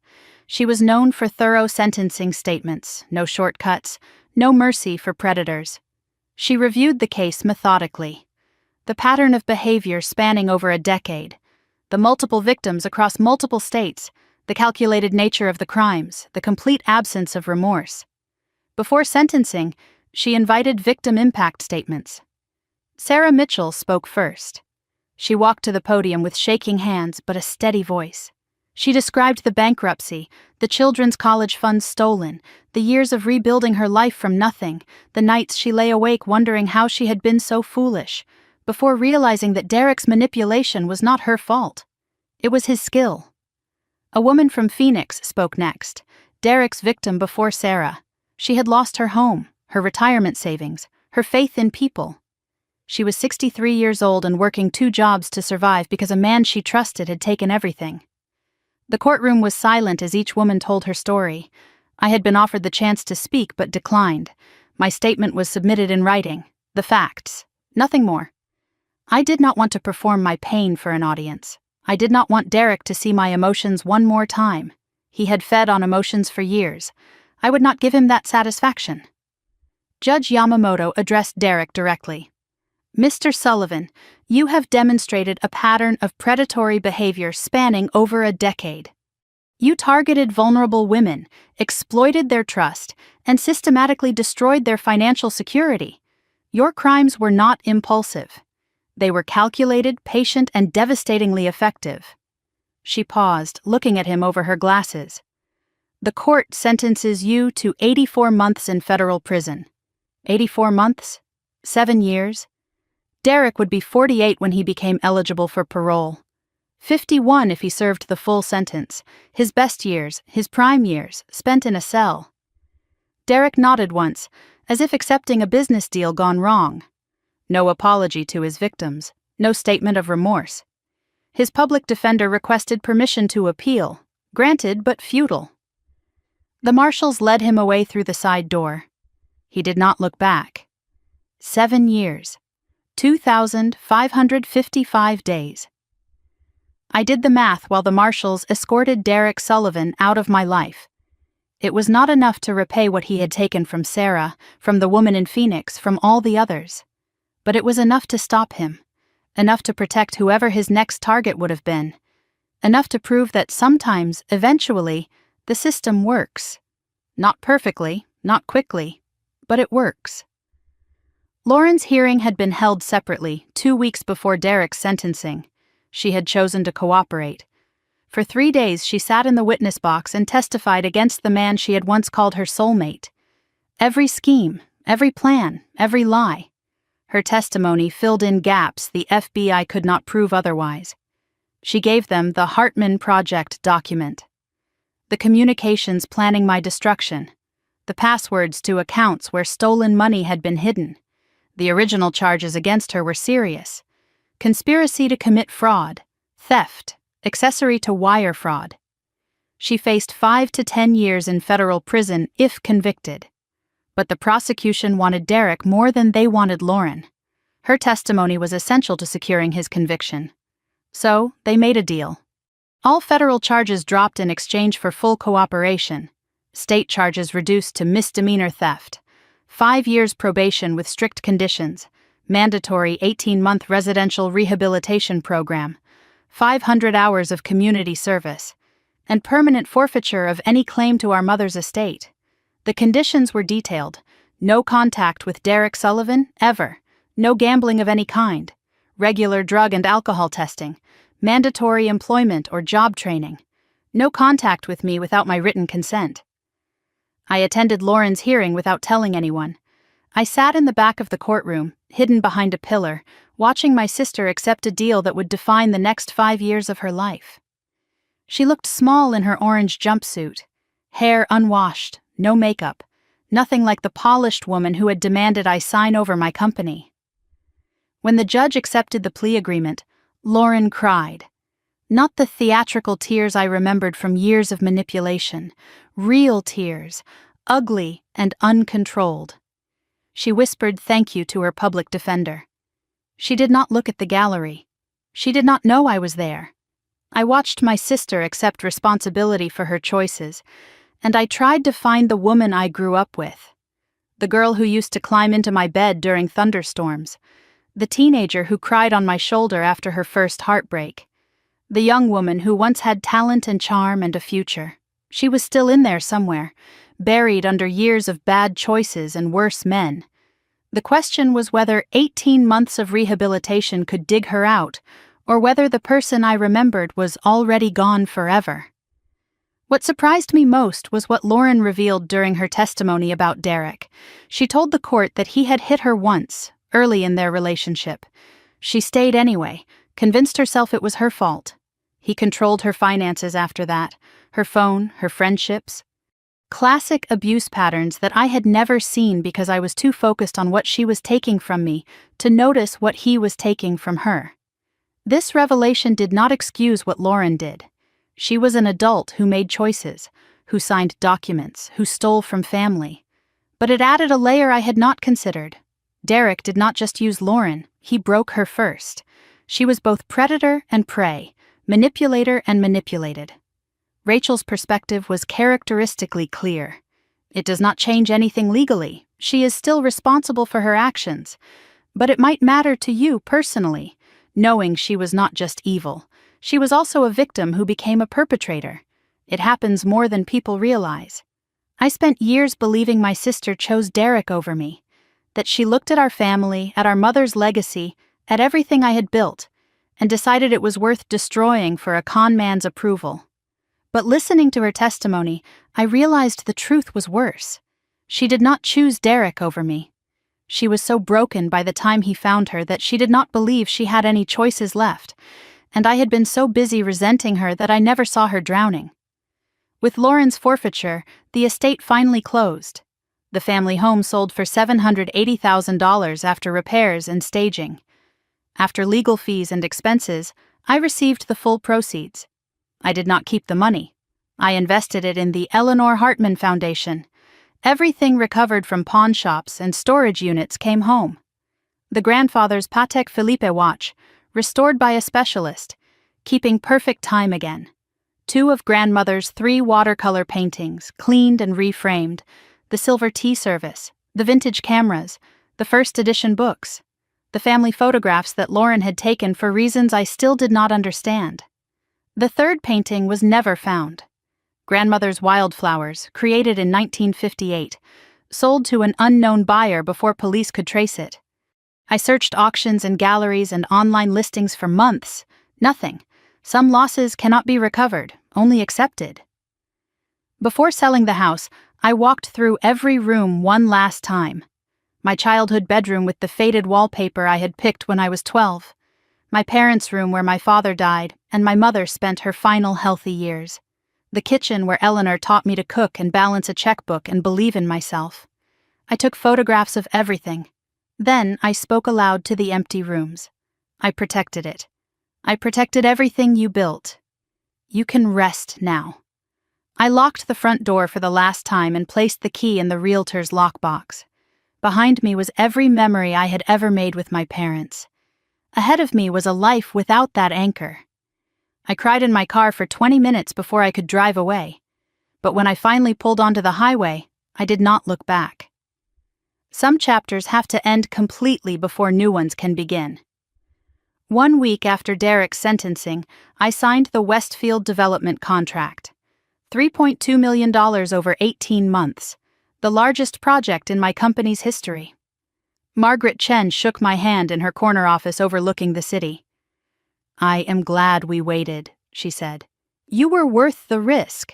She was known for thorough sentencing statements, no shortcuts, no mercy for predators. She reviewed the case methodically. The pattern of behavior spanning over a decade, the multiple victims across multiple states, the calculated nature of the crimes, the complete absence of remorse. Before sentencing, she invited victim impact statements. Sarah Mitchell spoke first. She walked to the podium with shaking hands but a steady voice. She described the bankruptcy, the children's college funds stolen, the years of rebuilding her life from nothing, the nights she lay awake wondering how she had been so foolish, before realizing that Derek's manipulation was not her fault. It was his skill. A woman from Phoenix spoke next, Derek's victim before Sarah. She had lost her home, her retirement savings, her faith in people. She was 63 years old and working 2 jobs to survive because a man she trusted had taken everything. The courtroom was silent as each woman told her story. I had been offered the chance to speak but declined. My statement was submitted in writing. The facts. Nothing more. I did not want to perform my pain for an audience. I did not want Derek to see my emotions one more time. He had fed on emotions for years. I would not give him that satisfaction. Judge Yamamoto addressed Derek directly. Mr. Sullivan, you have demonstrated a pattern of predatory behavior spanning over a decade. You targeted vulnerable women, exploited their trust, and systematically destroyed their financial security. Your crimes were not impulsive. They were calculated, patient, and devastatingly effective. She paused, looking at him over her glasses. The court sentences you to 84 months in federal prison. 84 months? 7 years? Derek would be 48 when he became eligible for parole. 51 if he served the full sentence, his best years, his prime years, spent in a cell. Derek nodded once, as if accepting a business deal gone wrong. No apology to his victims, No statement of remorse. His public defender requested permission to appeal, granted but futile. The marshals led him away through the side door. He did not look back. 7 years. 2,555 days. I did the math while the marshals escorted Derek Sullivan out of my life. It was not enough to repay what he had taken from Sarah, from the woman in Phoenix, from all the others. But it was enough to stop him. Enough to protect whoever his next target would have been. Enough to prove that sometimes, eventually, the system works. Not perfectly, not quickly, but it works. Lauren's hearing had been held separately, 2 weeks before Derek's sentencing. She had chosen to cooperate. For 3 days she sat in the witness box and testified against the man she had once called her soulmate. Every scheme, every plan, every lie. Her testimony filled in gaps the FBI could not prove otherwise. She gave them the Hartman Project document. The communications planning my destruction. The passwords to accounts where stolen money had been hidden. The original charges against her were serious. Conspiracy to commit fraud, theft, accessory to wire fraud. She faced 5 to 10 years in federal prison if convicted. But the prosecution wanted Derek more than they wanted Lauren. Her testimony was essential to securing his conviction. So, they made a deal. All federal charges dropped in exchange for full cooperation. State charges reduced to misdemeanor theft. 5 years probation with strict conditions. Mandatory 18-month residential rehabilitation program. 500 hours of community service. And permanent forfeiture of any claim to our mother's estate. The conditions were detailed. No contact with Derek Sullivan, ever. No gambling of any kind. Regular drug and alcohol testing. Mandatory employment or job training. No contact with me without my written consent. I attended Lauren's hearing without telling anyone. I sat in the back of the courtroom, hidden behind a pillar, watching my sister accept a deal that would define the next 5 years of her life. She looked small in her orange jumpsuit. Hair unwashed, no makeup, nothing like the polished woman who had demanded I sign over my company. When the judge accepted the plea agreement, Lauren cried. Not the theatrical tears I remembered from years of manipulation, real tears, ugly and uncontrolled. She whispered thank you to her public defender. She did not look at the gallery. She did not know I was there. I watched my sister accept responsibility for her choices, and I tried to find the woman I grew up with. The girl who used to climb into my bed during thunderstorms. The teenager who cried on my shoulder after her first heartbreak. The young woman who once had talent and charm and a future. She was still in there somewhere, buried under years of bad choices and worse men. The question was whether 18 months of rehabilitation could dig her out, or whether the person I remembered was already gone forever. What surprised me most was what Lauren revealed during her testimony about Derek. She told the court that he had hit her once, early in their relationship. She stayed anyway, convinced herself it was her fault. He controlled her finances after that, her phone, her friendships. Classic abuse patterns that I had never seen because I was too focused on what she was taking from me to notice what he was taking from her. This revelation did not excuse what Lauren did. She was an adult who made choices, who signed documents, who stole from family. But it added a layer I had not considered. Derek did not just use Lauren, he broke her first. She was both predator and prey, manipulator and manipulated. Rachel's perspective was characteristically clear. It does not change anything legally. She is still responsible for her actions. But it might matter to you personally, knowing she was not just evil. She was also a victim who became a perpetrator. It happens more than people realize. I spent years believing my sister chose Derek over me, that she looked at our family, at our mother's legacy, at everything I had built, and decided it was worth destroying for a con man's approval. But listening to her testimony, I realized the truth was worse. She did not choose Derek over me. She was so broken by the time he found her that she did not believe she had any choices left, and I had been so busy resenting her that I never saw her drowning. With Lauren's forfeiture, the estate finally closed. The family home sold for $780,000 after repairs and staging. After legal fees and expenses, I received the full proceeds. I did not keep the money. I invested it in the Eleanor Hartman Foundation. Everything recovered from pawn shops and storage units came home. The grandfather's Patek Philippe watch, restored by a specialist, keeping perfect time again. 2 of grandmother's 3 watercolor paintings, cleaned and reframed, the silver tea service, the vintage cameras, the first edition books, the family photographs that Lauren had taken for reasons I still did not understand. The 3rd painting was never found. Grandmother's wildflowers, created in 1958, sold to an unknown buyer before police could trace it. I searched auctions and galleries and online listings for months. Nothing. Some losses cannot be recovered, only accepted. Before selling the house, I walked through every room one last time. My childhood bedroom with the faded wallpaper I had picked when I was 12. My parents' room where my father died and my mother spent her final healthy years. The kitchen where Eleanor taught me to cook and balance a checkbook and believe in myself. I took photographs of everything. Then I spoke aloud to the empty rooms. I protected it. I protected everything you built. You can rest now. I locked the front door for the last time and placed the key in the realtor's lockbox. Behind me was every memory I had ever made with my parents. Ahead of me was a life without that anchor. I cried in my car for 20 minutes before I could drive away. But when I finally pulled onto the highway, I did not look back. Some chapters have to end completely before new ones can begin. 1 week after Derek's sentencing, I signed the Westfield development contract. $3.2 million over 18 months, the largest project in my company's history. Margaret Chen shook my hand in her corner office overlooking the city. "I am glad we waited," she said. "You were worth the risk."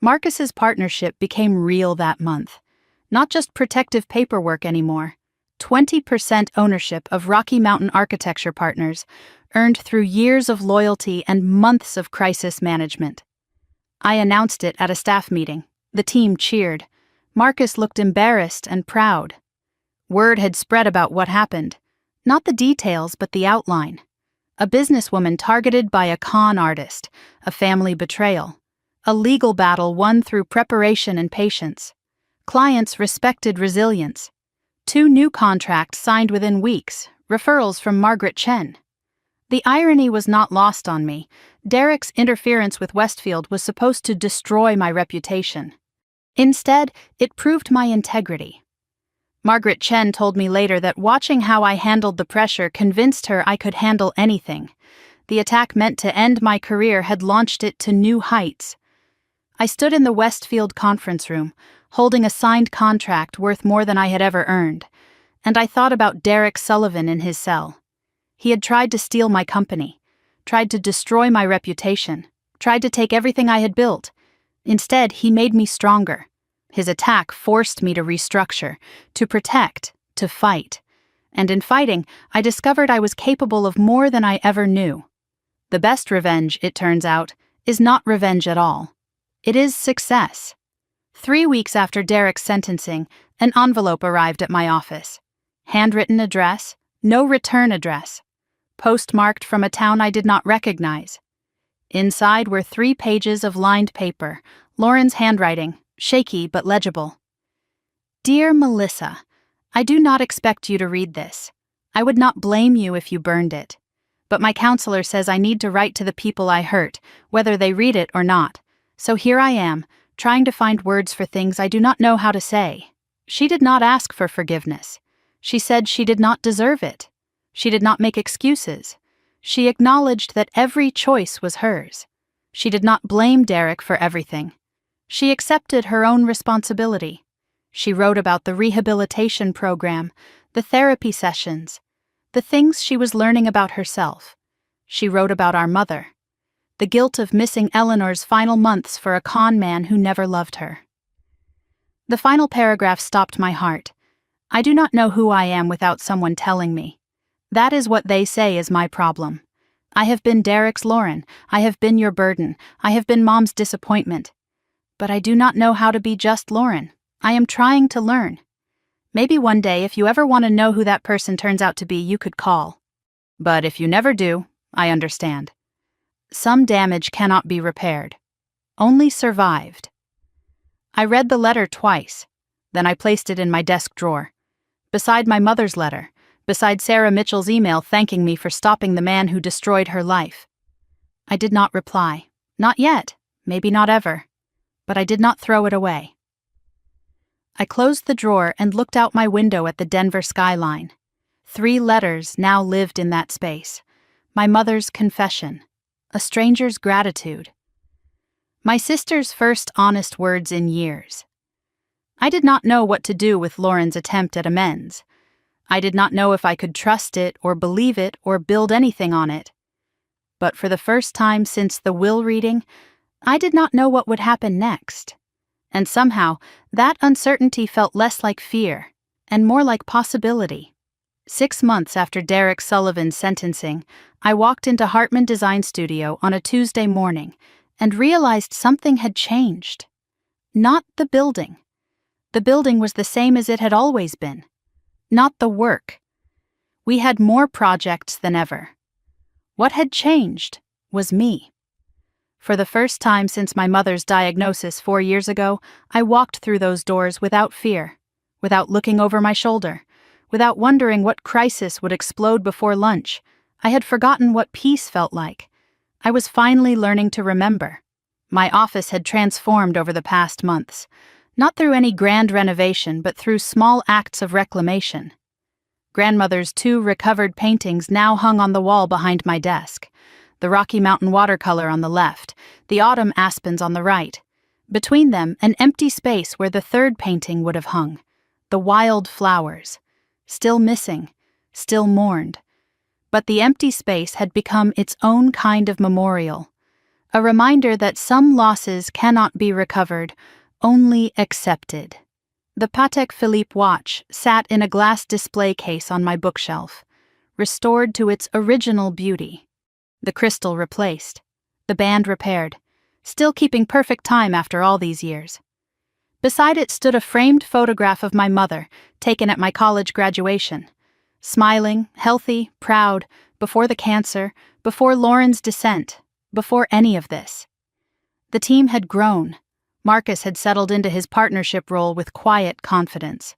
Marcus's partnership became real that month. Not just protective paperwork anymore. 20% ownership of Rocky Mountain Architecture Partners, earned through years of loyalty and months of crisis management. I announced it at a staff meeting. The team cheered. Marcus looked embarrassed and proud. Word had spread about what happened. Not the details, but the outline. A businesswoman targeted by a con artist, a family betrayal, a legal battle won through preparation and patience. Clients respected resilience. 2 new contracts signed within weeks, referrals from Margaret Chen. The irony was not lost on me. Derek's interference with Westfield was supposed to destroy my reputation. Instead, it proved my integrity. Margaret Chen told me later that watching how I handled the pressure convinced her I could handle anything. The attack meant to end my career had launched it to new heights. I stood in the Westfield conference room, holding a signed contract worth more than I had ever earned, and I thought about Derek Sullivan in his cell. He had tried to steal my company, tried to destroy my reputation, tried to take everything I had built. Instead, he made me stronger. His attack forced me to restructure, to protect, to fight. And in fighting, I discovered I was capable of more than I ever knew. The best revenge, it turns out, is not revenge at all. It is success. 3 weeks after Derek's sentencing, an envelope arrived at my office. Handwritten address, no return address. Postmarked from a town I did not recognize. Inside were 3 pages of lined paper, Lauren's handwriting, shaky but legible. "Dear Melissa, I do not expect you to read this. I would not blame you if you burned it. But my counselor says I need to write to the people I hurt, whether they read it or not. So here I am, trying to find words for things I do not know how to say. She did not ask for forgiveness. She said she did not deserve it. She did not make excuses. She acknowledged that every choice was hers. She did not blame Derek for everything. She accepted her own responsibility. She wrote about the rehabilitation program, the therapy sessions, the things she was learning about herself. She wrote about our mother, the guilt of missing Eleanor's final months for a con man who never loved her. The final paragraph stopped my heart. I do not know who I am without someone telling me. That is what they say is my problem. I have been Derek's Lauren. I have been your burden. I have been Mom's disappointment. But I do not know how to be just Lauren. I am trying to learn. Maybe one day, if you ever want to know who that person turns out to be, you could call. But if you never do, I understand. Some damage cannot be repaired, only survived. I read the letter twice, then I placed it in my desk drawer, beside my mother's letter, beside Sarah Mitchell's email thanking me for stopping the man who destroyed her life. I did not reply. Not yet, maybe not ever. But I did not throw it away. I closed the drawer and looked out my window at the Denver skyline. 3 letters now lived in that space. My mother's confession. A stranger's gratitude. My sister's first honest words in years. I did not know what to do with Lauren's attempt at amends. I did not know if I could trust it or believe it or build anything on it. But for the first time since the will reading, I did not know what would happen next. And somehow, that uncertainty felt less like fear and more like possibility. 6 months after Derek Sullivan's sentencing, I walked into Hartman Design Studio on a Tuesday morning and realized something had changed. Not the building. The building was the same as it had always been. Not the work. We had more projects than ever. What had changed was me. For the first time since my mother's diagnosis 4 years ago, I walked through those doors without fear, without looking over my shoulder, without wondering what crisis would explode before lunch. I had forgotten what peace felt like. I was finally learning to remember. My office had transformed over the past months, not through any grand renovation, but through small acts of reclamation. Grandmother's 2 recovered paintings now hung on the wall behind my desk. The Rocky Mountain watercolor on the left, the autumn aspens on the right. Between them, an empty space where the 3rd painting would have hung. The wild flowers. Still missing, still mourned. But the empty space had become its own kind of memorial. A reminder that some losses cannot be recovered, only accepted. The Patek Philippe watch sat in a glass display case on my bookshelf, restored to its original beauty. The crystal replaced, the band repaired, still keeping perfect time after all these years. Beside it stood a framed photograph of my mother, taken at my college graduation. Smiling, healthy, proud, before the cancer, before Lauren's descent, before any of this. The team had grown. Marcus had settled into his partnership role with quiet confidence.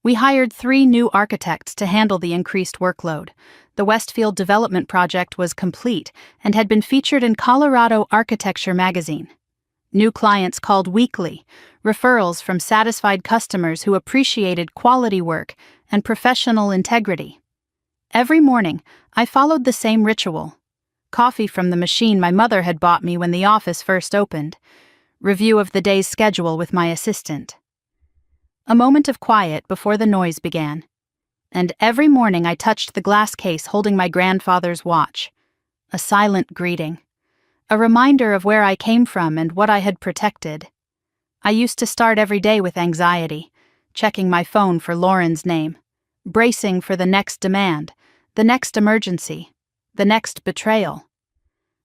We hired 3 new architects to handle the increased workload. The Westfield development project was complete and had been featured in Colorado Architecture magazine. New clients called weekly, referrals from satisfied customers who appreciated quality work and professional integrity. Every morning, I followed the same ritual. Coffee from the machine my mother had bought me when the office first opened. Review of the day's schedule with my assistant. A moment of quiet before the noise began. And every morning I touched the glass case holding my grandfather's watch. A silent greeting. A reminder of where I came from and what I had protected. I used to start every day with anxiety, checking my phone for Lauren's name, bracing for the next demand, the next emergency, the next betrayal.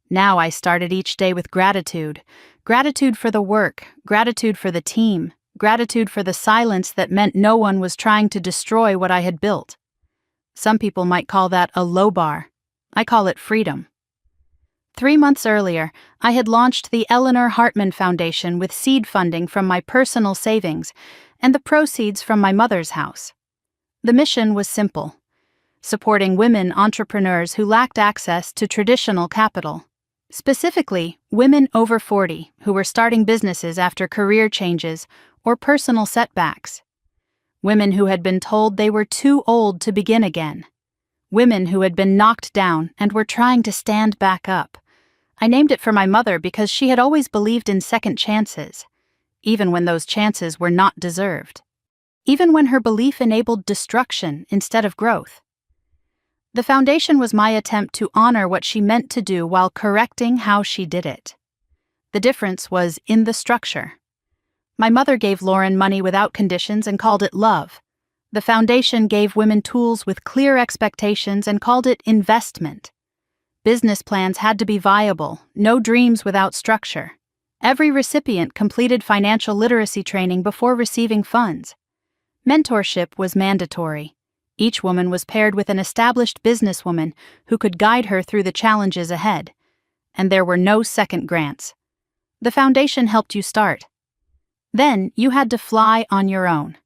Now I started each day with gratitude. Gratitude for the work, gratitude for the team, gratitude for the silence that meant no one was trying to destroy what I had built. Some people might call that a low bar. I call it freedom. 3 months earlier, I had launched the Eleanor Hartman Foundation with seed funding from my personal savings and the proceeds from my mother's house. The mission was simple: supporting women entrepreneurs who lacked access to traditional capital. Specifically, women over 40 who were starting businesses after career changes or personal setbacks. Women who had been told they were too old to begin again. Women who had been knocked down and were trying to stand back up. I named it for my mother because she had always believed in second chances, even when those chances were not deserved. Even when her belief enabled destruction instead of growth. The foundation was my attempt to honor what she meant to do while correcting how she did it. The difference was in the structure. My mother gave Lauren money without conditions and called it love. The foundation gave women tools with clear expectations and called it investment. Business plans had to be viable, no dreams without structure. Every recipient completed financial literacy training before receiving funds. Mentorship was mandatory. Each woman was paired with an established businesswoman who could guide her through the challenges ahead. And there were no second grants. The foundation helped you start. Then you had to fly on your own.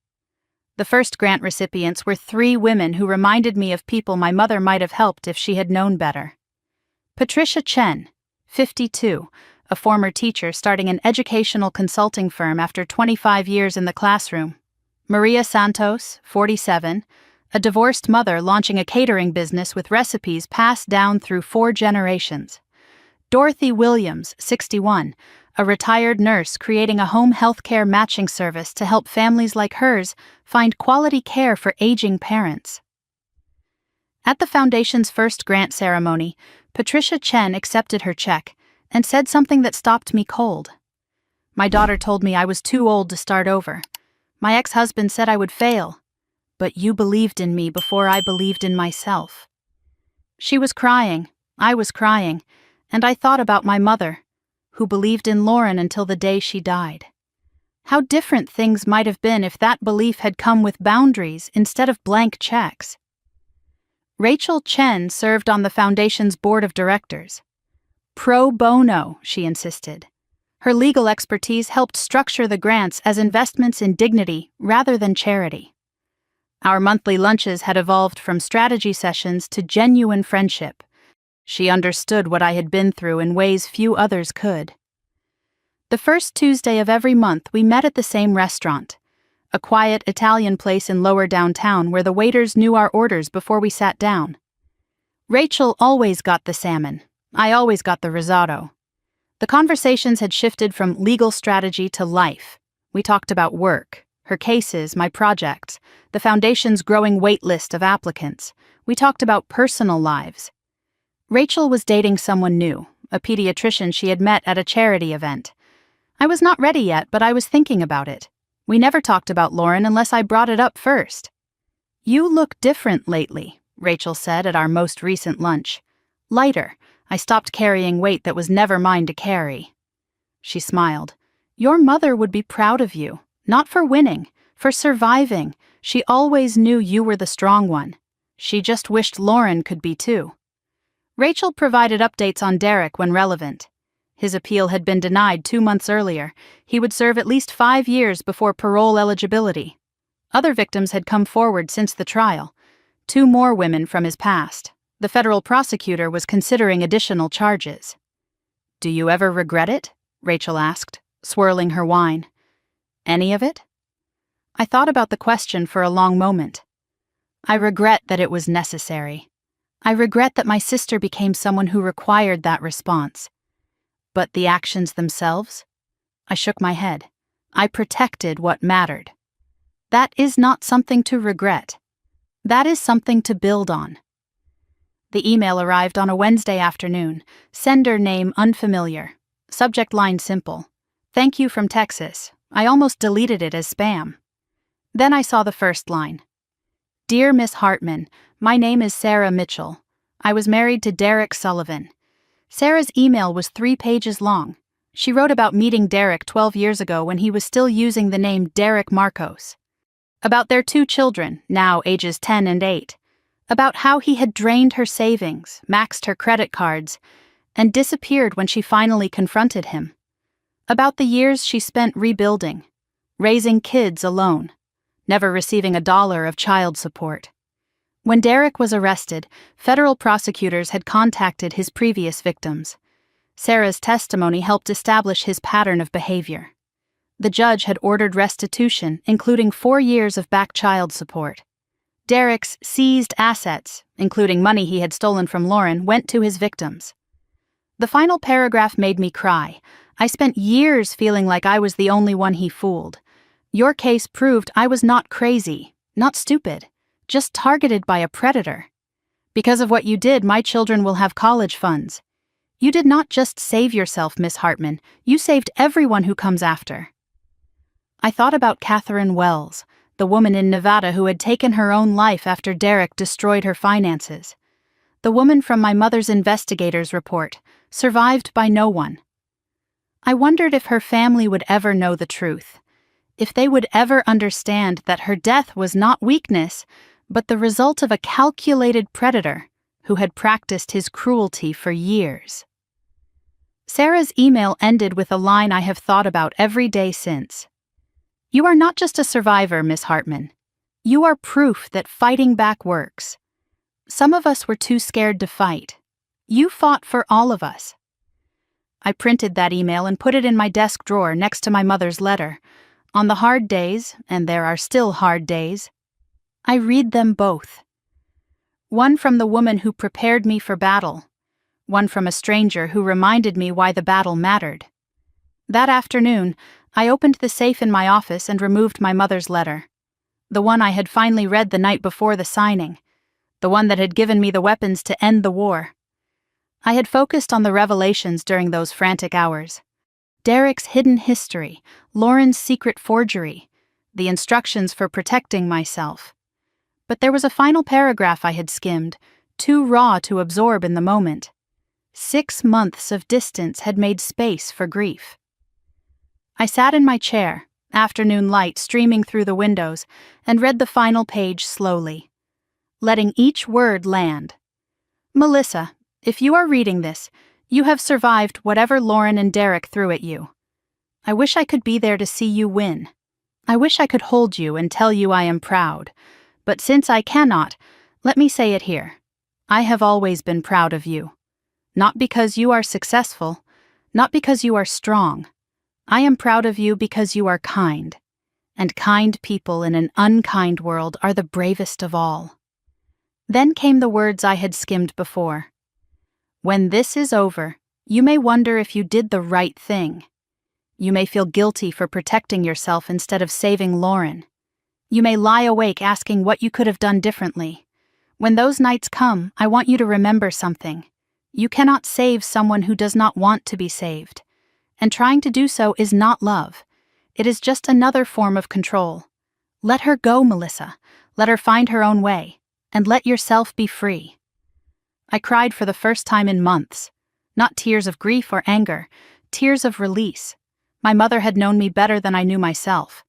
The first grant recipients were 3 women who reminded me of people my mother might have helped if she had known better. Patricia Chen, 52, a former teacher starting an educational consulting firm after 25 years in the classroom. Maria Santos, 47, a divorced mother launching a catering business with recipes passed down through 4 generations. Dorothy Williams, 61, a retired nurse creating a home healthcare matching service to help families like hers find quality care for aging parents. At the foundation's first grant ceremony, Patricia Chen accepted her check and said something that stopped me cold. My daughter told me I was too old to start over. My ex-husband said I would fail. But you believed in me before I believed in myself. She was crying, I was crying, and I thought about my mother, who believed in Lauren until the day she died. How different things might have been if that belief had come with boundaries instead of blank checks. Rachel Chen served on the foundation's board of directors. Pro bono, she insisted. Her legal expertise helped structure the grants as investments in dignity rather than charity. Our monthly lunches had evolved from strategy sessions to genuine friendship. She understood what I had been through in ways few others could. The first Tuesday of every month, we met at the same restaurant, a quiet Italian place in lower downtown where the waiters knew our orders before we sat down. Rachel always got the salmon. I always got the risotto. The conversations had shifted from legal strategy to life. We talked about work, her cases, my projects, the foundation's growing wait list of applicants. We talked about personal lives. Rachel was dating someone new, a pediatrician she had met at a charity event. I was not ready yet, but I was thinking about it. We never talked about Lauren unless I brought it up first. You look different lately, Rachel said at our most recent lunch. Lighter. I stopped carrying weight that was never mine to carry. She smiled. Your mother would be proud of you, not for winning, for surviving. She always knew you were the strong one. She just wished Lauren could be too. Rachel provided updates on Derek when relevant. His appeal had been denied 2 months earlier. He would serve at least 5 years before parole eligibility. Other victims had come forward since the trial. 2 more women from his past. The federal prosecutor was considering additional charges. Do you ever regret it? Rachel asked, swirling her wine. Any of it? I thought about the question for a long moment. I regret that it was necessary. I regret that my sister became someone who required that response. But the actions themselves? I shook my head. I protected what mattered. That is not something to regret. That is something to build on. The email arrived on a Wednesday afternoon. Sender name unfamiliar. Subject line simple. Thank you from Texas. I almost deleted it as spam. Then I saw the first line. Dear Miss Hartman, my name is Sarah Mitchell. I was married to Derek Sullivan. Sarah's email was 3 pages long. She wrote about meeting Derek 12 years ago when he was still using the name Derek Marcos. About their 2 children, now ages 10 and 8. About how he had drained her savings, maxed her credit cards, and disappeared when she finally confronted him. About the years she spent rebuilding, raising kids alone, never receiving $1 of child support. When Derek was arrested, federal prosecutors had contacted his previous victims. Sarah's testimony helped establish his pattern of behavior. The judge had ordered restitution, including 4 years of back child support. Derek's seized assets, including money he had stolen from Lauren, went to his victims. The final paragraph made me cry. I spent years feeling like I was the only one he fooled. Your case proved I was not crazy, not stupid, just targeted by a predator. Because of what you did, my children will have college funds. You did not just save yourself, Miss Hartman. You saved everyone who comes after. I thought about Catherine Wells, the woman in Nevada who had taken her own life after Derek destroyed her finances. The woman from my mother's investigator's report, survived by no one. I wondered if her family would ever know the truth, if they would ever understand that her death was not weakness, but the result of a calculated predator who had practiced his cruelty for years. Sarah's email ended with a line I have thought about every day since. "You are not just a survivor, Miss Hartman. You are proof that fighting back works. Some of us were too scared to fight. You fought for all of us." I printed that email and put it in my desk drawer next to my mother's letter. On the hard days, and there are still hard days, I read them both. One from the woman who prepared me for battle, one from a stranger who reminded me why the battle mattered. That afternoon, I opened the safe in my office and removed my mother's letter. The one I had finally read the night before the signing. The one that had given me the weapons to end the war. I had focused on the revelations during those frantic hours. Derek's hidden history, Lauren's secret forgery, the instructions for protecting myself. But there was a final paragraph I had skimmed, too raw to absorb in the moment. 6 months of distance had made space for grief. I sat in my chair, afternoon light streaming through the windows, and read the final page slowly, letting each word land. "Melissa, if you are reading this, you have survived whatever Lauren and Derek threw at you. I wish I could be there to see you win. I wish I could hold you and tell you I am proud. But since I cannot, let me say it here. I have always been proud of you. Not because you are successful, not because you are strong. I am proud of you because you are kind. And kind people in an unkind world are the bravest of all." Then came the words I had skimmed before. "When this is over, you may wonder if you did the right thing. You may feel guilty for protecting yourself instead of saving Lauren. You may lie awake asking what you could have done differently. When those nights come, I want you to remember something. You cannot save someone who does not want to be saved. And trying to do so is not love. It is just another form of control. Let her go, Melissa. Let her find her own way. And let yourself be free." I cried for the first time in months. Not tears of grief or anger, tears of release. My mother had known me better than I knew myself.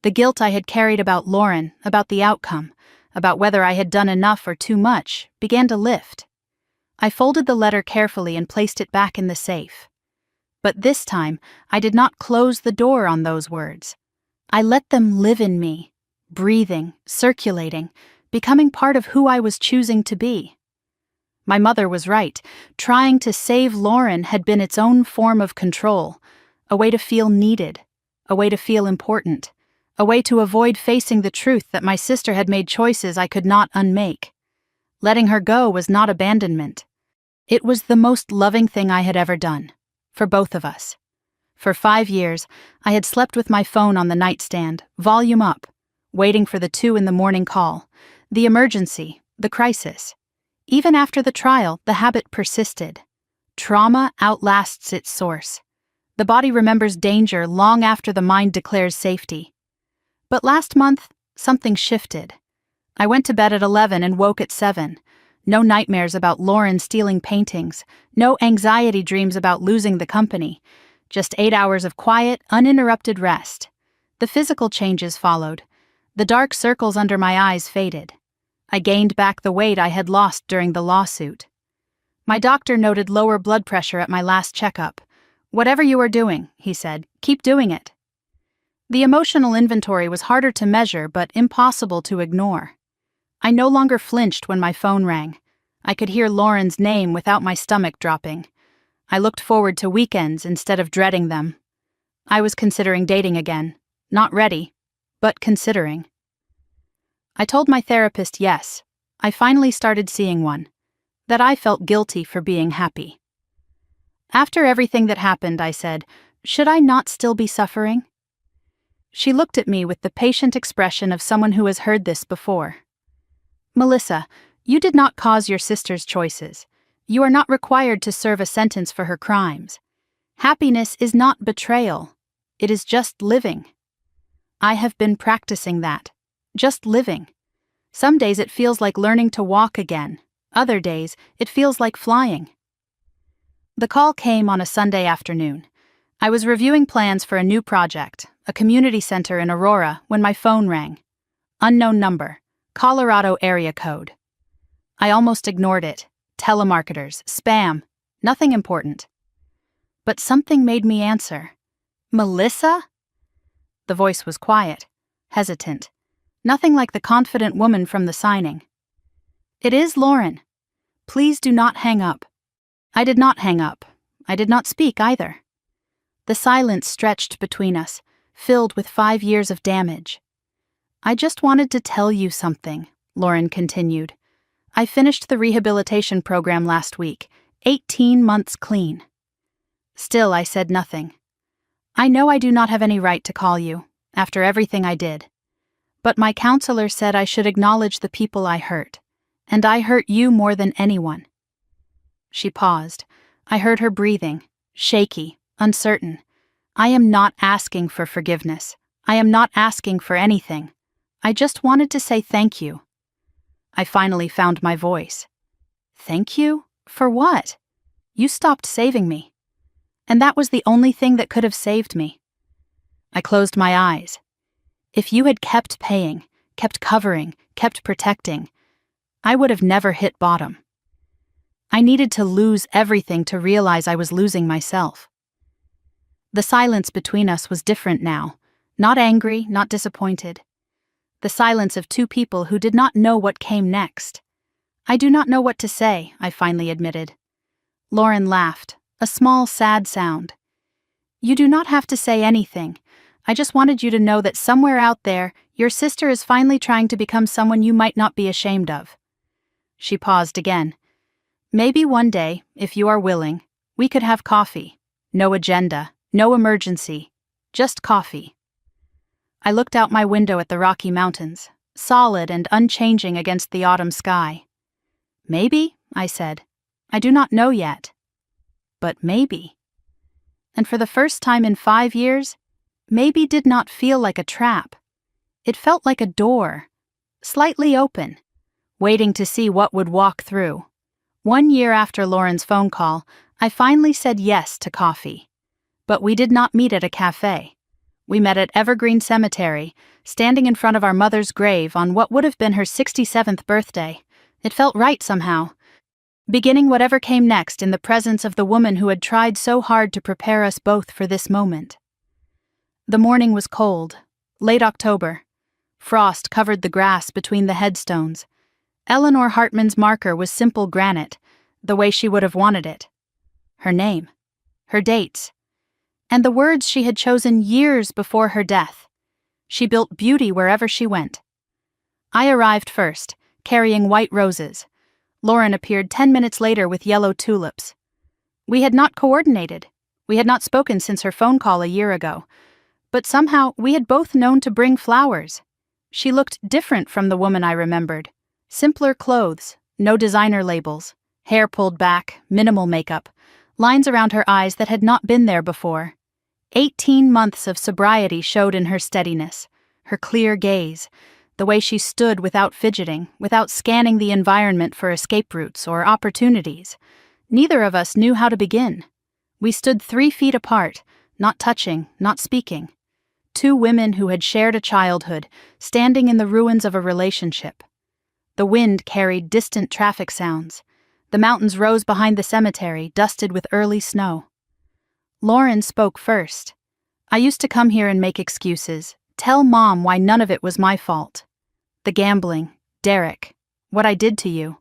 The guilt I had carried about Lauren, about the outcome, about whether I had done enough or too much, began to lift. I folded the letter carefully and placed it back in the safe. But this time, I did not close the door on those words. I let them live in me, breathing, circulating, becoming part of who I was choosing to be. My mother was right. Trying to save Lauren had been its own form of control, a way to feel needed, a way to feel important, a way to avoid facing the truth that my sister had made choices I could not unmake. Letting her go was not abandonment. It was the most loving thing I had ever done, for both of us. For 5 years, I had slept with my phone on the nightstand, volume up, waiting for the 2 a.m. call, the emergency, the crisis. Even after the trial, the habit persisted. Trauma outlasts its source. The body remembers danger long after the mind declares safety. But last month, something shifted. I went to bed at 11 and woke at 7. No nightmares about Lauren stealing paintings, no anxiety dreams about losing the company. Just 8 hours of quiet, uninterrupted rest. The physical changes followed. The dark circles under my eyes faded. I gained back the weight I had lost during the lawsuit. My doctor noted lower blood pressure at my last checkup. "Whatever you are doing," he said, "keep doing it." The emotional inventory was harder to measure but impossible to ignore. I no longer flinched when my phone rang. I could hear Lauren's name without my stomach dropping. I looked forward to weekends instead of dreading them. I was considering dating again. Not ready, but considering. I told my therapist yes. I finally started seeing one. That I felt guilty for being happy. After everything that happened, I said, should I not still be suffering? She looked at me with the patient expression of someone who has heard this before. Melissa, you did not cause your sister's choices. You are not required to serve a sentence for her crimes. Happiness is not betrayal. It is just living. I have been practicing that. Just living. Some days it feels like learning to walk again. Other days, it feels like flying. The call came on a Sunday afternoon. I was reviewing plans for a new project, a community center in Aurora, when my phone rang. Unknown number. Colorado area code. I almost ignored it. Telemarketers, spam, nothing important. But something made me answer. Melissa? The voice was quiet, hesitant, nothing like the confident woman from the signing. It is Lauren. Please do not hang up. I did not hang up. I did not speak either. The silence stretched between us, filled with 5 years of damage. I just wanted to tell you something, Lauren continued. I finished the rehabilitation program last week, 18 months clean. Still, I said nothing. I know I do not have any right to call you, after everything I did. But my counselor said I should acknowledge the people I hurt, and I hurt you more than anyone. She paused. I heard her breathing, shaky, uncertain. I am not asking for forgiveness. I am not asking for anything. I just wanted to say thank you. I finally found my voice. Thank you? For what? You stopped saving me. And that was the only thing that could have saved me. I closed my eyes. If you had kept paying, kept covering, kept protecting, I would have never hit bottom. I needed to lose everything to realize I was losing myself. The silence between us was different now, not angry, not disappointed. The silence of two people who did not know what came next. I do not know what to say, I finally admitted. Lauren laughed, a small, sad sound. You do not have to say anything. I just wanted you to know that somewhere out there, your sister is finally trying to become someone you might not be ashamed of. She paused again. Maybe one day, if you are willing, we could have coffee. No agenda, no emergency, just coffee. I looked out my window at the Rocky Mountains, solid and unchanging against the autumn sky. Maybe, I said. I do not know yet. But maybe. And for the first time in 5 years, maybe did not feel like a trap. It felt like a door, slightly open, waiting to see what would walk through. 1 year after Lauren's phone call, I finally said yes to coffee. But we did not meet at a cafe. We met at Evergreen Cemetery, standing in front of our mother's grave on what would have been her 67th birthday. It felt right somehow. Beginning whatever came next in the presence of the woman who had tried so hard to prepare us both for this moment. The morning was cold, late October. Frost covered the grass between the headstones. Eleanor Hartman's marker was simple granite, the way she would have wanted it. Her name, her dates, and the words she had chosen years before her death. She built beauty wherever she went. I arrived first, carrying white roses. Lauren appeared 10 minutes later with yellow tulips. We had not coordinated. We had not spoken since her phone call a year ago. But somehow we had both known to bring flowers. She looked different from the woman I remembered. Simpler clothes, no designer labels, hair pulled back, minimal makeup, lines around her eyes that had not been there before. 18 months of sobriety showed in her steadiness, her clear gaze, the way she stood without fidgeting, without scanning the environment for escape routes or opportunities. Neither of us knew how to begin. We stood 3 feet apart, not touching, not speaking. 2 women who had shared a childhood, standing in the ruins of a relationship. The wind carried distant traffic sounds. The mountains rose behind the cemetery, dusted with early snow. Lauren spoke first. I used to come here and make excuses, tell Mom why none of it was my fault. The gambling, Derek, what I did to you.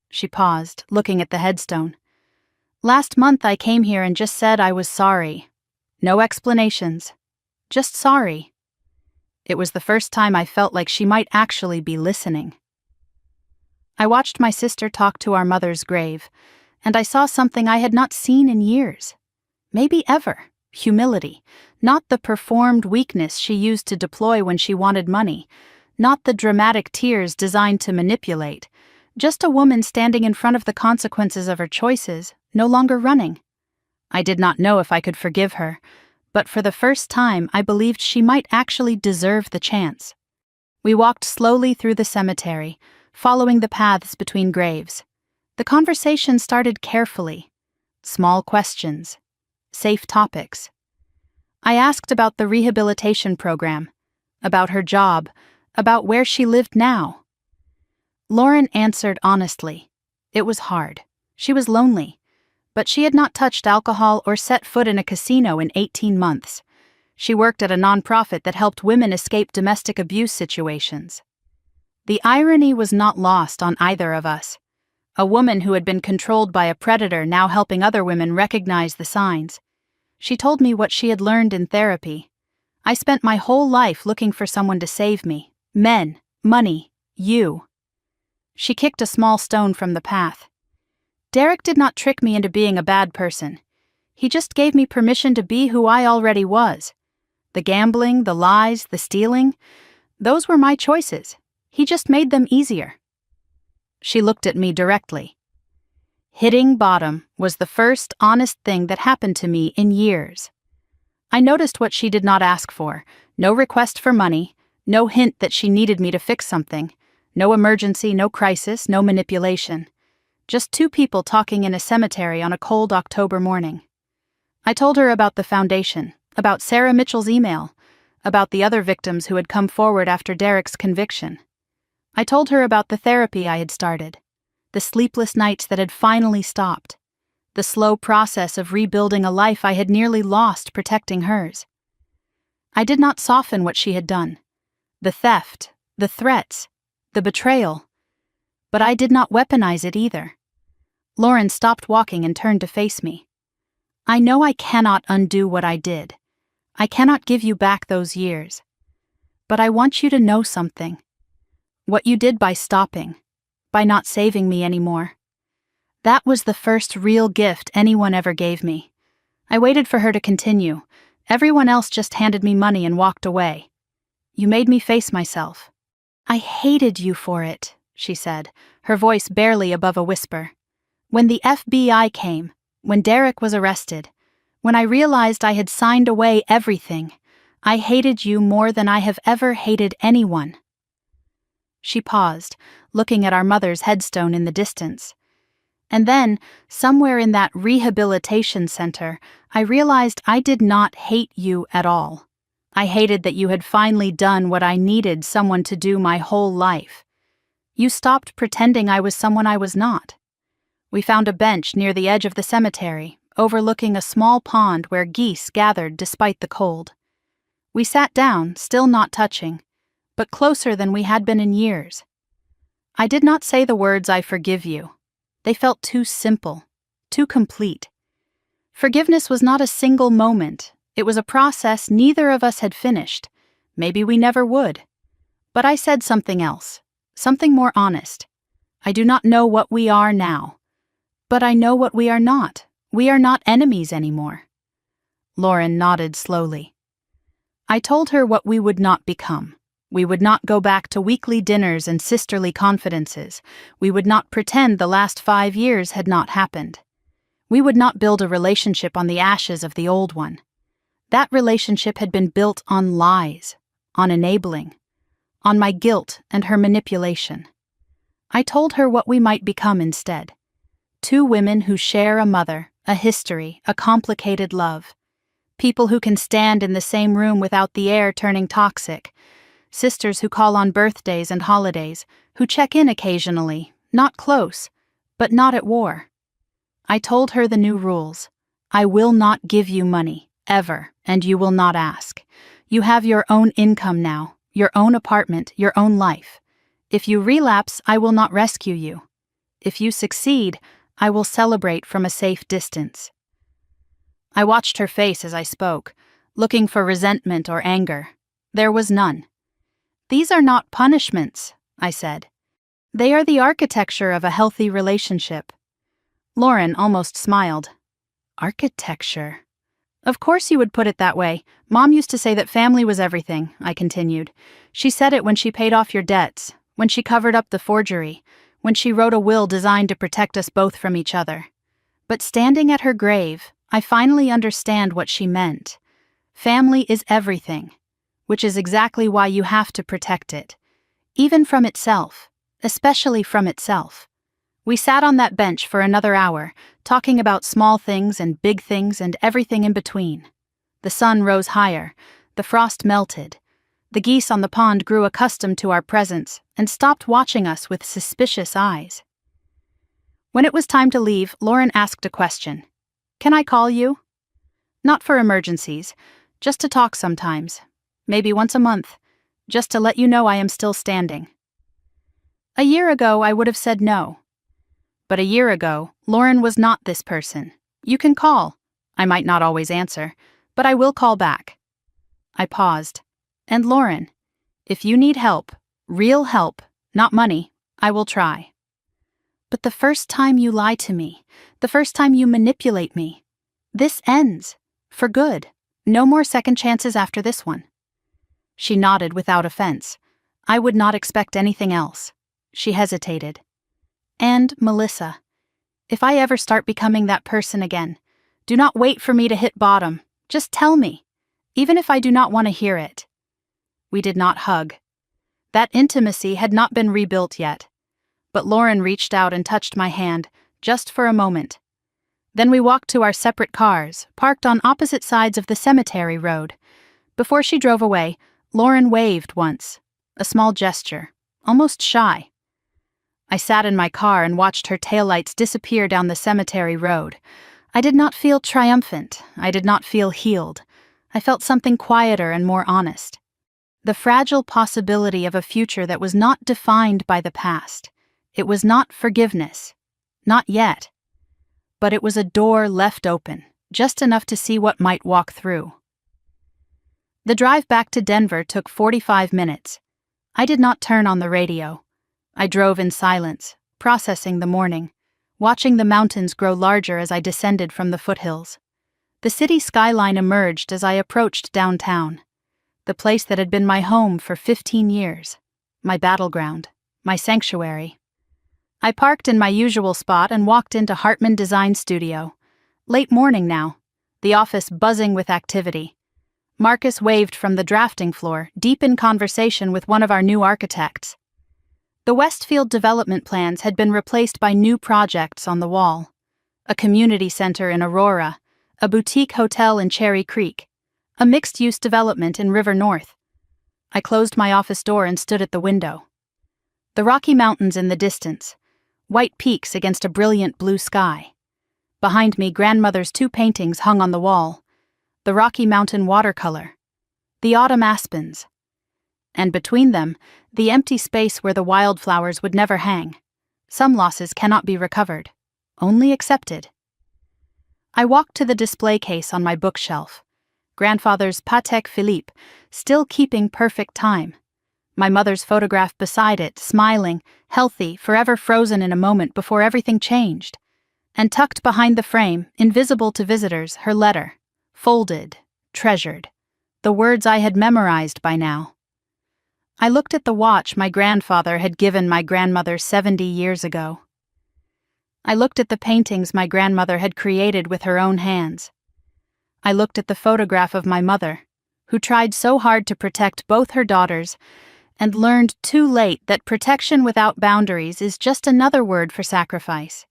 She paused, looking at the headstone. Last month I came here and just said I was sorry. No explanations. Just sorry. It was the first time I felt like she might actually be listening. I watched my sister talk to our mother's grave, and I saw something I had not seen in years. Maybe ever. Humility. Not the performed weakness she used to deploy when she wanted money. Not the dramatic tears designed to manipulate. Just a woman standing in front of the consequences of her choices, no longer running. I did not know if I could forgive her, but for the first time I believed she might actually deserve the chance. We walked slowly through the cemetery, following the paths between graves. The conversation started carefully. Small questions. Safe topics. I asked about the rehabilitation program, about her job, about where she lived now. Lauren answered honestly. It was hard. She was lonely. But she had not touched alcohol or set foot in a casino in 18 months. She worked at a nonprofit that helped women escape domestic abuse situations. The irony was not lost on either of us. A woman who had been controlled by a predator now helping other women recognize the signs. She told me what she had learned in therapy. I spent my whole life looking for someone to save me. Men, money, you. She kicked a small stone from the path. Derek did not trick me into being a bad person. He just gave me permission to be who I already was. The gambling, the lies, the stealing, those were my choices. He just made them easier. She looked at me directly. Hitting bottom was the first honest thing that happened to me in years. I noticed what she did not ask for. No request for money, no hint that she needed me to fix something, no emergency, no crisis, no manipulation. Just two people talking in a cemetery on a cold October morning. I told her about the foundation, about Sarah Mitchell's email, about the other victims who had come forward after Derek's conviction. I told her about the therapy I had started, the sleepless nights that had finally stopped, the slow process of rebuilding a life I had nearly lost protecting hers. I did not soften what she had done, the theft, the threats, the betrayal, but I did not weaponize it either. Lauren stopped walking and turned to face me. I know I cannot undo what I did. I cannot give you back those years. But I want you to know something. What you did by stopping, by not saving me anymore. That was the first real gift anyone ever gave me. I waited for her to continue. Everyone else just handed me money and walked away. You made me face myself. I hated you for it, she said, her voice barely above a whisper. When the FBI came, when Derek was arrested, when I realized I had signed away everything, I hated you more than I have ever hated anyone. She paused, looking at our mother's headstone in the distance. And then, somewhere in that rehabilitation center, I realized I did not hate you at all. I hated that you had finally done what I needed someone to do my whole life. You stopped pretending I was someone I was not. We found a bench near the edge of the cemetery, overlooking a small pond where geese gathered despite the cold. We sat down, still not touching, but closer than we had been in years. I did not say the words "I forgive you." They felt too simple, too complete. Forgiveness was not a single moment. It was a process neither of us had finished. Maybe we never would. But I said something else, something more honest. I do not know what we are now. But I know what we are not. We are not enemies anymore. Lauren nodded slowly. I told her what we would not become. We would not go back to weekly dinners and sisterly confidences. We would not pretend the last 5 years had not happened. We would not build a relationship on the ashes of the old one. That relationship had been built on lies, on enabling, on my guilt and her manipulation. I told her what we might become instead. Two women who share a mother, a history, a complicated love. People who can stand in the same room without the air turning toxic. Sisters who call on birthdays and holidays, who check in occasionally, not close, but not at war. I told her the new rules. I will not give you money, ever, and you will not ask. You have your own income now, your own apartment, your own life. If you relapse, I will not rescue you. If you succeed, I will celebrate from a safe distance. I watched her face as I spoke, looking for resentment or anger. There was none. These are not punishments, I said. They are the architecture of a healthy relationship. Lauren almost smiled. Architecture. Of course you would put it that way. Mom used to say that family was everything, I continued. She said it when she paid off your debts, when she covered up the forgery, when she wrote a will designed to protect us both from each other. But standing at her grave, I finally understand what she meant. Family is everything, which is exactly why you have to protect it. Even from itself, especially from itself. We sat on that bench for another hour, talking about small things and big things and everything in between. The sun rose higher, the frost melted. The geese on the pond grew accustomed to our presence and stopped watching us with suspicious eyes. When it was time to leave, Lauren asked a question. "Can I call you?" "Not for emergencies, just to talk sometimes. Maybe once a month, just to let you know I am still standing." A year ago, I would have said no. But a year ago, Lauren was not this person. "You can call." I might not always answer, but I will call back. I paused. "And Lauren, if you need help, real help, not money, I will try." "But the first time you lie to me, the first time you manipulate me, this ends. For good. No more second chances after this one." She nodded without offense. I would not expect anything else. She hesitated. "And, Melissa, if I ever start becoming that person again, do not wait for me to hit bottom. Just tell me, even if I do not want to hear it." We did not hug. That intimacy had not been rebuilt yet. But Lauren reached out and touched my hand, just for a moment. Then we walked to our separate cars, parked on opposite sides of the cemetery road. Before she drove away, Lauren waved once, a small gesture, almost shy. I sat in my car and watched her taillights disappear down the cemetery road. I did not feel triumphant. I did not feel healed. I felt something quieter and more honest. The fragile possibility of a future that was not defined by the past. It was not forgiveness. Not yet. But it was a door left open, just enough to see what might walk through. The drive back to Denver took 45 minutes. I did not turn on the radio. I drove in silence, processing the morning, watching the mountains grow larger as I descended from the foothills. The city skyline emerged as I approached downtown, the place that had been my home for 15 years, my battleground, my sanctuary. I parked in my usual spot and walked into Hartman Design Studio. Late morning now, the office buzzing with activity. Marcus waved from the drafting floor, deep in conversation with one of our new architects. The Westfield development plans had been replaced by new projects on the wall. A community center in Aurora, a boutique hotel in Cherry Creek, a mixed-use development in River North. I closed my office door and stood at the window. The Rocky Mountains in the distance, white peaks against a brilliant blue sky. Behind me, grandmother's 2 paintings hung on the wall, the Rocky Mountain watercolor, the autumn aspens, and between them, the empty space where the wildflowers would never hang. Some losses cannot be recovered, only accepted. I walked to the display case on my bookshelf, grandfather's Patek Philippe, still keeping perfect time. My mother's photograph beside it, smiling, healthy, forever frozen in a moment before everything changed. And tucked behind the frame, invisible to visitors, her letter, folded, treasured, the words I had memorized by now. I looked at the watch my grandfather had given my grandmother 70 years ago. I looked at the paintings my grandmother had created with her own hands. I looked at the photograph of my mother, who tried so hard to protect both her daughters, and learned too late that protection without boundaries is just another word for sacrifice.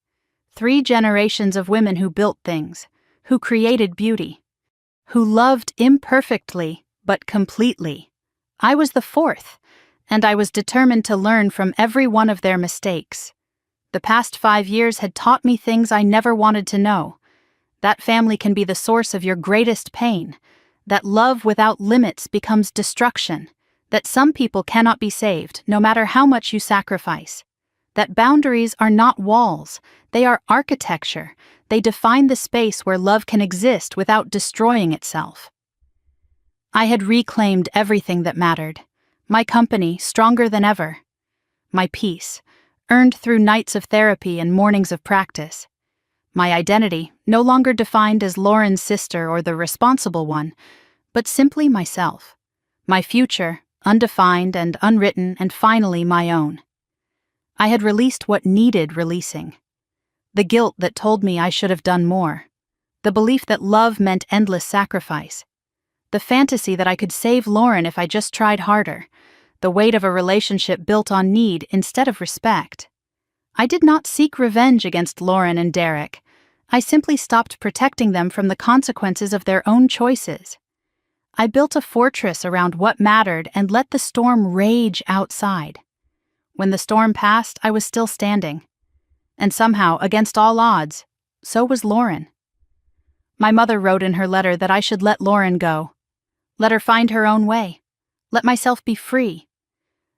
3 generations of women who built things, who created beauty, who loved imperfectly but completely. I was the 4th, and I was determined to learn from every one of their mistakes. The past 5 years had taught me things I never wanted to know. That family can be the source of your greatest pain, that love without limits becomes destruction, that some people cannot be saved no matter how much you sacrifice, that boundaries are not walls, they are architecture, they define the space where love can exist without destroying itself. I had reclaimed everything that mattered, my company stronger than ever, my peace, earned through nights of therapy and mornings of practice, my identity no longer defined as Lauren's sister or the responsible one, but simply myself, my future undefined and unwritten and finally my own. I had released what needed releasing. The guilt that told me I should have done more. The belief that love meant endless sacrifice. The fantasy that I could save Lauren if I just tried harder. The weight of a relationship built on need instead of respect. I did not seek revenge against Lauren and Derek. I simply stopped protecting them from the consequences of their own choices. I built a fortress around what mattered and let the storm rage outside. When the storm passed, I was still standing. And somehow, against all odds, so was Lauren. My mother wrote in her letter that I should let Lauren go. Let her find her own way. Let myself be free.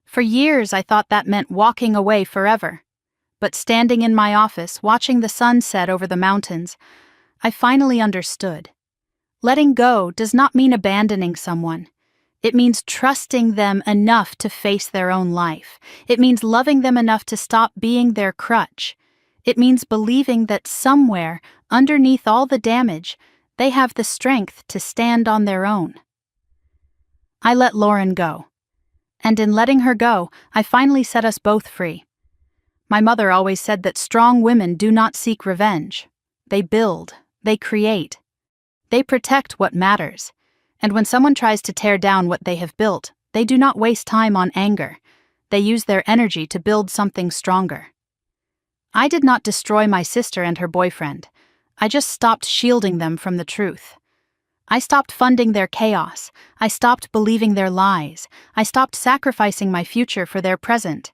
For years I thought that meant walking away forever. But standing in my office, watching the sun set over the mountains, I finally understood. Letting go does not mean abandoning someone. It means trusting them enough to face their own life. It means loving them enough to stop being their crutch. It means believing that somewhere, underneath all the damage, they have the strength to stand on their own. I let Lauren go. And in letting her go, I finally set us both free. My mother always said that strong women do not seek revenge. They build, they create. They protect what matters. And when someone tries to tear down what they have built, they do not waste time on anger. They use their energy to build something stronger. I did not destroy my sister and her boyfriend. I just stopped shielding them from the truth. I stopped funding their chaos. I stopped believing their lies. I stopped sacrificing my future for their present.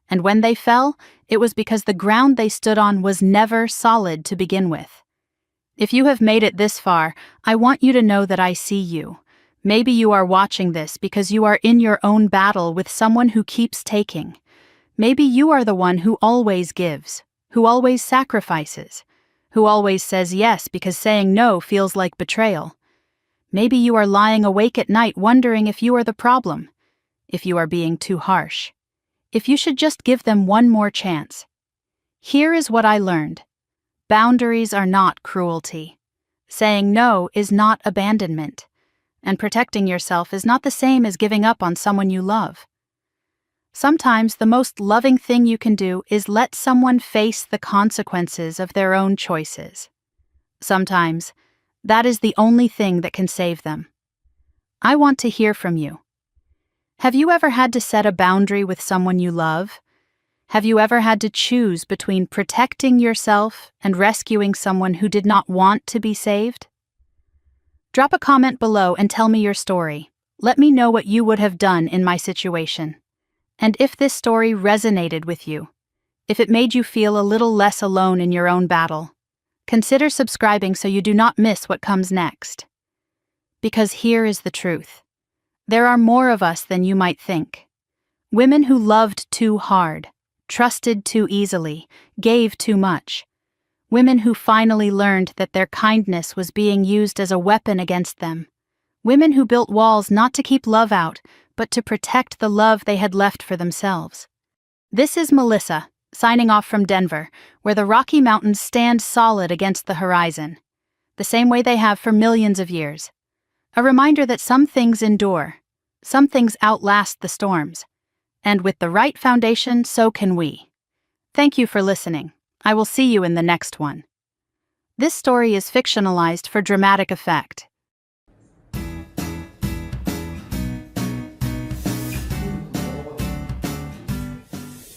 And when they fell, it was because the ground they stood on was never solid to begin with. If you have made it this far, I want you to know that I see you. Maybe you are watching this because you are in your own battle with someone who keeps taking. Maybe you are the one who always gives, who always sacrifices, who always says yes because saying no feels like betrayal. Maybe you are lying awake at night wondering if you are the problem, if you are being too harsh, if you should just give them one more chance. Here is what I learned. Boundaries are not cruelty. Saying no is not abandonment. And protecting yourself is not the same as giving up on someone you love. Sometimes the most loving thing you can do is let someone face the consequences of their own choices. Sometimes that is the only thing that can save them. I want to hear from you. Have you ever had to set a boundary with someone you love? Have you ever had to choose between protecting yourself and rescuing someone who did not want to be saved? Drop a comment below and tell me your story. Let me know what you would have done in my situation. And if this story resonated with you, if it made you feel a little less alone in your own battle, consider subscribing so you do not miss what comes next. Because here is the truth. There are more of us than you might think. Women who loved too hard, trusted too easily, gave too much. Women who finally learned that their kindness was being used as a weapon against them. Women who built walls not to keep love out, but to protect the love they had left for themselves. This is Melissa, signing off from Denver, where the Rocky Mountains stand solid against the horizon, the same way they have for millions of years. A reminder that some things endure, some things outlast the storms. And with the right foundation, so can we. Thank you for listening. I will see you in the next one. This story is fictionalized for dramatic effect.